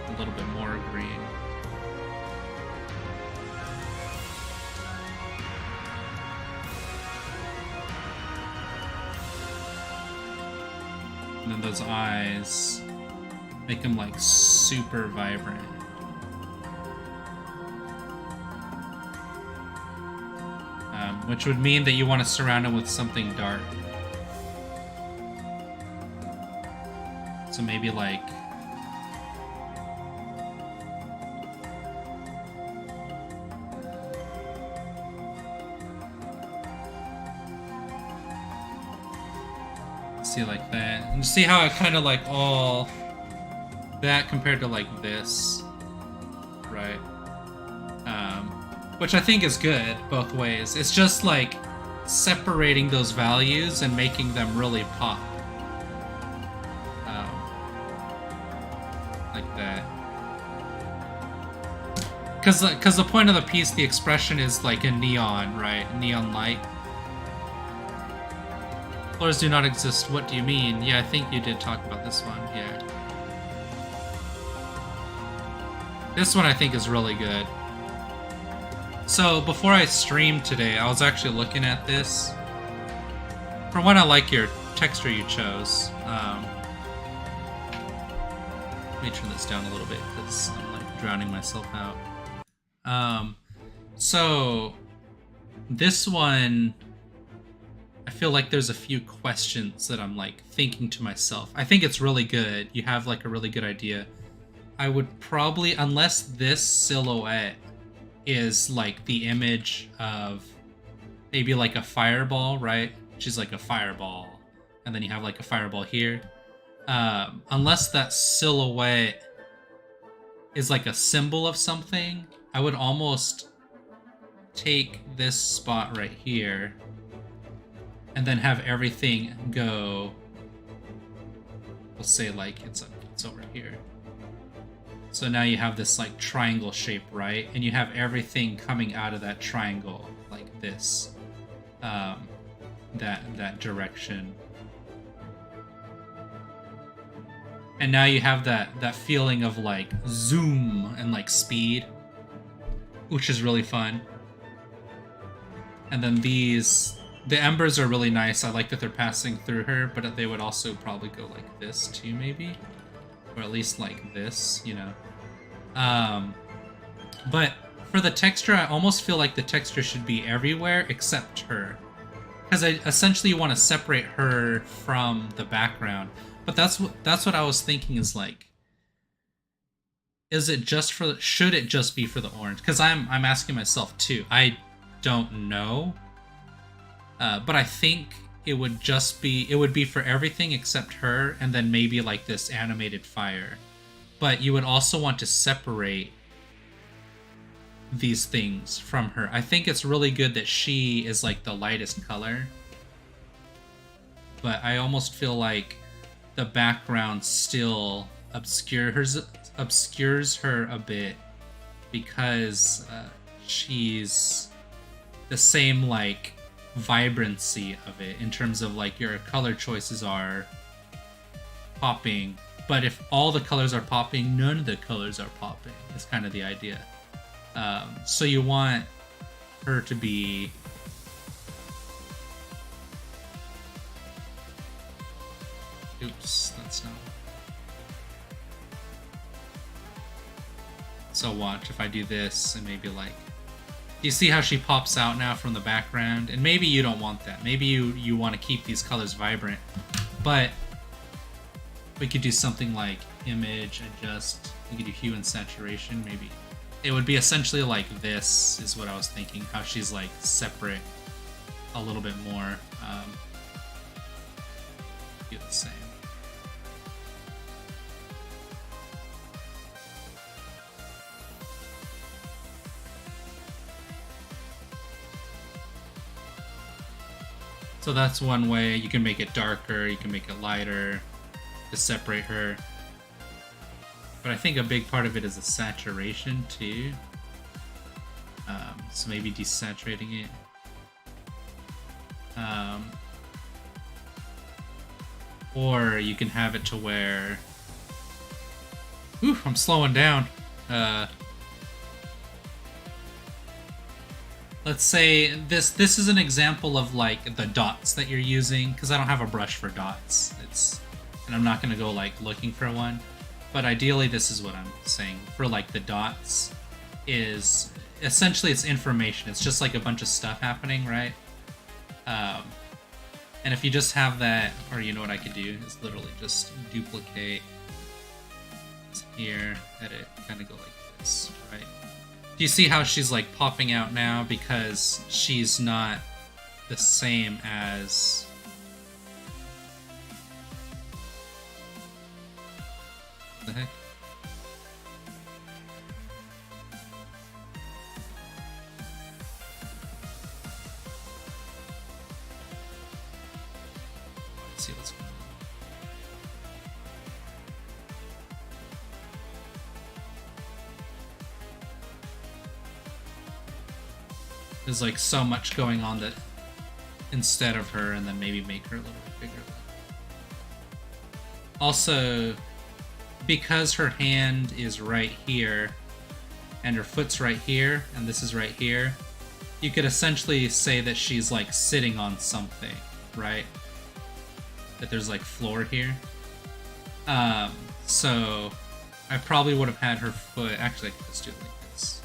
a little bit more green. And then those eyes, make them like super vibrant. Which would mean that you want to surround them with something dark. So maybe like... See, like that. And see how I kind of like all that compared to like this, right? Which I think is good both ways. It's just like separating those values and making them really pop. Like that. Because the point of the piece, the expression is like a neon, right? Neon light. Colors do not exist. What do you mean? Yeah, I think you did talk about this one. Yeah. This one I think is really good. So before I streamed today, I was actually looking at this. For one, I like your texture you chose. Let me turn this down a little bit because I'm like drowning myself out. So this one, I feel like there's a few questions that I'm like thinking to myself. I think it's really good. You have like a really good idea. I would probably, unless this silhouette is like the image of maybe like a fireball, right? She's like a fireball, and then you have like a fireball here. Unless that silhouette is like a symbol of something, I would almost take this spot right here and then have everything go, we'll say like it's over here. So now you have this like triangle shape, right? And you have everything coming out of that triangle like this, that direction. And now you have that feeling of like zoom and like speed, which is really fun. And then the embers are really nice. I like that they're passing through her, but they would also probably go like this too, maybe, or at least like this, you know. But for the texture, I almost feel like the texture should be everywhere except her, because I essentially want to separate her from the background. But that's what I was thinking is like, is it just for, should it just be for the orange? Because I'm asking myself too. I don't know, but I think it would be for everything except her, and then maybe like this animated fire. But you would also want to separate these things from her. I think it's really good that she is like the lightest color, but I almost feel like the background still obscures her a bit, because she's the same like vibrancy of it in terms of like your color choices are popping, but if all the colors are popping, none of the colors are popping. It's kind of the idea. So you want her to be oops, that's not. So watch if I do this and maybe like, you see how she pops out now from the background? And maybe you don't want that. Maybe you want to keep these colors vibrant. But we could do something like image, adjust. We could do hue and saturation, maybe. It would be essentially like this is what I was thinking. How she's like separate a little bit more. Do the same. So that's one way. You can make it darker, you can make it lighter to separate her. But I think a big part of it is the saturation too. So maybe desaturating it. Or you can have it to where... Ooh, I'm slowing down. Let's say this is an example of like the dots that you're using, because I don't have a brush for dots. And I'm not gonna go like looking for one. But ideally, this is what I'm saying. For like the dots, is essentially it's information. It's just like a bunch of stuff happening, right? And if you just have that, or you know what I could do is literally just duplicate here, edit, kind of go like this, right? Do you see how she's like popping out now because she's not the same as... What the heck? Let's see what's going on. There's like so much going on that instead of her, and then maybe make her a little bit bigger. Also, because her hand is right here and her foot's right here and this is right here, you could essentially say that she's like sitting on something, right? That there's like floor here. So I probably would have had her foot, actually I could just do it like this.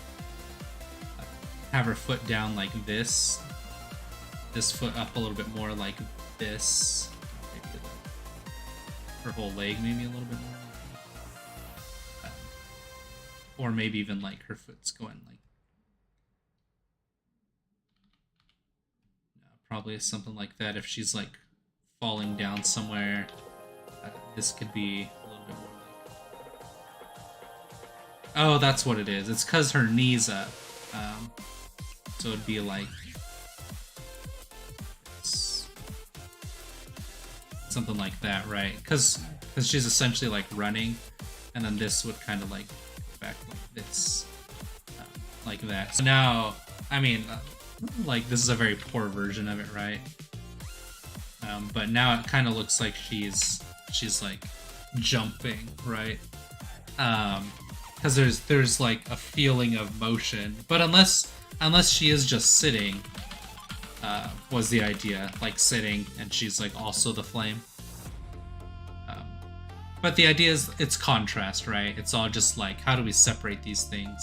Have her foot down like this foot up a little bit more like this, maybe her whole leg maybe a little bit more like that. Or maybe even like her foot's going like, no, probably something like that. If she's like falling down somewhere, this could be a little bit more like, oh, that's what it is. It's because her knee's up. So it'd be like something like that, right? Because she's essentially like running, and then this would kind of like back like this, like that. So now, I mean, like this is a very poor version of it, right? But now it kind of looks like she's like jumping, right? Because there's like a feeling of motion, but unless she is just sitting, was the idea, like sitting, and she's like also the flame. But the idea is it's contrast, right? It's all just like, how do we separate these things?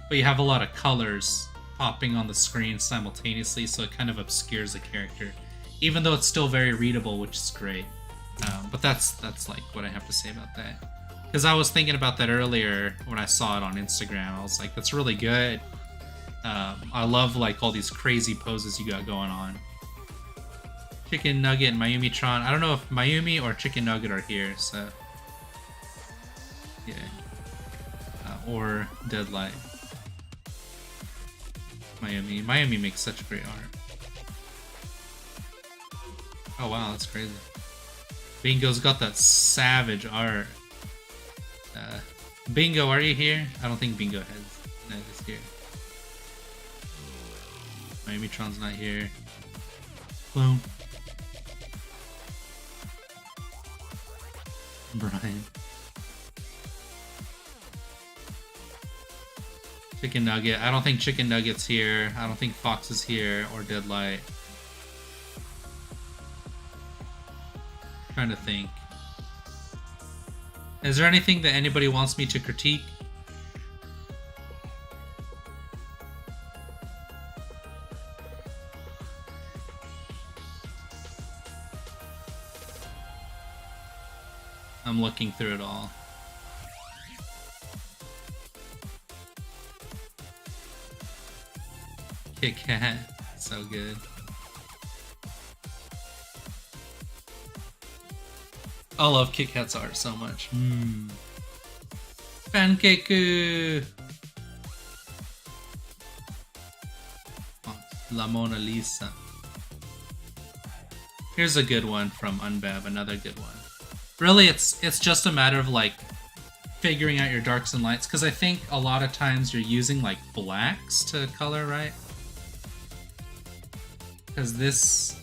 But you have a lot of colors popping on the screen simultaneously, so it kind of obscures the character, even though it's still very readable, which is great. But that's like what I have to say about that. Because I was thinking about that earlier when I saw it on Instagram. I was like, that's really good. I love like all these crazy poses you got going on. Chicken Nugget and Mayumi-tron. I don't know if Mayumi or Chicken Nugget are here, so yeah. Or Deadlight. Mayumi makes such great art. Oh wow, that's crazy. Bingo's got that savage art. Bingo, are you here? I don't think Bingo is here. Mayumi-tron's not here. Boom. Brian. Chicken Nugget. I don't think Chicken Nugget's here. I don't think Fox is here or Deadlight. Trying to think. Is there anything that anybody wants me to critique? I'm looking through it all. Kit Kat, so good. I love Kit Kat's art so much. Pancake! La Mona Lisa. Here's a good one from Unbab, another good one. Really, it's just a matter of like figuring out your darks and lights, because I think a lot of times you're using like blacks to color, right? Because this...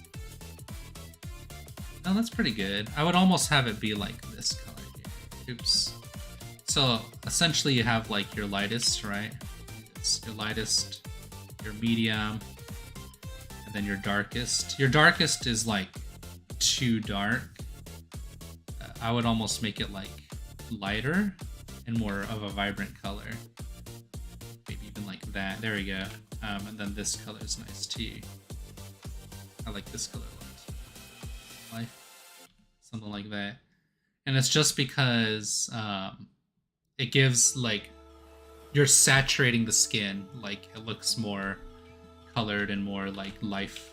Oh, that's pretty good. I would almost have it be like this color here. Oops. So essentially you have like your lightest, right? It's your lightest, your medium, and then your darkest. Your darkest is like too dark. I would almost make it like lighter and more of a vibrant color. Maybe even like that. There we go. And then this color is nice too. I like this color a lot. Life. Something like that. And it's just because it gives like, you're saturating the skin. Like it looks more colored and more like life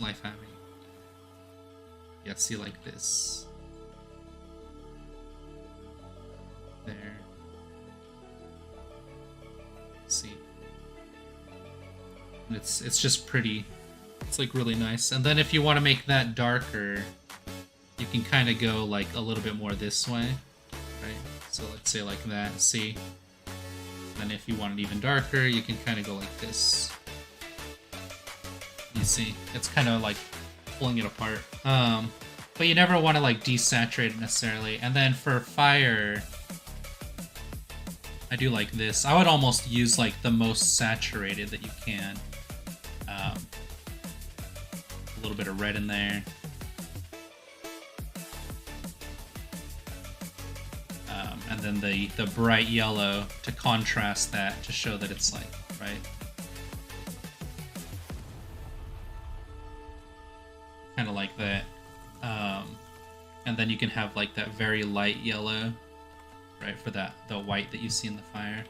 having. Yeah, see like this. There. See. And it's just pretty. It's like really nice. And then if you want to make that darker, you can kind of go like a little bit more this way, right? So let's say like that, see? And then if you want it even darker, you can kind of go like this. You see? It's kind of like pulling it apart. But you never want to like desaturate it necessarily. And then for fire, I do like this. I would almost use like the most saturated that you can. A little bit of red in there. And then the bright yellow to contrast that, to show that it's like, right? Kind of like that. And then you can have like that very light yellow, right, for the white that you see in the fire.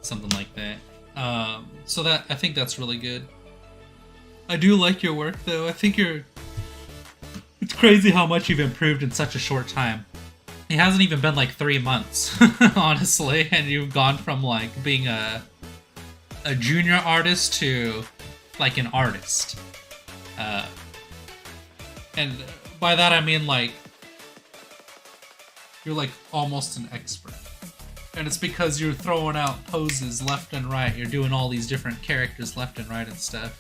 Something like that. So that, I think that's really good. I do like your work though. I think it's crazy how much you've improved in such a short time. It hasn't even been like 3 months, honestly, and you've gone from like being a junior artist to like an artist. And By that I mean like you're like almost an expert. And it's because you're throwing out poses left and right. You're doing all these different characters left and right and stuff.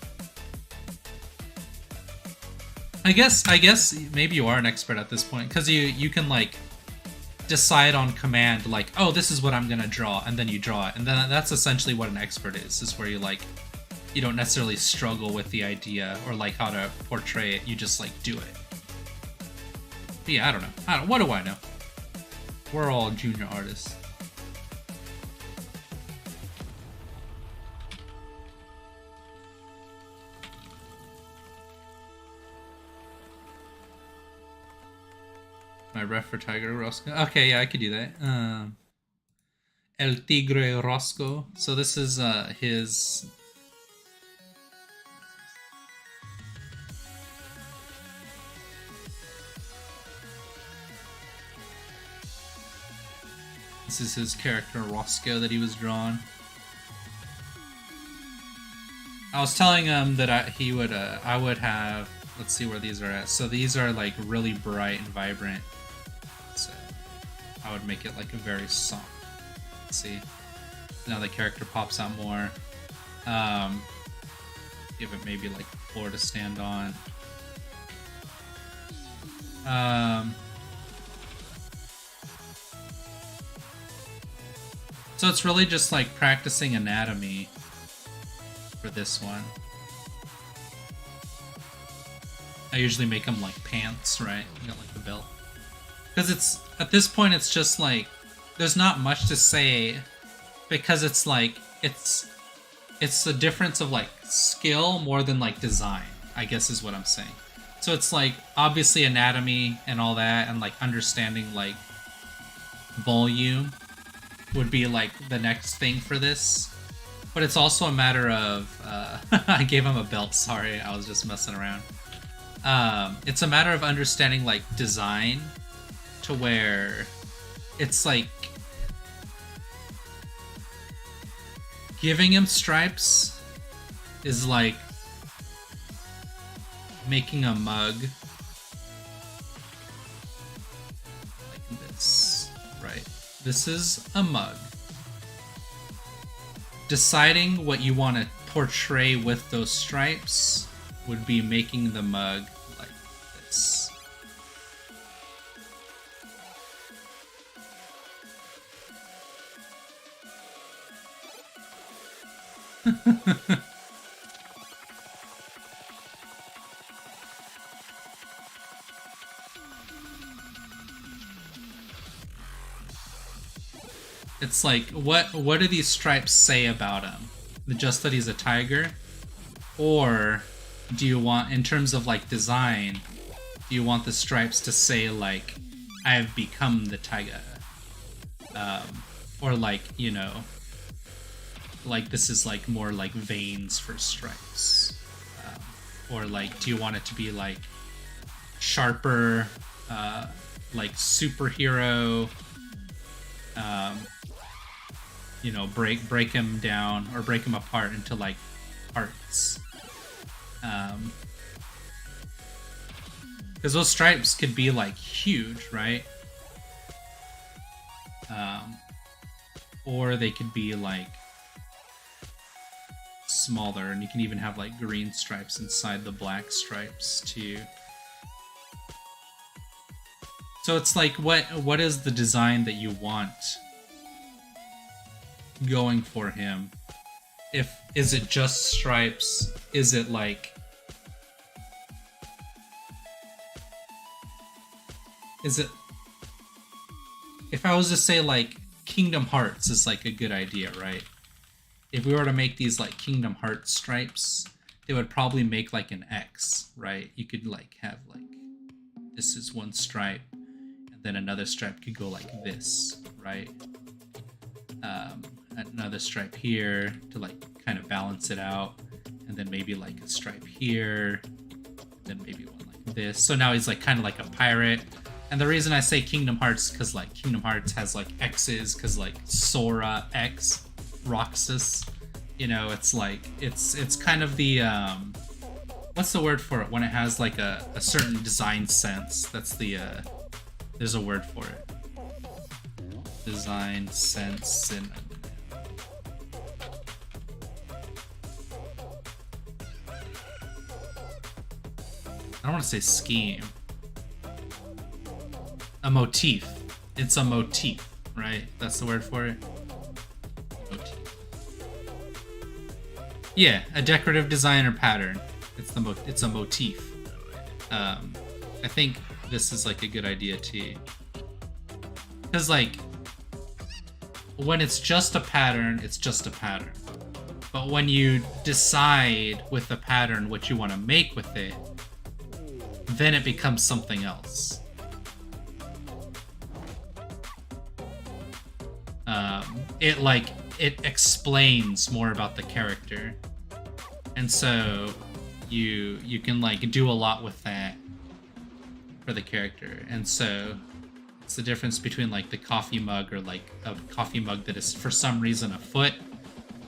I guess maybe you are an expert at this point, because you can like decide on command like, oh, this is what I'm gonna draw, and then you draw it, and then that's essentially what an expert is where you like, you don't necessarily struggle with the idea or like how to portray it, you just like do it. But yeah, I don't know. What do I know? We're all junior artists. My ref for Tiger Roscoe. Okay, yeah, I could do that. El Tigre Roscoe. So this is his. This is his character Roscoe that he was drawing. I was telling him that I would have. Let's see where these are at. So these are like really bright and vibrant. So I would make it like a very soft. Let's see. Now the character pops out more. Give it maybe like a floor to stand on. So it's really just like practicing anatomy for this one. I usually make them like pants, right? You got like the belt. Because it's, at this point, it's just like, there's not much to say, because it's like, it's the difference of like skill more than like design, I guess is what I'm saying. So it's like, obviously anatomy and all that, and like understanding like volume would be like the next thing for this. But it's also a matter of, I gave him a belt, sorry, I was just messing around. It's a matter of understanding like design to where it's like giving him stripes is like making a mug like this, right? This is a mug. Deciding what you want to portray with those stripes would be making the mug like this. It's like, what do these stripes say about him? Just that he's a tiger? Or do you want, in terms of like design, do you want the stripes to say like, I've become the tiger? Or like, you know, like this is like more like veins for stripes? Or like, do you want it to be like sharper, like superhero, you know, break him down or break him apart into like parts? Because those stripes could be like huge, right? Or they could be like smaller, and you can even have like green stripes inside the black stripes too. So it's like, what is the design that you want going for him? Is it just stripes? Is it like, if I was to say like Kingdom Hearts is like a good idea, right? If we were to make these like Kingdom Hearts stripes, they would probably make like an X, right? You could like have like, this is one stripe, and then another stripe could go like this, right? Another stripe here to like kind of balance it out, and then maybe like a stripe here, then maybe one like this. So now he's like kind of like a pirate. And the reason I say Kingdom Hearts, because like Kingdom Hearts has like X's, because like Sora X, Roxas, you know, it's like it's kind of the what's the word for it when it has like a certain design sense? That's the there's a word for it. Design sense and I don't want to say scheme. A motif. It's a motif, right? That's the word for it. Motif. Yeah, a decorative design or pattern. It's a motif. I think this is like a good idea too. Because like when it's just a pattern, it's just a pattern. But when you decide with the pattern what you want to make with it, then it becomes something else. It explains more about the character, and so you can like do a lot with that for the character. And so it's the difference between like the coffee mug or like a coffee mug that is for some reason a foot,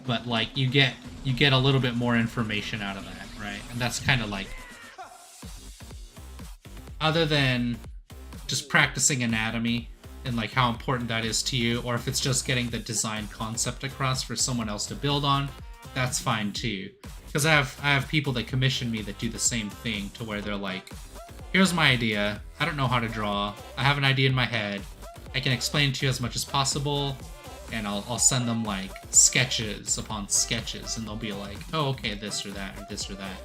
but like you get a little bit more information out of that, right? And that's kind of like, other than just practicing anatomy and like how important that is to you, or if it's just getting the design concept across for someone else to build on, that's fine too. Because I have people that commission me that do the same thing, to where they're like, here's my idea, I don't know how to draw, I have an idea in my head, I can explain to you as much as possible, and I'll send them like sketches upon sketches, and they'll be like, oh okay, this or that or this or that.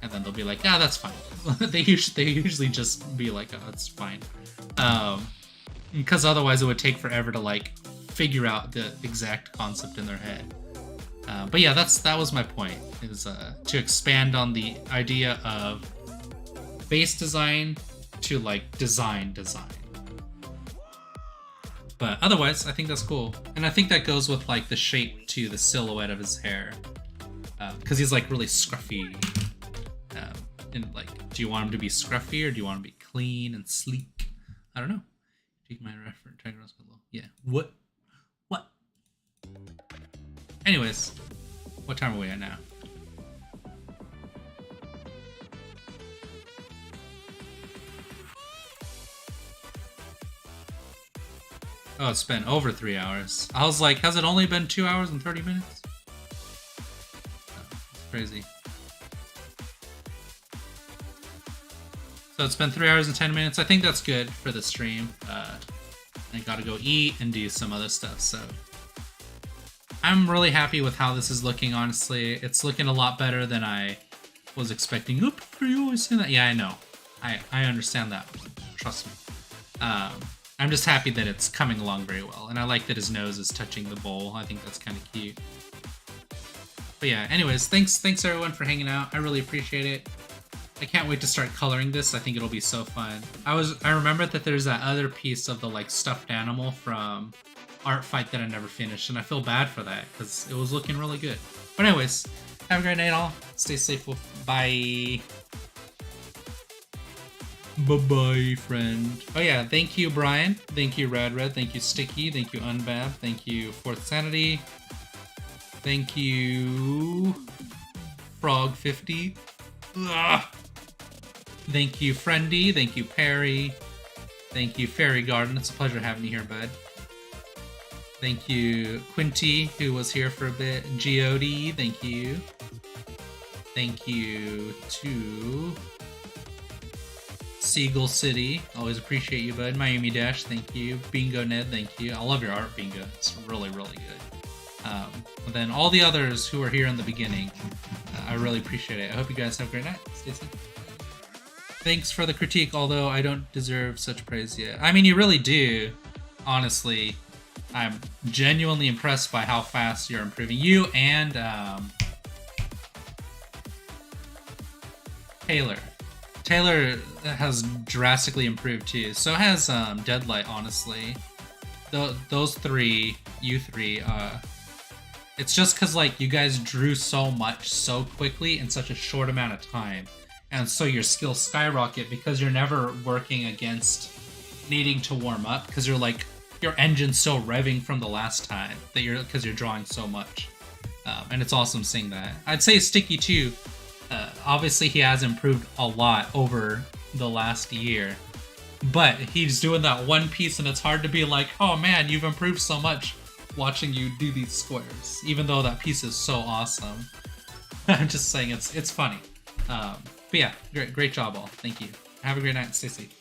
And then they'll be like, yeah, that's fine. they usually just be like, oh, that's fine. Because otherwise it would take forever to like figure out the exact concept in their head. But yeah, that was my point, is to expand on the idea of base design to like design. But otherwise, I think that's cool. And I think that goes with like the shape to the silhouette of his hair. Because he's like really scruffy. And like, do you want him to be scruffy or do you want him to be clean and sleek? I don't know. Take my reference. Yeah. What? Anyways, what time are we at now? Oh, it's been over 3 hours. I was like, has it only been 2 hours and 30 minutes? Oh, it's crazy. So it's been 3 hours and 10 minutes. I think that's good for the stream. I gotta go eat and do some other stuff, so I'm really happy with how this is looking, honestly. It's looking a lot better than I was expecting. Oop, are you always saying that? Yeah, I know. I understand that. Trust me. I'm just happy that it's coming along very well, and I like that his nose is touching the bowl. I think that's kind of cute. But yeah, anyways, thanks everyone for hanging out. I really appreciate it. I can't wait to start coloring this. I think it'll be so fun. I remember that there's that other piece of the like stuffed animal from Art Fight that I never finished, and I feel bad for that because it was looking really good. But anyways, have a great night all. Stay safe. Bye. Bye-bye, friend. Oh yeah, thank you, Brian. Thank you, Radred. Thank you, Sticky. Thank you, Unbab. Thank you, Fourth Sanity. Thank you, Frog50. Ugh. Thank you, Friendy. Thank you, Perry. Thank you, Fairy Garden. It's a pleasure having you here, bud. Thank you, Quinty, who was here for a bit. Geody, thank you. Thank you to Seagull City. Always appreciate you, bud. Miami Dash, thank you. Bingo Ned, thank you. I love your art, Bingo. It's really, really good. And then all the others who are here in the beginning, I really appreciate it. I hope you guys have a great night. Stay safe. Thanks for the critique, although I don't deserve such praise yet. I mean, you really do. Honestly, I'm genuinely impressed by how fast you're improving. You and Taylor. Taylor has drastically improved too. So has Deadlight, honestly. Those three, you three, it's just because like you guys drew so much so quickly in such a short amount of time. And so your skills skyrocket because you're never working against needing to warm up, because you're like, your engine's still revving from the last time that because you're drawing so much. And it's awesome seeing that. I'd say Sticky too. obviously he has improved a lot over the last year, but he's doing that one piece, and it's hard to be like, oh man, you've improved so much watching you do these squares, even though that piece is so awesome. I'm just saying it's funny. But yeah, great job all. Thank you. Have a great night. Stay safe.